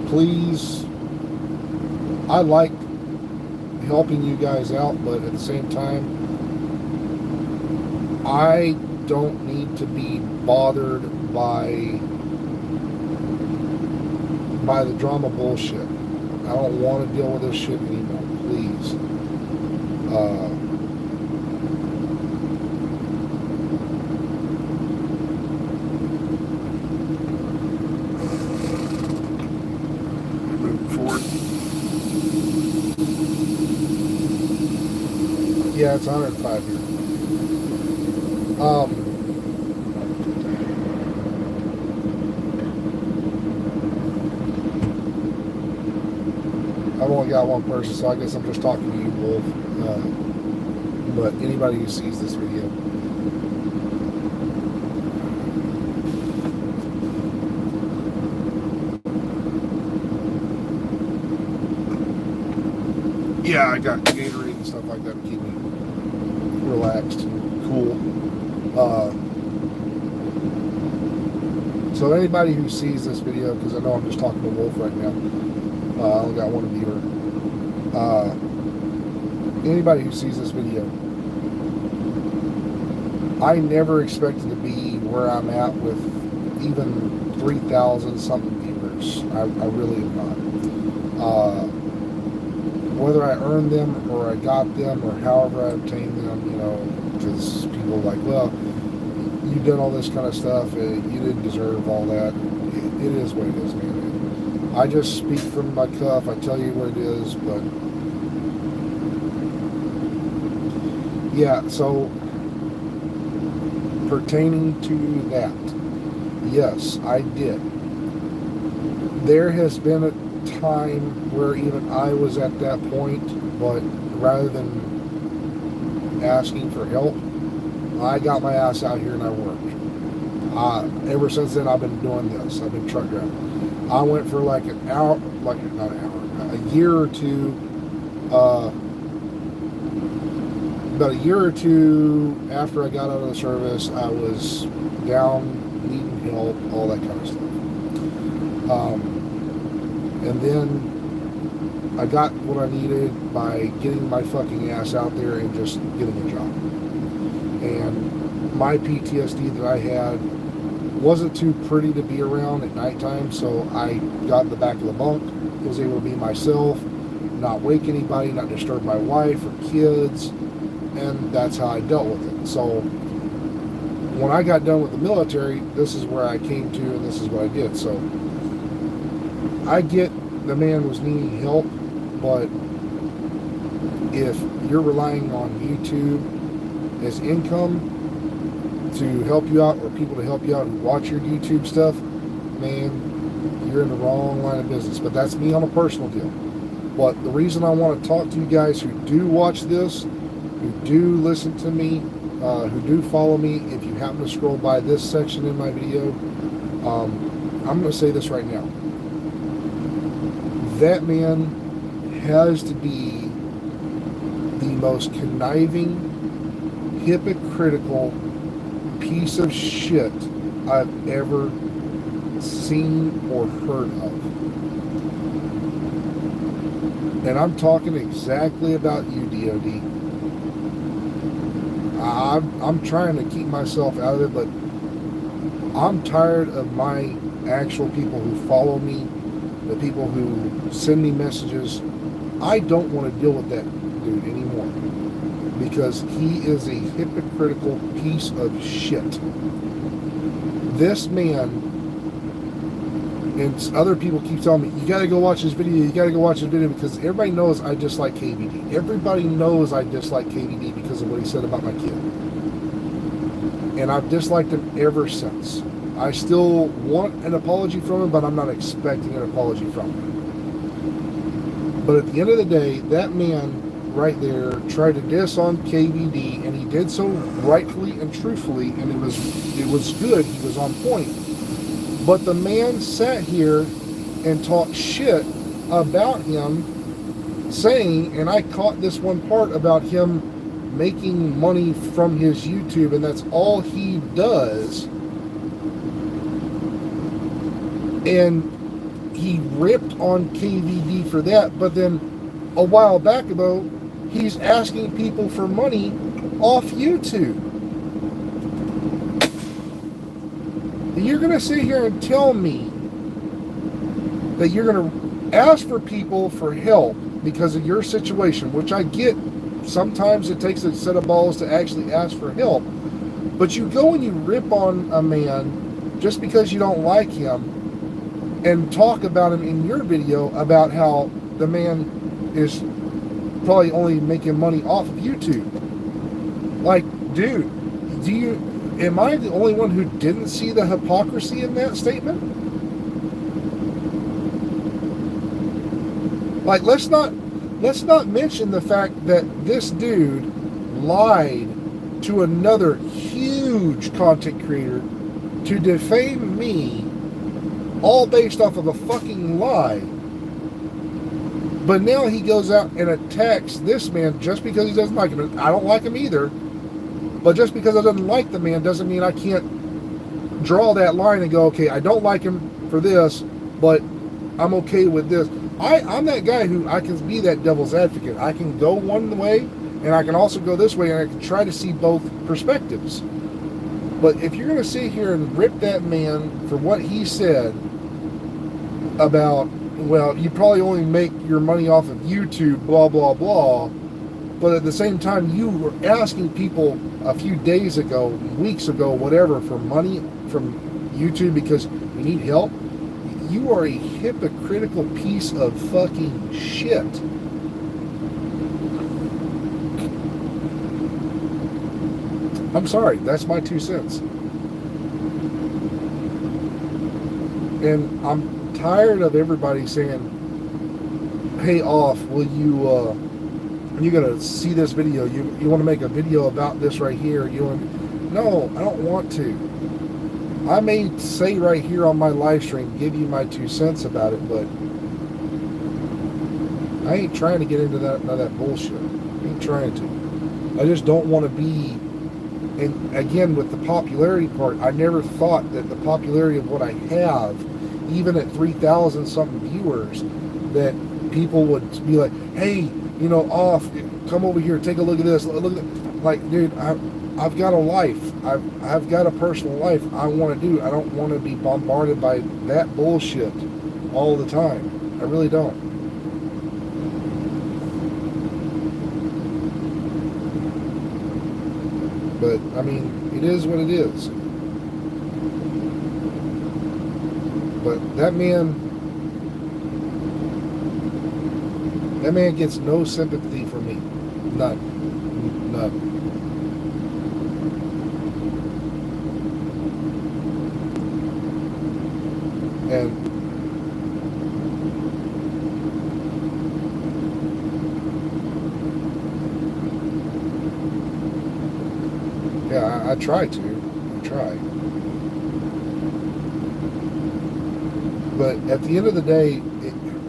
please, I like helping you guys out, but at the same time, I don't need to be bothered by the drama bullshit. I don't want to deal with this shit anymore, please. Moving forward. Yeah, it's 105 here. I've only got one person, so I guess I'm just talking to you, Wolf. But anybody who sees this video, yeah, I got Gatorade and stuff like that to keep me relaxed and cool. So anybody who sees this video, because I know I'm just talking to Wolf right now, I only got one viewer. Anybody who sees this video, I never expected to be where I'm at with even 3,000 something viewers. I really am not. Whether I earned them or I got them or however I obtained them, you know, because people are like, well, you did all this kind of stuff, you didn't deserve all that. It is what it is, man. I just speak from my cuff, I tell you what it is, but yeah, so pertaining to that, yes, I did. There has been a time where even I was at that point, but rather than asking for help, I got my ass out here and I worked. Ever since then, I've been doing this. I've been truck driving. I went for like an hour, like not an hour, a year or two, about a year or two after I got out of the service, I was down, needing help, all that kind of stuff. And then I got what I needed by getting my fucking ass out there and just getting a job. And my PTSD that I had wasn't too pretty to be around at nighttime, so I got in the back of the bunk, was able to be myself, not wake anybody, not disturb my wife or kids, and that's how I dealt with it. So when I got done with the military, this is where I came to, and this is what I did. So I get the man was needing help, but if you're relying on YouTube as income to help you out, or people to help you out who watch your YouTube stuff, man, you're in the wrong line of business. But that's me on a personal deal. But the reason I want to talk to you guys who do watch this, who do listen to me, who do follow me, if you happen to scroll by this section in my video, I'm going to say this right now. That man has to be the most conniving, hypocritical piece of shit I've ever seen or heard of. And I'm talking exactly about you, DOD. I'm trying to keep myself out of it, but I'm tired of my actual people who follow me, the people who send me messages. I don't want to deal with that dude anymore, because he is a hypocritical piece of shit. This man, and other people keep telling me, you gotta go watch this video, you gotta go watch this video, because everybody knows I dislike KVD. Everybody knows I dislike KVD because of what he said about my kid. And I've disliked him ever since. I still want an apology from him, but I'm not expecting an apology from him. But at the end of the day, that man right there tried to diss on KVD, and he did so rightfully and truthfully, and it was good. He was on point. But the man sat here and talked shit about him, saying, and I caught this one part about him making money from his YouTube, and that's all he does. And he ripped on KVD for that, but then a while back ago, he's asking people for money off YouTube. You're going to sit here and tell me that you're going to ask for people for help because of your situation, which I get. Sometimes it takes a set of balls to actually ask for help. But you go and you rip on a man just because you don't like him, and talk about him in your video about how the man is probably only making money off of YouTube. Like, dude, am I the only one who didn't see the hypocrisy in that statement? Like, let's not mention the fact that this dude lied to another huge content creator to defame me, all based off of a fucking lie. But now he goes out and attacks this man just because he doesn't like him. I don't like him either. But just because I don't like the man doesn't mean I can't draw that line and go, okay, I don't like him for this, but I'm okay with this. I'm that guy who I can be that devil's advocate. I can go one way and I can also go this way, and I can try to see both perspectives. But if you're going to sit here and rip that man for what he said about, well, you probably only make your money off of YouTube, blah, blah, blah, but at the same time, you were asking people a few days ago, weeks ago, whatever, for money from YouTube because you need help, you are a hypocritical piece of fucking shit. I'm sorry, that's my 2 cents. And I'm tired of everybody saying, hey, off, will you, you're gonna see this video, you want to make a video about this right here, no, I don't want to. I may say right here on my live stream, give you my 2 cents about it, but I ain't trying to get into none of that bullshit. I ain't trying to. I just don't want to be. And again, with the popularity part, I never thought that the popularity of what I have, even at 3,000 something viewers, that people would be like, hey, off, come over here, take a look at this. Look at that. Like, dude, I've got a life. I've got a personal life I want to do. I don't want to be bombarded by that bullshit all the time. I really don't. But, I mean, it is what it is. But that man gets no sympathy from me. None. And yeah, I try to. I try. But at the end of the day,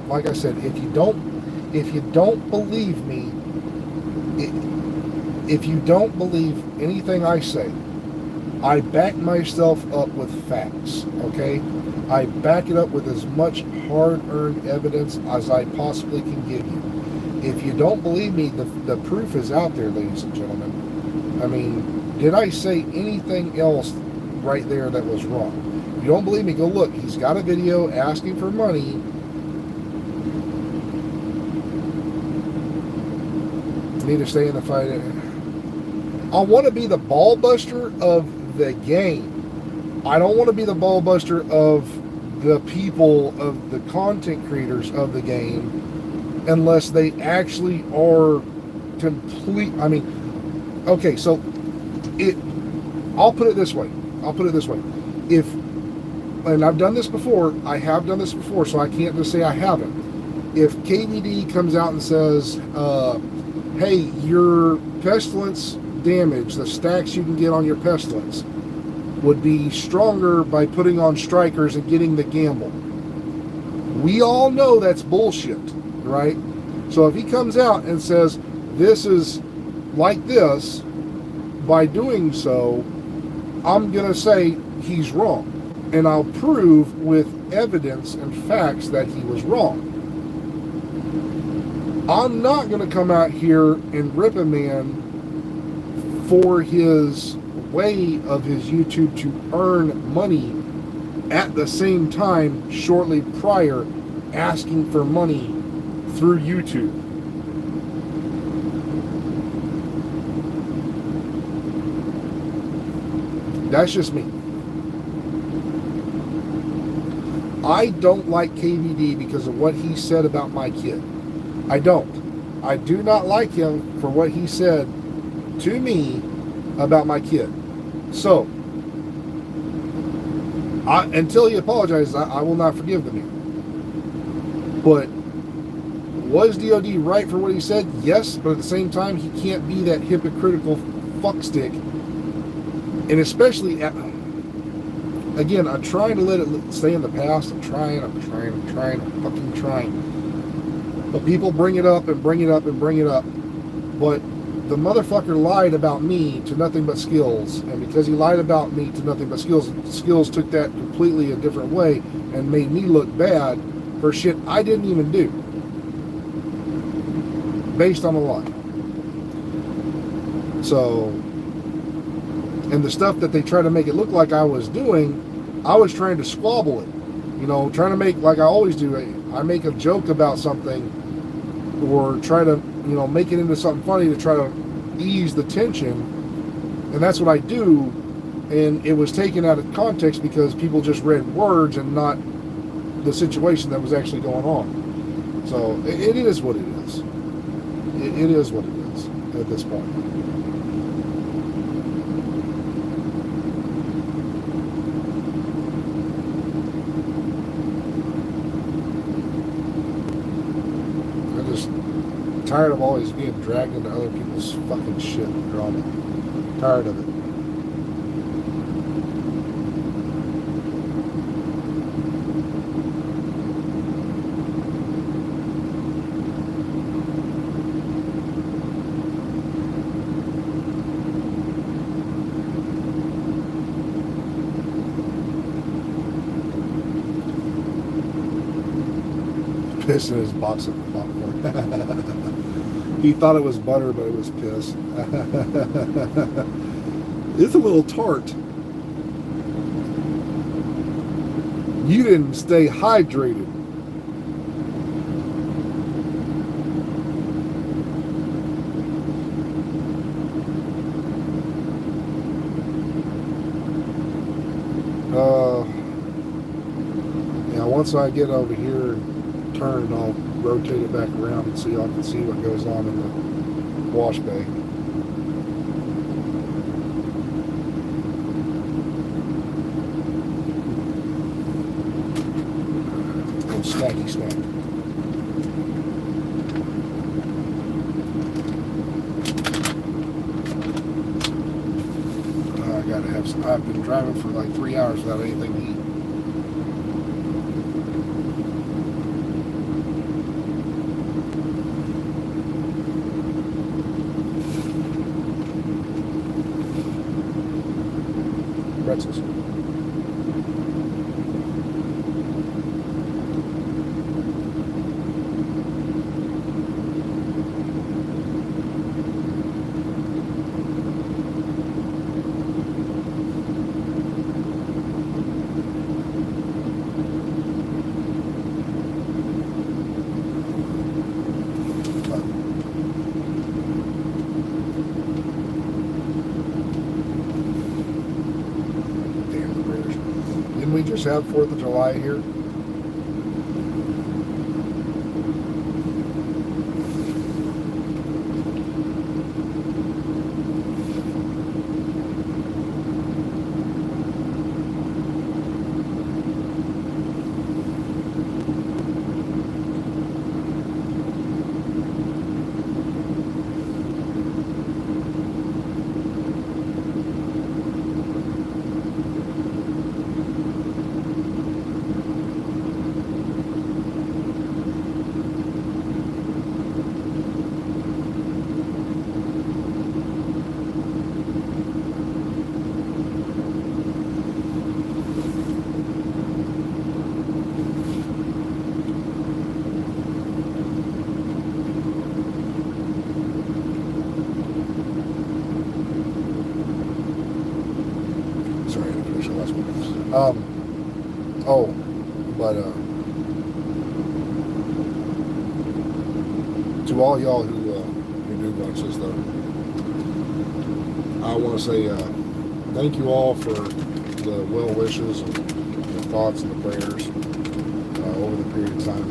like I said, if you don't believe me, if you don't believe anything I say, I back myself up with facts, okay? I back it up with as much hard-earned evidence as I possibly can give you. If you don't believe me, the proof is out there, ladies and gentlemen. I mean, did I say anything else right there that was wrong? If you don't believe me, go look. He's got a video asking for money. Need to stay in the fight. I want to be the ball buster of the game. I don't want to be the ball buster of the people, of the content creators of the game, unless they actually are complete. I mean, okay, so I'll put it this way. And I've done this before, so I can't just say I haven't. If KVD comes out and says, hey, your pestilence damage, the stacks you can get on your pestilence, would be stronger by putting on strikers and getting the gamble. We all know that's bullshit, right? So if he comes out and says, this is like this, by doing so, I'm going to say he's wrong. And I'll prove with evidence and facts that he was wrong. I'm not going to come out here and rip a man for his way of his YouTube to earn money at the same time shortly prior asking for money through YouTube. That's just me. I don't like KVD because of what he said about my kid. I don't. I do not like him for what he said to me about my kid. So, until he apologizes, I will not forgive the man. But was DOD right for what he said? Yes, but at the same time, he can't be that hypocritical fuckstick. And especially, again, I'm trying to let it stay in the past. I'm fucking trying. But people bring it up and bring it up and bring it up. But the motherfucker lied about me to nothing but skills, and because he lied about me to nothing but skills took that completely a different way and made me look bad for shit I didn't even do, based on a lie. So, and the stuff that they try to make it look like I was doing, I was trying to squabble it, trying to make, like I always do, I make a joke about something or try to make it into something funny to try to ease the tension, and that's what I do. And it was taken out of context because people just read words and not the situation that was actually going on. So it is what it is. It is what it is at this point. Tired of always being dragged into other people's fucking shit and drama. Tired of it. Piss in his box of popcorn. He thought it was butter, but it was piss. It's a little tart. You didn't stay hydrated. Yeah, once I get over here and turn, I'll rotate it back around so y'all can see what goes on in the wash bay. Oh, snacky snack. I gotta have some. I've been driving for like 3 hours without anything to eat. Pretzels. We just have 4th of July here. To all y'all who do watch this, though, I want to say thank you all for the well wishes and the thoughts and the prayers over the period of time.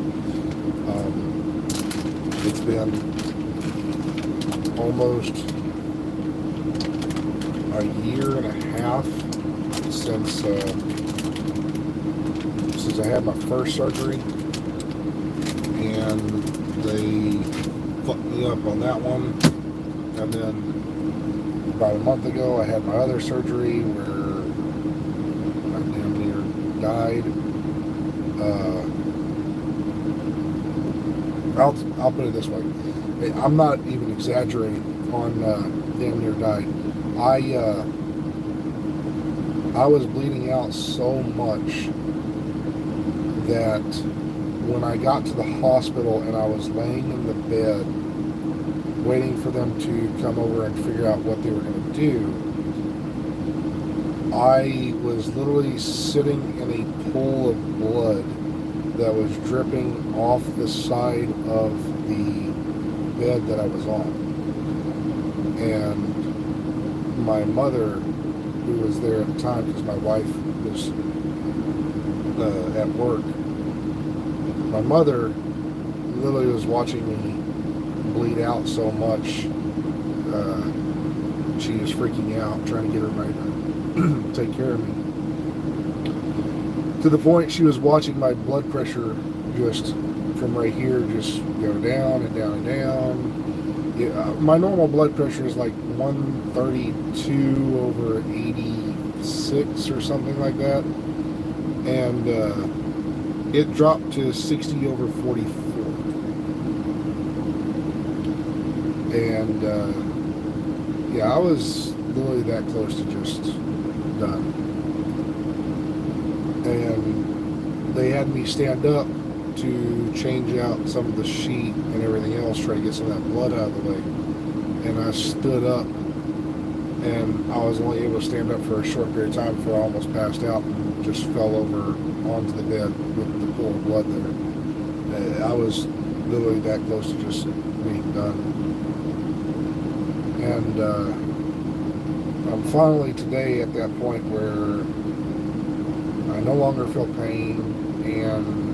It's been almost a year and a half since I had my first surgery, and they fucked me up on that one. And then about a month ago I had my other surgery where I damn near died. I'll put it this way, I'm not even exaggerating. on damn near died. I was bleeding out so much that when I got to the hospital and I was laying in the bed waiting for them to come over and figure out what they were going to do, I was literally sitting in a pool of blood that was dripping off the side of the bed that I was on. And my mother, who was there at the time because my wife was at work, my mother literally was watching me bleed out so much. She was freaking out, trying to get everybody to take care of me. To the point she was watching my blood pressure just from right here just go down and down and down. Yeah, my normal blood pressure is like 132 over 86 or something like that. And it dropped to 60 over 44. And yeah, I was literally that close to just done. And they had me stand up to change out some of the sheet and everything else, try to get some of that blood out of the way. And I stood up, and I was only able to stand up for a short period of time before I almost passed out and just fell over onto the bed with the pool of blood there. I was literally that close to just being done. And I'm finally today at that point where I no longer feel pain, and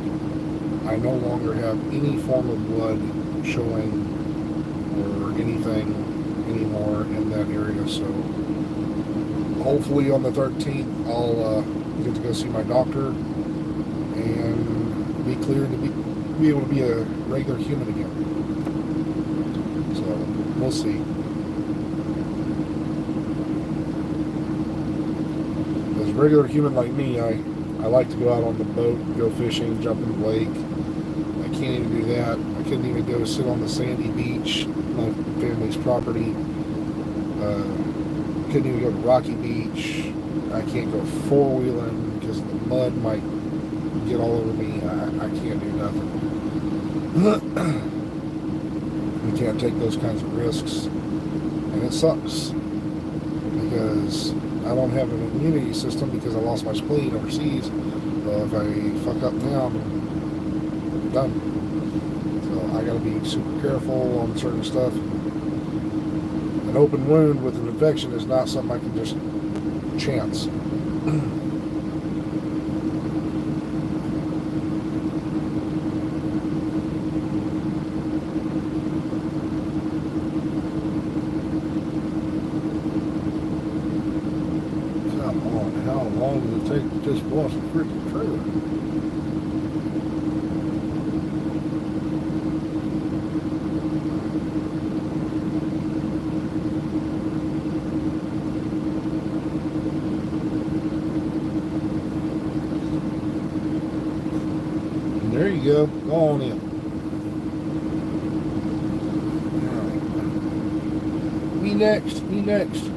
I no longer have any form of blood showing or anything anymore in that area. So hopefully on the 13th I'll get to go see my doctor and be cleared to be able to be a regular human again. So we'll see. As a regular human like me, I like to go out on the boat, go fishing, jump in the lake. I can't even do that. I couldn't even go sit on the sandy beach, my family's property. Couldn't even go to Rocky Beach. I can't go four-wheeling because the mud might get all over me. I can't do nothing. We can't take those kinds of risks. And it sucks because I don't have an immunity system because I lost my spleen overseas. So if I fuck up now, I'm done. So I gotta be super careful on certain stuff. An open wound with an infection is not something I can just chance. How long did it take to just wash a freaking trailer? And there you go. Go on in. Right. Me next. Me next.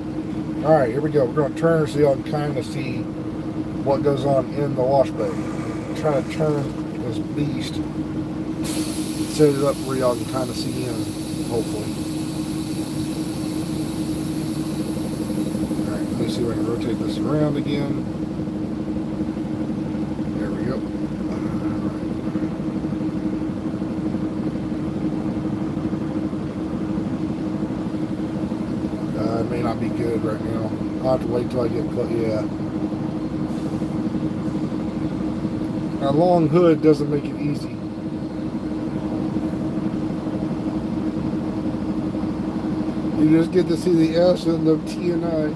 Alright, here we go. We're going to turn so y'all can kind of see what goes on in the wash bay. Try to turn this beast, set it up where y'all can kind of see in, hopefully. Alright, let me see if I can rotate this around again. There we go. It may not be good right now. I'll have to wait till I get close. Yeah. A long hood doesn't make it easy. You just get to see the S and the T and I.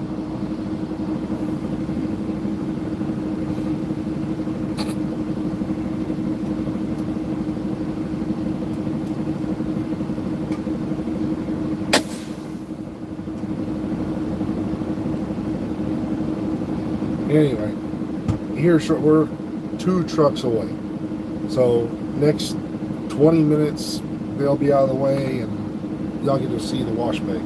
Anyway, here's we're 2 trucks away. So next 20 minutes they'll be out of the way and y'all get to see the wash bay.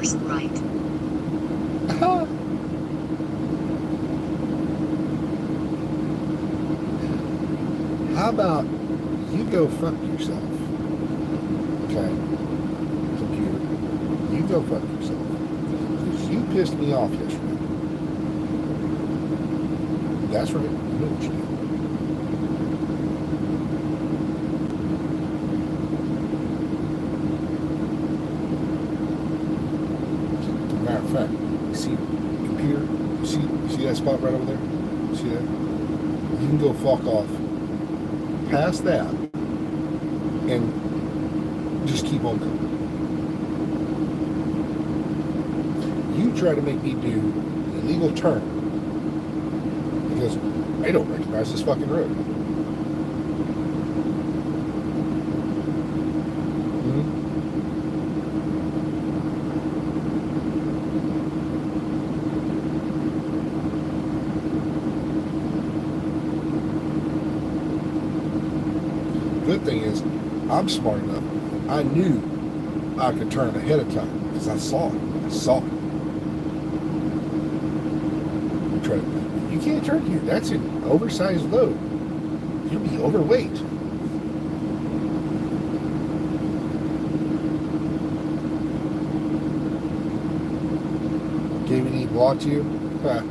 first right. How about you go fuck yourself? Okay, computer, you go fuck yourself. Because you pissed me off yesterday. That's right, you know what you did. Matter of fact, you see, computer, you see that spot right over there? You see that? You can go fuck off past that and just keep on going. You try to make me do an illegal turn because I don't recognize this fucking road. Good thing is, I'm smart enough. I knew I could turn ahead of time because I saw it. You can't turn here. That's an oversized load. You'll be overweight. KVD blocked you? Yeah.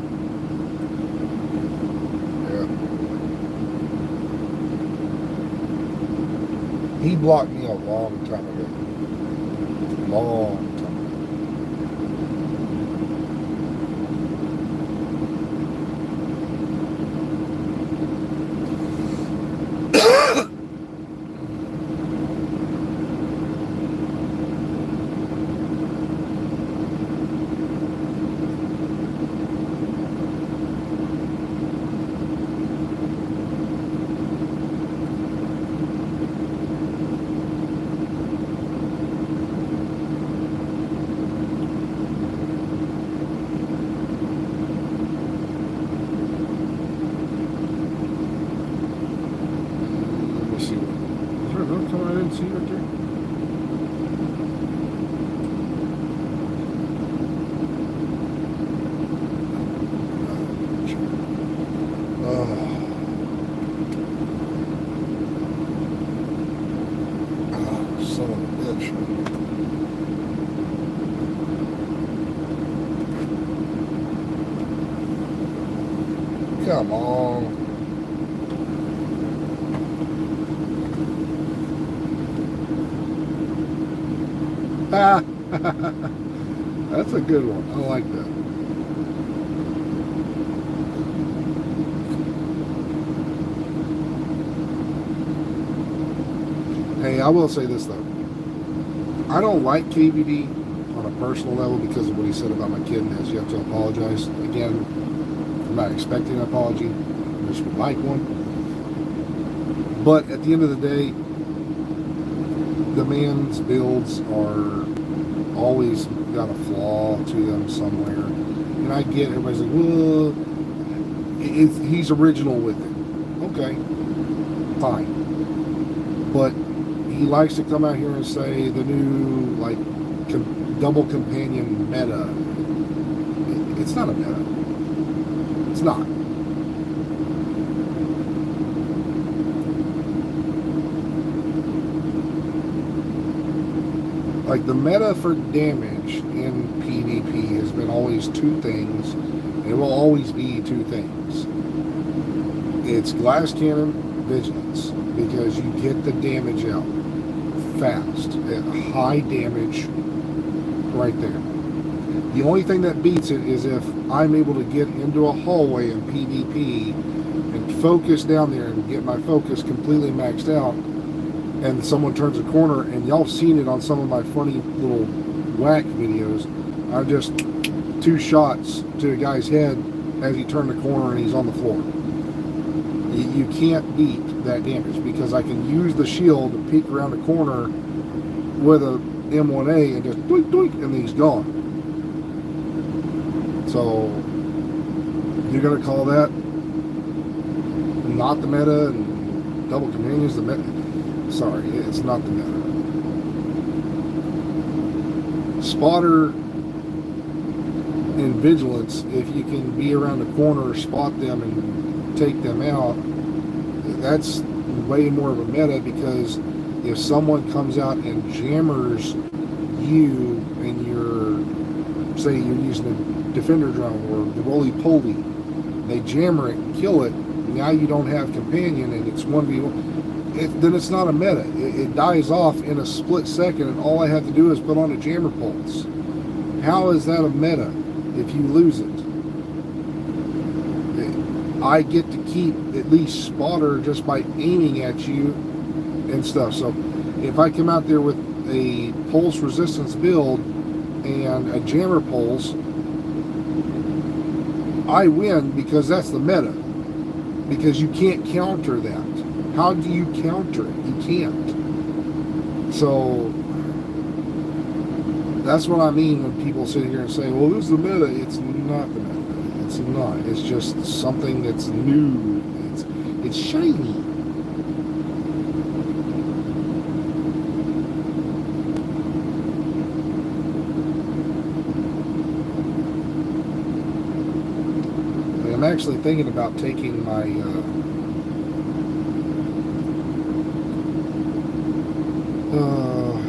He blocked me a long time ago. Long time ago. See right there? Oh, son of a bitch. Come on. That's a good one. I like that. Hey, I will say this though. I don't like KVD on a personal level because of what he said about my kid, and as you have to apologize. Again, I'm not expecting an apology. I just would like one. But at the end of the day, the man's builds are always got a flaw to them somewhere. And I get everybody's like, well, he's original with it. Okay, fine. But he likes to come out here and say the new, like, double companion meta. It's not a meta. It's not. Like, the meta for damage in PvP has been always two things. It will always be two things. It's glass cannon, vigilance, because you get the damage out fast at high damage right there. The only thing that beats it is if I'm able to get into a hallway in PvP and focus down there and get my focus completely maxed out, and someone turns a corner, and y'all seen it on some of my funny little whack videos. I just 2 shots to a guy's head as he turned the corner and he's on the floor. You can't beat that damage because I can use the shield to peek around the corner with a M1A and just doink doink, and he's gone. So you're gonna call that not the meta and double companions the meta? Sorry, it's not the meta. Spotter in vigilance, if you can be around the corner, spot them, and take them out, that's way more of a meta, because if someone comes out and jammers you and you're, say you're using a defender drone or the roly-poly, they jammer it and kill it, now you don't have companion and it's 1v1, then it's not a meta. It dies off in a split second, and all I have to do is put on a jammer pulse. How is that a meta if you lose it? I get to keep at least spotter just by aiming at you and stuff. So if I come out there with a pulse resistance build and a jammer pulse, I win, because that's the meta. Because you can't counter that. How do you counter it? You can't. So that's what I mean when people sit here and say, well, this is the meta. It's not the meta. It's not. It's just something that's new. It's shiny. I'm actually thinking about taking my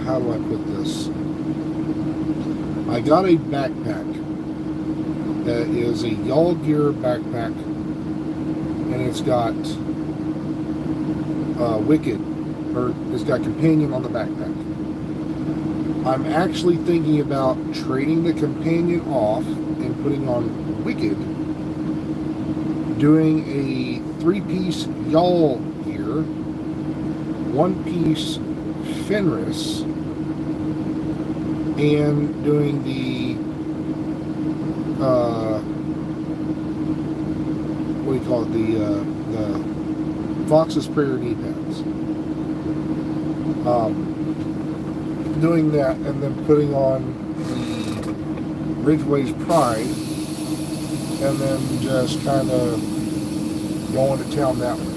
how do I put this? I got a backpack that is a Y'all Gear backpack, and it's got Wicked, or it's got Companion on the backpack. I'm actually thinking about trading the Companion off and putting on Wicked, doing a 3-piece Y'all Gear, 1-piece Fenris, and doing the what do you call it, the Fox's Prayer knee pads, doing that, and then putting on the Ridgeway's Pride, and then just kind of going to town that way.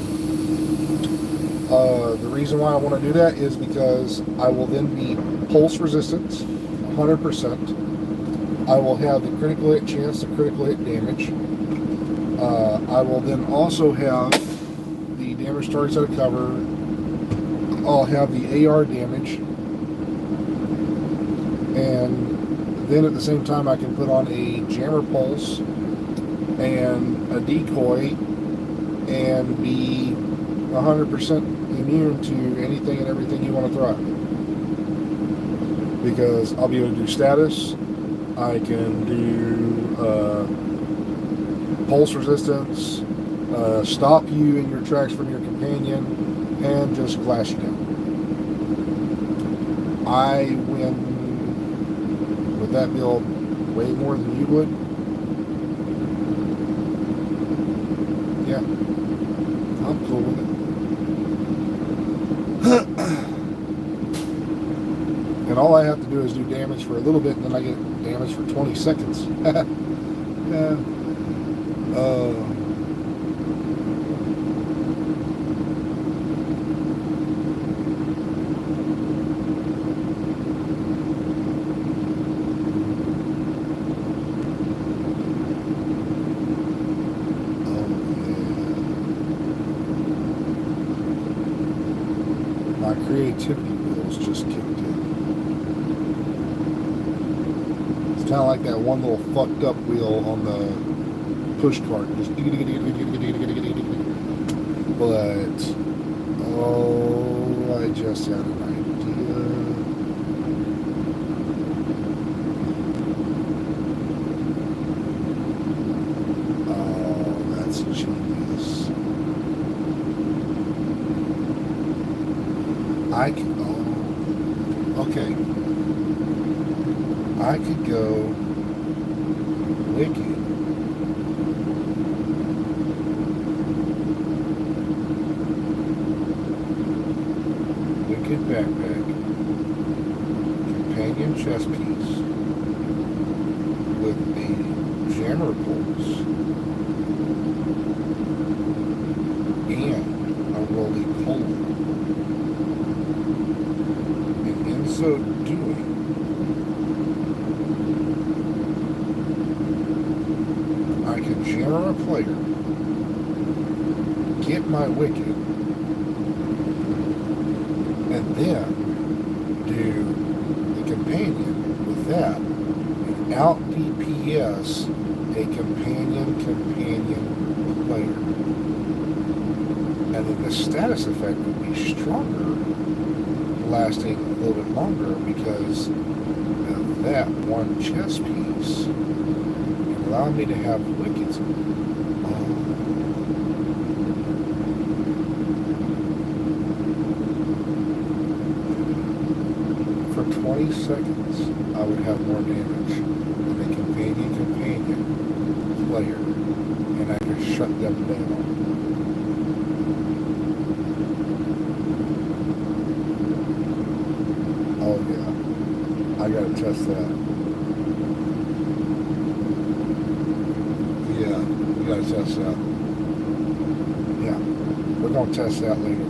The reason why I want to do that is because I will then be pulse resistance, 100%. I will have the critical hit chance, the critical hit damage. I will then also have the damage targets out of cover. I'll have the AR damage. And then at the same time I can put on a jammer pulse and a decoy and be 100% immune to anything and everything you want to throw at me. Because I'll be able to do status, I can do pulse resistance, stop you in your tracks from your companion, and just glass you down. I win with that build way more than you would. Yeah, I'm cool with it. And all I have to do is do damage for a little bit, and then I get damage for 20 seconds. Yeah. My creativity wheels just kicked in. It's kind of like that one little fucked up wheel on the push cart. Just but oh, I just had an idea. Oh, that's genius. I could, oh, okay. I could go Wicked. Wicked backpack. Companion chest piece. With the jammer pulse. And a roly-poly. So doing, player, get my wicket, and then do the companion with that, and out DPS a companion player. And then the status effect would be stronger, lasting a little bit longer because of that one chess piece and allow me to have wickets. For 20 seconds, I would have more damage than a companion player, and I could shut them down. Oh yeah, I gotta test that. Yeah, we gotta test that. Yeah, we're gonna test that later.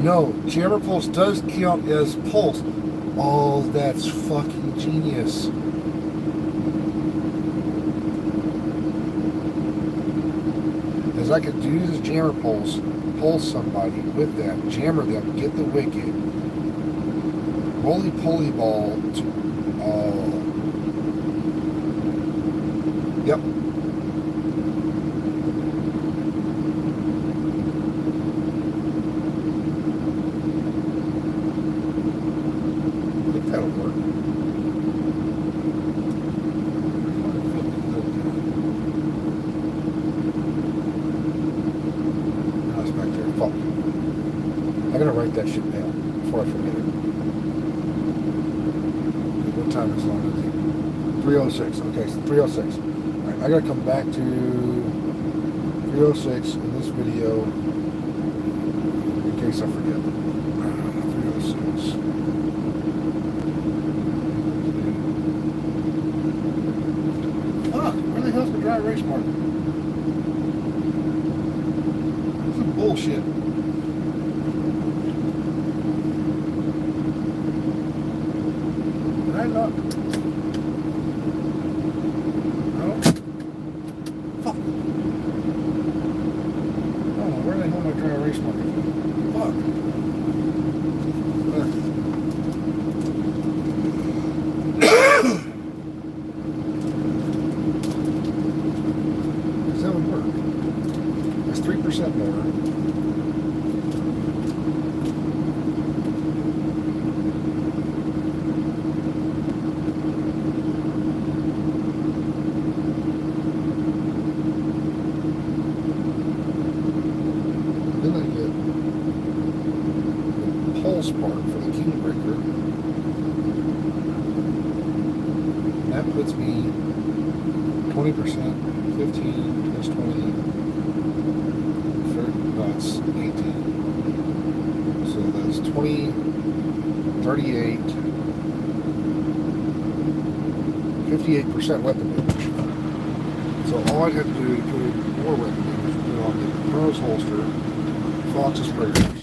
No, jammer pulse does count as pulse. Oh, that's fucking genius. As I could do this jammer pulse somebody with that, jammer them, get the wicket, roly-poly ball to, yep. That'll work. That's back there. Fuck. I gotta write that shit down before I forget it. What time is it on? 3:06. Okay, so 3:06. Alright, I gotta come back to 3:06 in this video in case I forget. 3:06. Where the hell's the dry erase marker? This is bullshit. Did I not? No? Fuck. Oh, where the hell my dry erase marker? Fuck. That would work. That's 3% more. Then I get the pulse part for the king breaker. And that puts me 20%, 15 plus 20, 30, no, it's 18. So that's 20, 38, 58% weapon damage. So all I'd have to do to put in more weapon damage is put on the Crow's holster, Fox's prayers,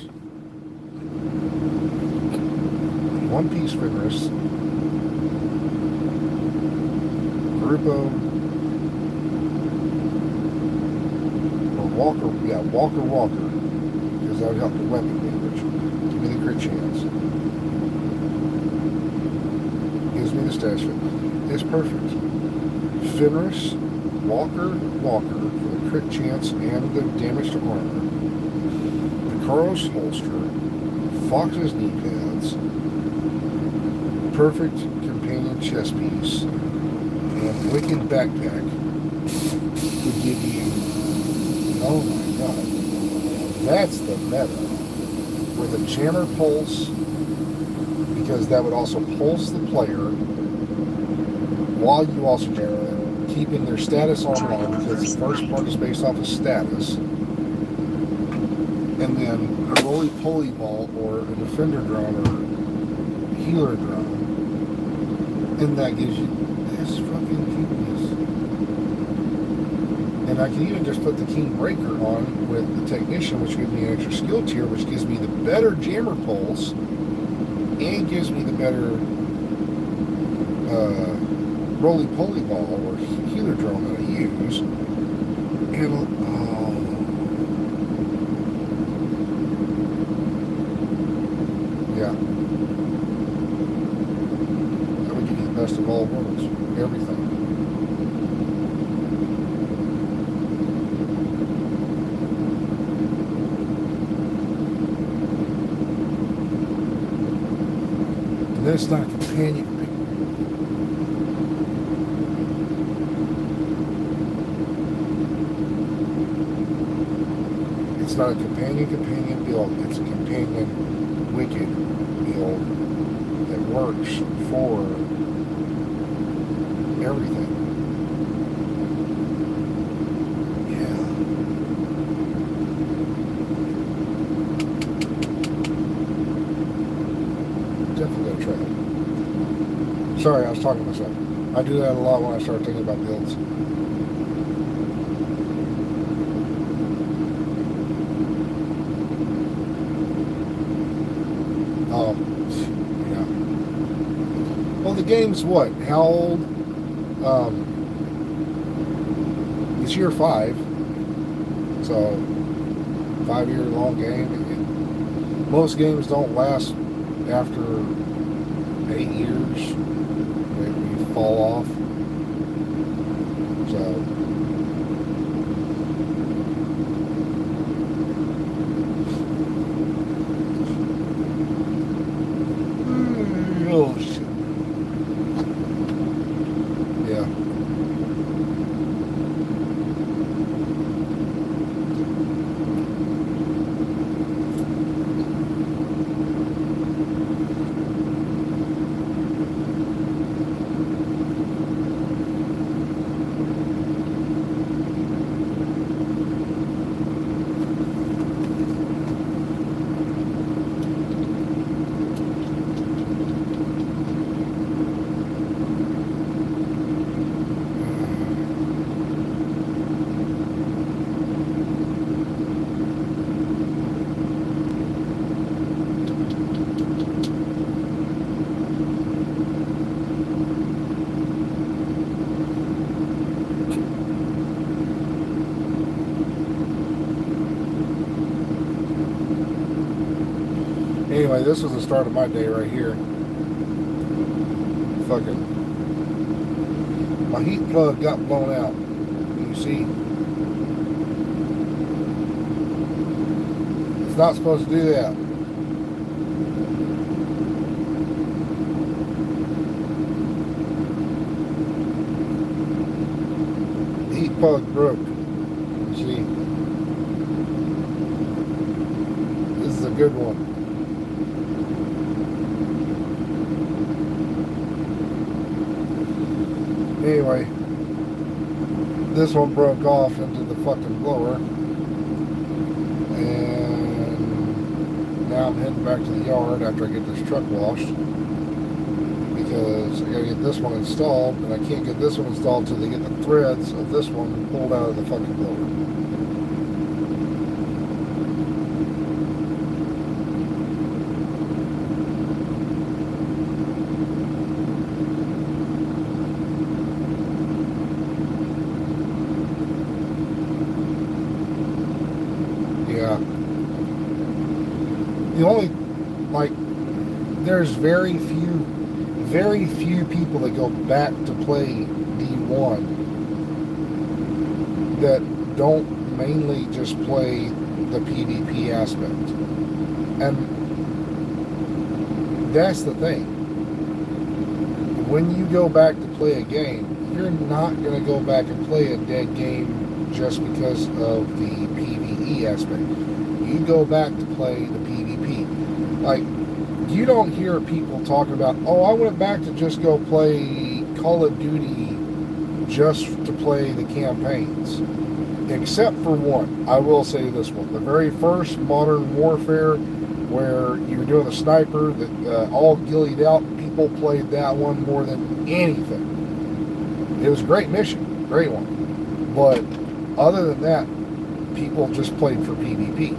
one piece Fenris, Grupo, Walker, because that would help the weapon damage. Give me the crit chance. Gives me the stash fit. It's perfect. Fenris, Walker for the crit chance and the damage to armor. The Carlos holster, Fox's knee pads, perfect companion chest piece, and Wicked backpack would give you. Oh my god. That's the meta. With a jammer pulse, because that would also pulse the player while you also jammer them, keeping their status online because the first part is based off of status. and then a roly-poly ball or a defender drone or a healer drone, and that gives you this fucking cuteness. And I can even just put the King Breaker on with the Technician, which gives me an extra skill tier, which gives me the better jammer pulse and gives me the better roly-poly ball or healer drone that I use. And yeah, that would give you the best of all worlds. Everything. And then it's not a companion. It's not a companion build. It's a companion wicked build that works for everything. Yeah. Definitely gonna try it. Sorry, I was talking to myself. I do that a lot when I start thinking about builds. Yeah. Well, the game's what? How old? It's year 5. So, 5-year long game. Most games don't last after 8 years. They fall off. So, oh shit. Yeah. Anyway, this was the start of my day right here. Fucking, my heat plug got blown out. You see? It's not supposed to do that. The heat plug broke. You see? This is a good one. Anyway, this one broke off into the fucking blower, and now I'm heading back to the yard after I get this truck washed, because I gotta get this one installed, and I can't get this one installed till they get the threads of this one pulled out of the fucking blower. The only, like, there's very few people that go back to play D1 that don't mainly just play the PvP aspect. And that's the thing. When you go back to play a game, you're not going to go back and play a dead game just because of the PvE aspect. You go back to play the PvP. Like, you don't hear people talking about, oh, I went back to just go play Call of Duty just to play the campaigns. except for one. I will say this one. The very first Modern Warfare, where you were doing the sniper, that all gillied out, people played that one more than anything. It was a great mission, great one. But other than that, people just played for PvP.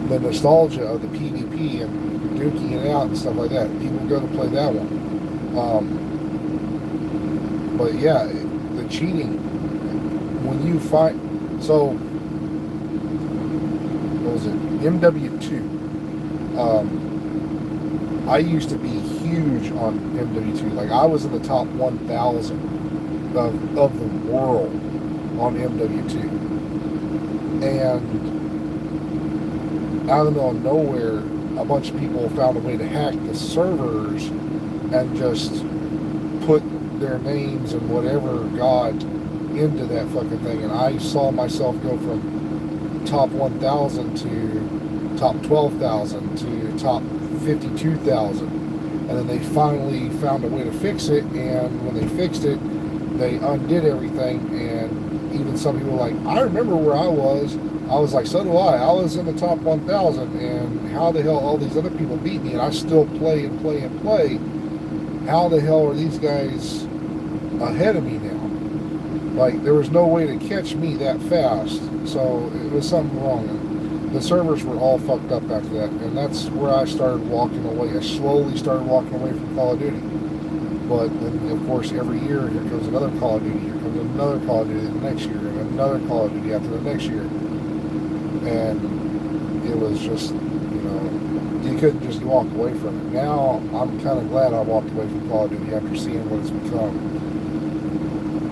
The nostalgia of the PvP and duking it out and stuff like that, people go to play that one. But yeah, the cheating, when you find, so, what was it, MW2. I used to be huge on MW2. Like, I was in the top 1,000 of the world on MW2. And out of the middle of nowhere, a bunch of people found a way to hack the servers and just put their names and whatever god into that fucking thing. And I saw myself go from top 1,000 to top 12,000 to top 52,000. And then they finally found a way to fix it, and when they fixed it, they undid everything. And even some people were like, I remember where I was. I was like, so do I. I was in the top 1,000, and how the hell all these other people beat me, and I still play and play and play. How the hell are these guys ahead of me now? Like, there was no way to catch me that fast, so it was something wrong. And the servers were all fucked up after that, and that's where I started walking away. I slowly started walking away from Call of Duty. But then, of course, every year, here comes another Call of Duty, here comes another Call of Duty the next year, and another Call of Duty after the next year. And it was just, you couldn't just walk away from it. Now, I'm kind of glad I walked away from Call of Duty after seeing what it's become.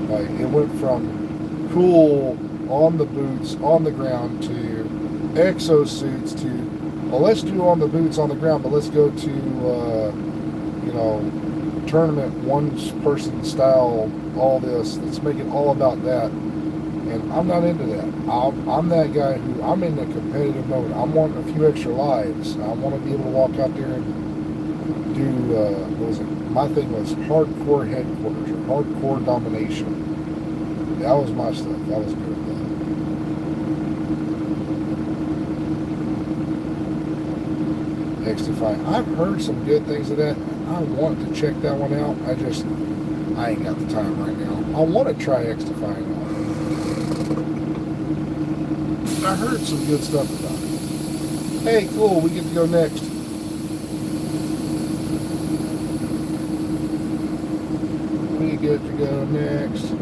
Like, it went from cool, on the boots, on the ground, to exosuits, to, well, let's do on the boots, on the ground, but let's go to, tournament, one-person style, all this. Let's make it all about that. And I'm not into that. I'm that guy who, I'm in the competitive mode. I want a few extra lives. I want to be able to walk out there and do, what was it? My thing was hardcore headquarters, or hardcore domination. That was my stuff. I was good at that. XDefy. I've heard some good things of that. I want to check that one out. I ain't got the time right now. I want to try XDefy out. I heard some good stuff about it. Hey, cool, we get to go next. We get to go next.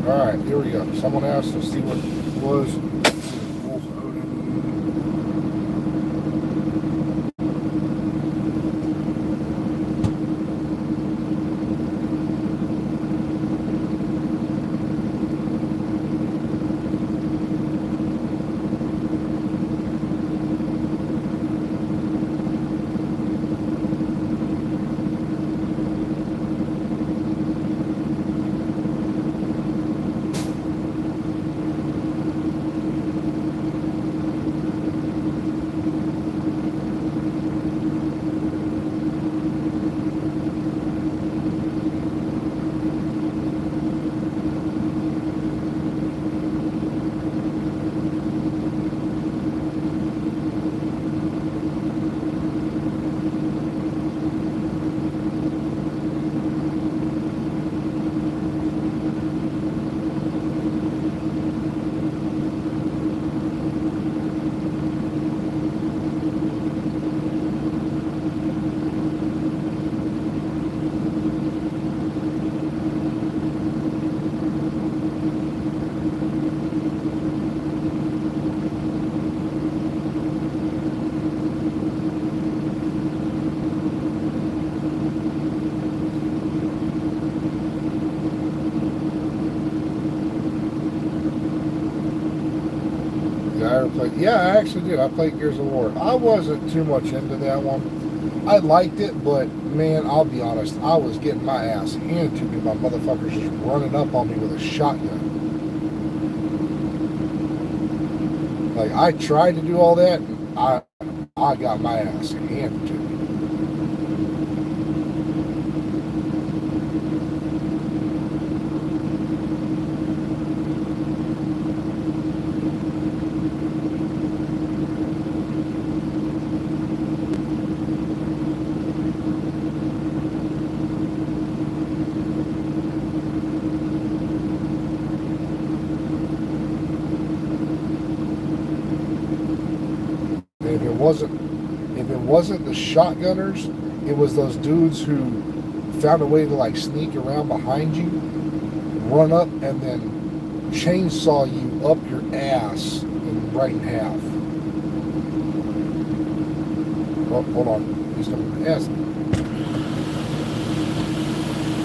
Alright, here we go. Someone asked to see what it was. Yeah, I actually did. I played Gears of War. I wasn't too much into that one. I liked it, but man, I'll be honest, I was getting my ass handed to me by motherfuckers just running up on me with a shotgun. Like, I tried to do all that, and I got my ass handed to me. If it wasn't the shotgunners, it was those dudes who found a way to like sneak around behind you, run up, and then chainsaw you up your ass and right in half. Oh, hold on. He's coming to ask me.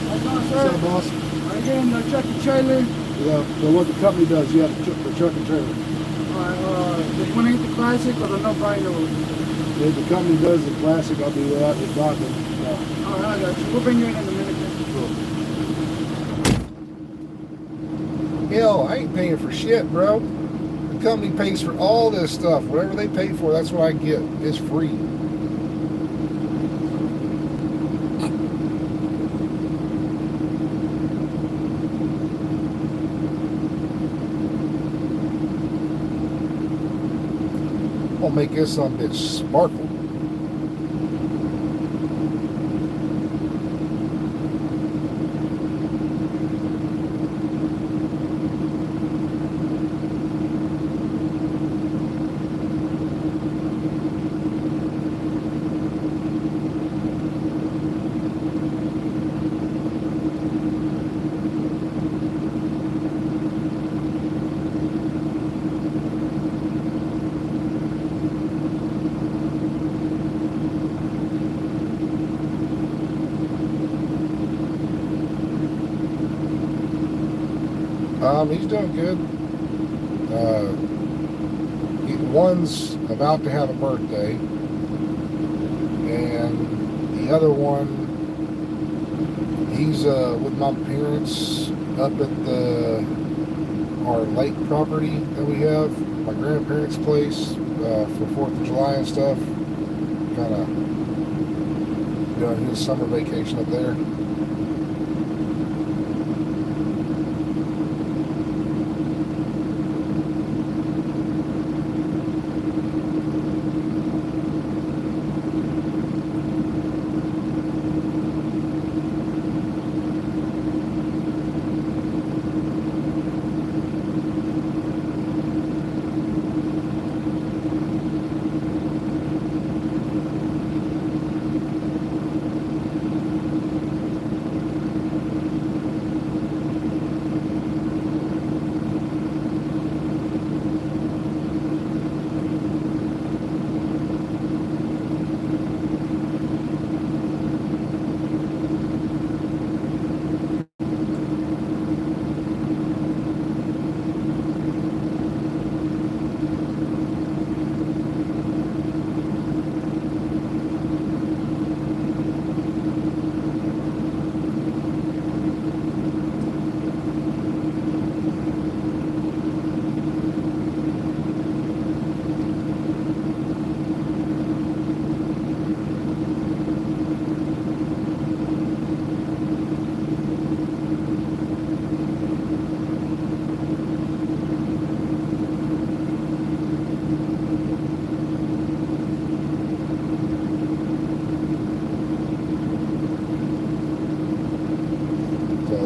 What's What's up, boss? I'm getting the truck and trailer. Yeah, well, what the company does, you have the truck and trailer. Just want to hit the classic or the no final? If the company does the classic, I'll do that. If not, then no. Alright, I got you. We'll bring you in a minute then. Hell, I ain't paying for shit, bro. The company pays for all this stuff. Whatever they pay for, that's what I get. It's free. I'll make this some bitch sparkle. He's doing good. One's about to have a birthday, and the other one, he's with my parents up at our lake property that we have, my grandparents' place, for 4th of July and stuff. Kind of doing his summer vacation up there.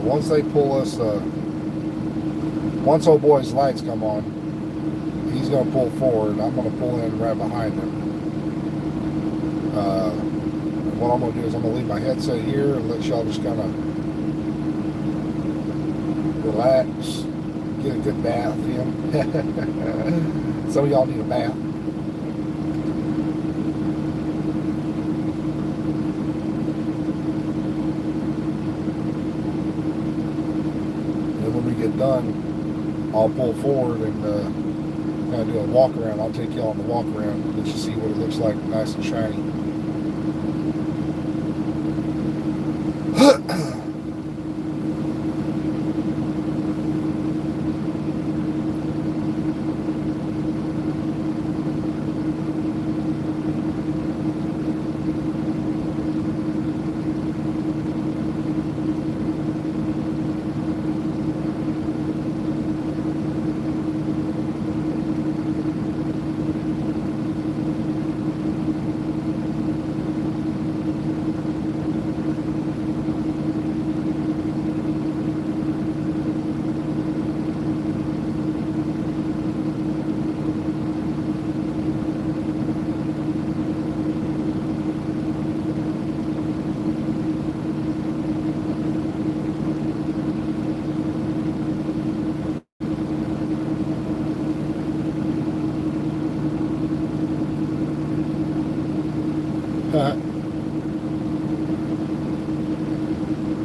Once they pull us, once old boy's lights come on, he's going to pull forward, and I'm going to pull in right behind him. And what I'm going to do is I'm going to leave my headset here and let y'all just kind of relax, get a good bath in. Some of y'all need a bath. Get done, I'll pull forward and kind of do a walk around. I'll take y'all on the walk around and let you see what it looks like, nice and shiny.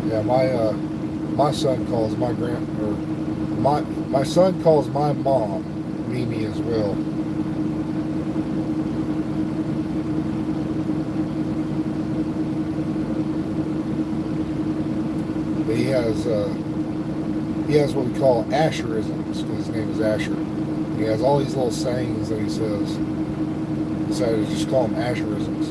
Yeah, my son calls my my son calls my mom Mimi as well. But he has what we call Asherisms, because his name is Asher. He has all these little sayings that he says. Decided to just call them Asherisms.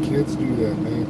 Kids do that, man.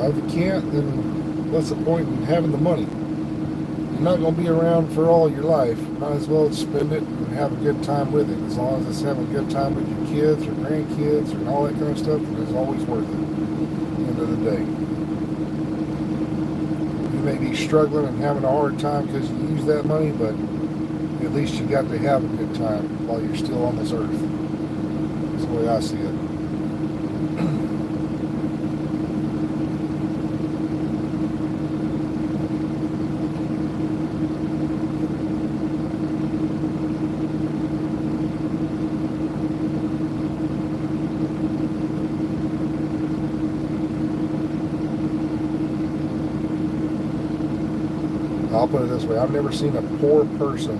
If you can't, then what's the point in having the money? You're not going to be around for all your life. Might as well spend it and have a good time with it. As long as it's having a good time with your kids or grandkids and all that kind of stuff, then it's always worth it at the end of the day. You may be struggling and having a hard time because you use that money, but at least you got to have a good time while you're still on this earth. That's the way I see it. I'll put it this way, I've never seen a poor person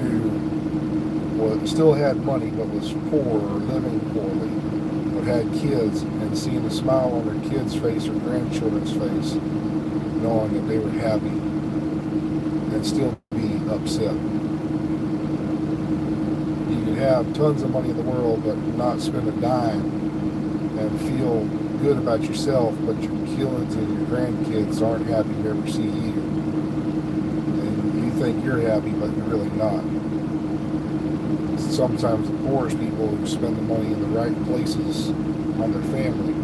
who still had money but was poor or living poorly, but had kids, and seeing a smile on their kids' face or grandchildren's face, knowing that they were happy, and still be upset. You could have tons of money in the world but not spend a dime and feel good about yourself, but your kids and your grandkids aren't happy to ever see you. And you think you're happy, but you're really not. Sometimes the poorest people who spend the money in the right places on their family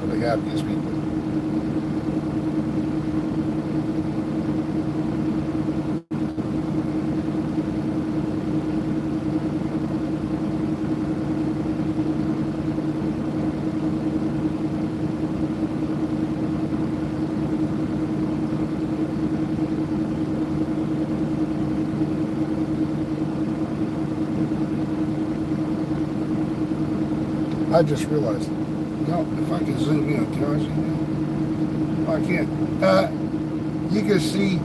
are the happiest people. I just realized, no, if I can zoom in, can I zoom in? Oh, I can't. You can see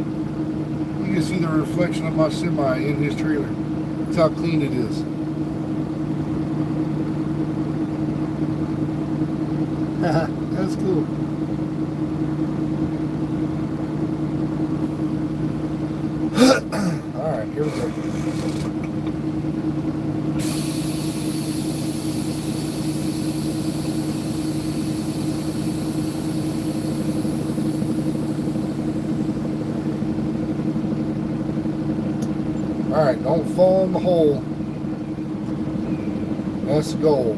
the reflection of my semi in his trailer. That's how clean it is. That's cool. All right, here we go. Alright, don't fall in the hole. That's the goal.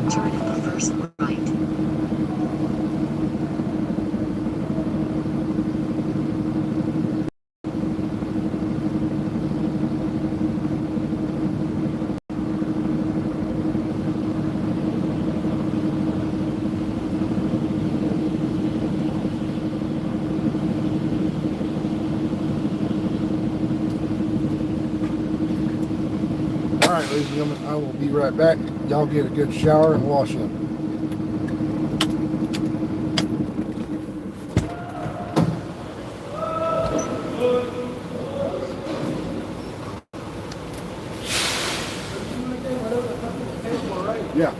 Turn at the first right. Alright, ladies and gentlemen, I will be right back. Y'all get a good shower and wash up. Yeah.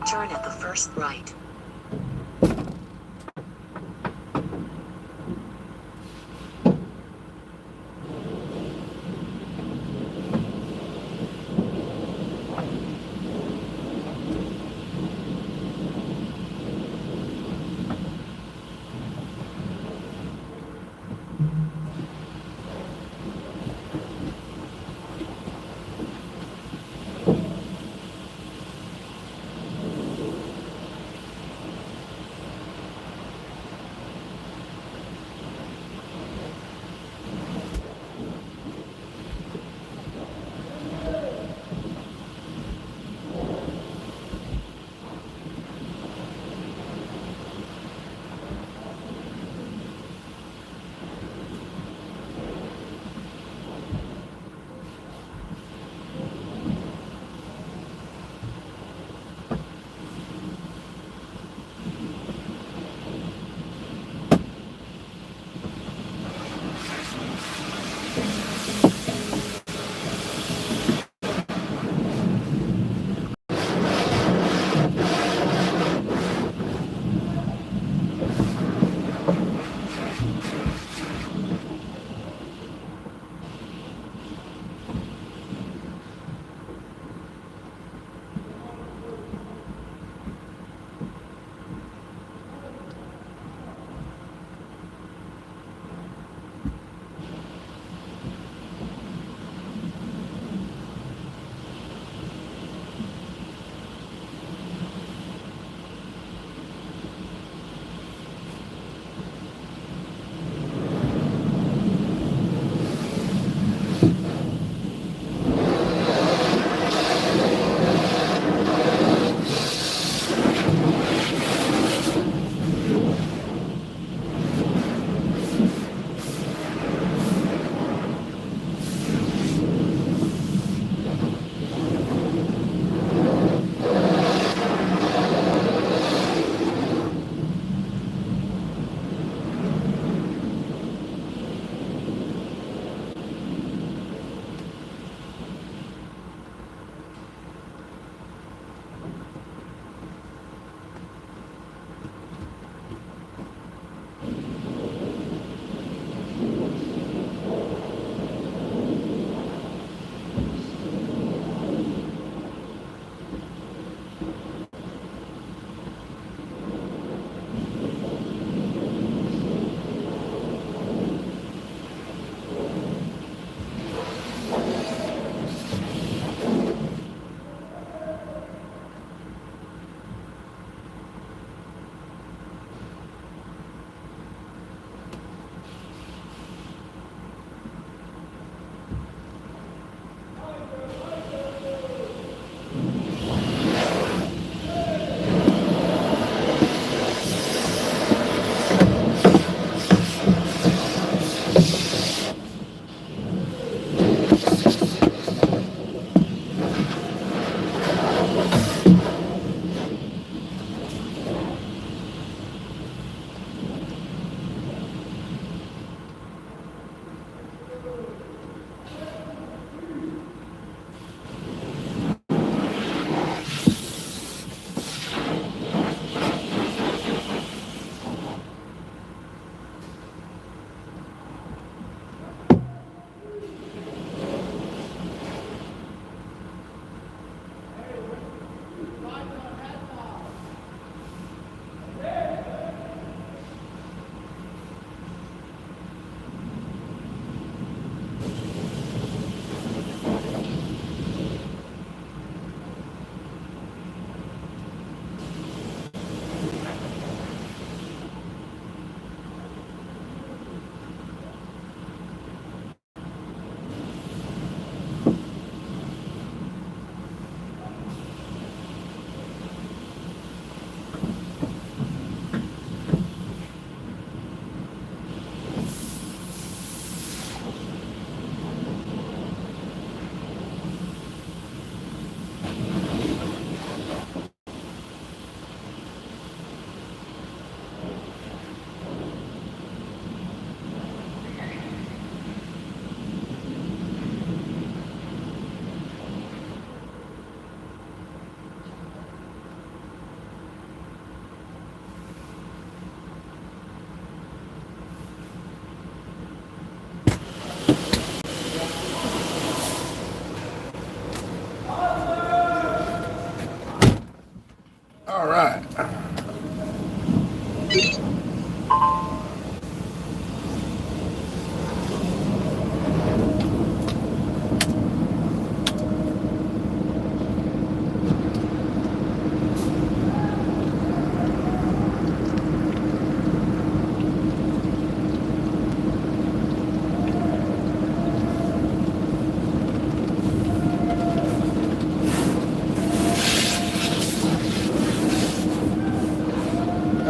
Turn at the first right.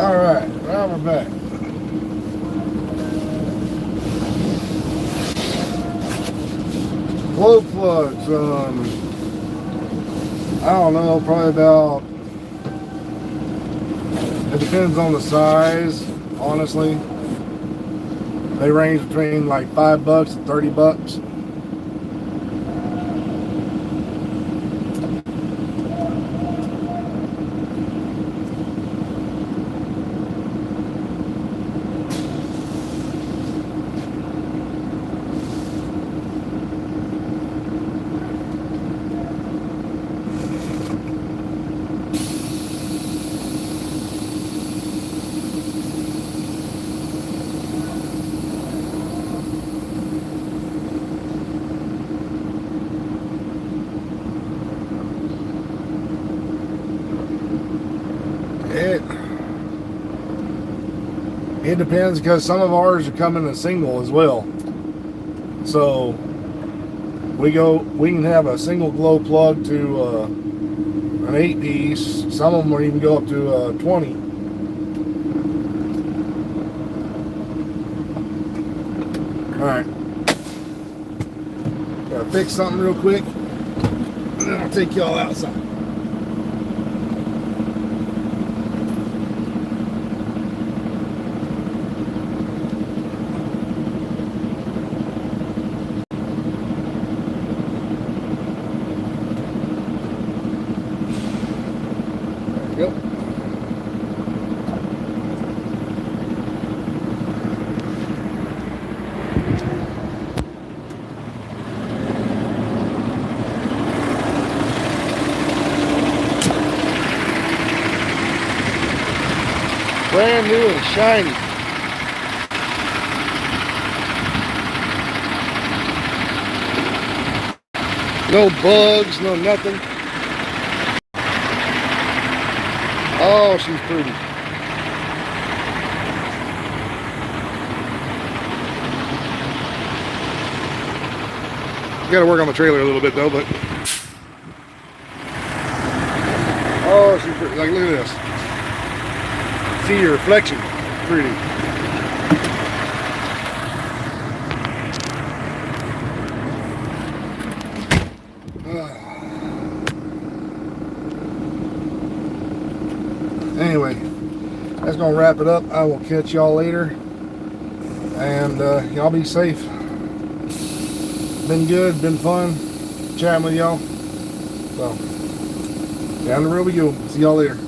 Alright, now we're back. Glow plugs, I don't know, probably about, it depends on the size, honestly. They range between like $5 and $30. It depends, because some of ours are coming in single as well. So we can have a single glow plug to an 8-piece. Some of them will even go up to 20. All right, gotta fix something real quick, and then I'll take y'all outside. Yep. Brand new and shiny. No bugs, no nothing. Oh, she's pretty. Got to work on the trailer a little bit though, but oh, she's pretty. Like, look at this. See your reflection. Pretty. Anyway, that's gonna wrap it up. I will catch y'all later, and y'all be safe. Been good, been fun chatting with y'all. So down the road we go. See y'all later.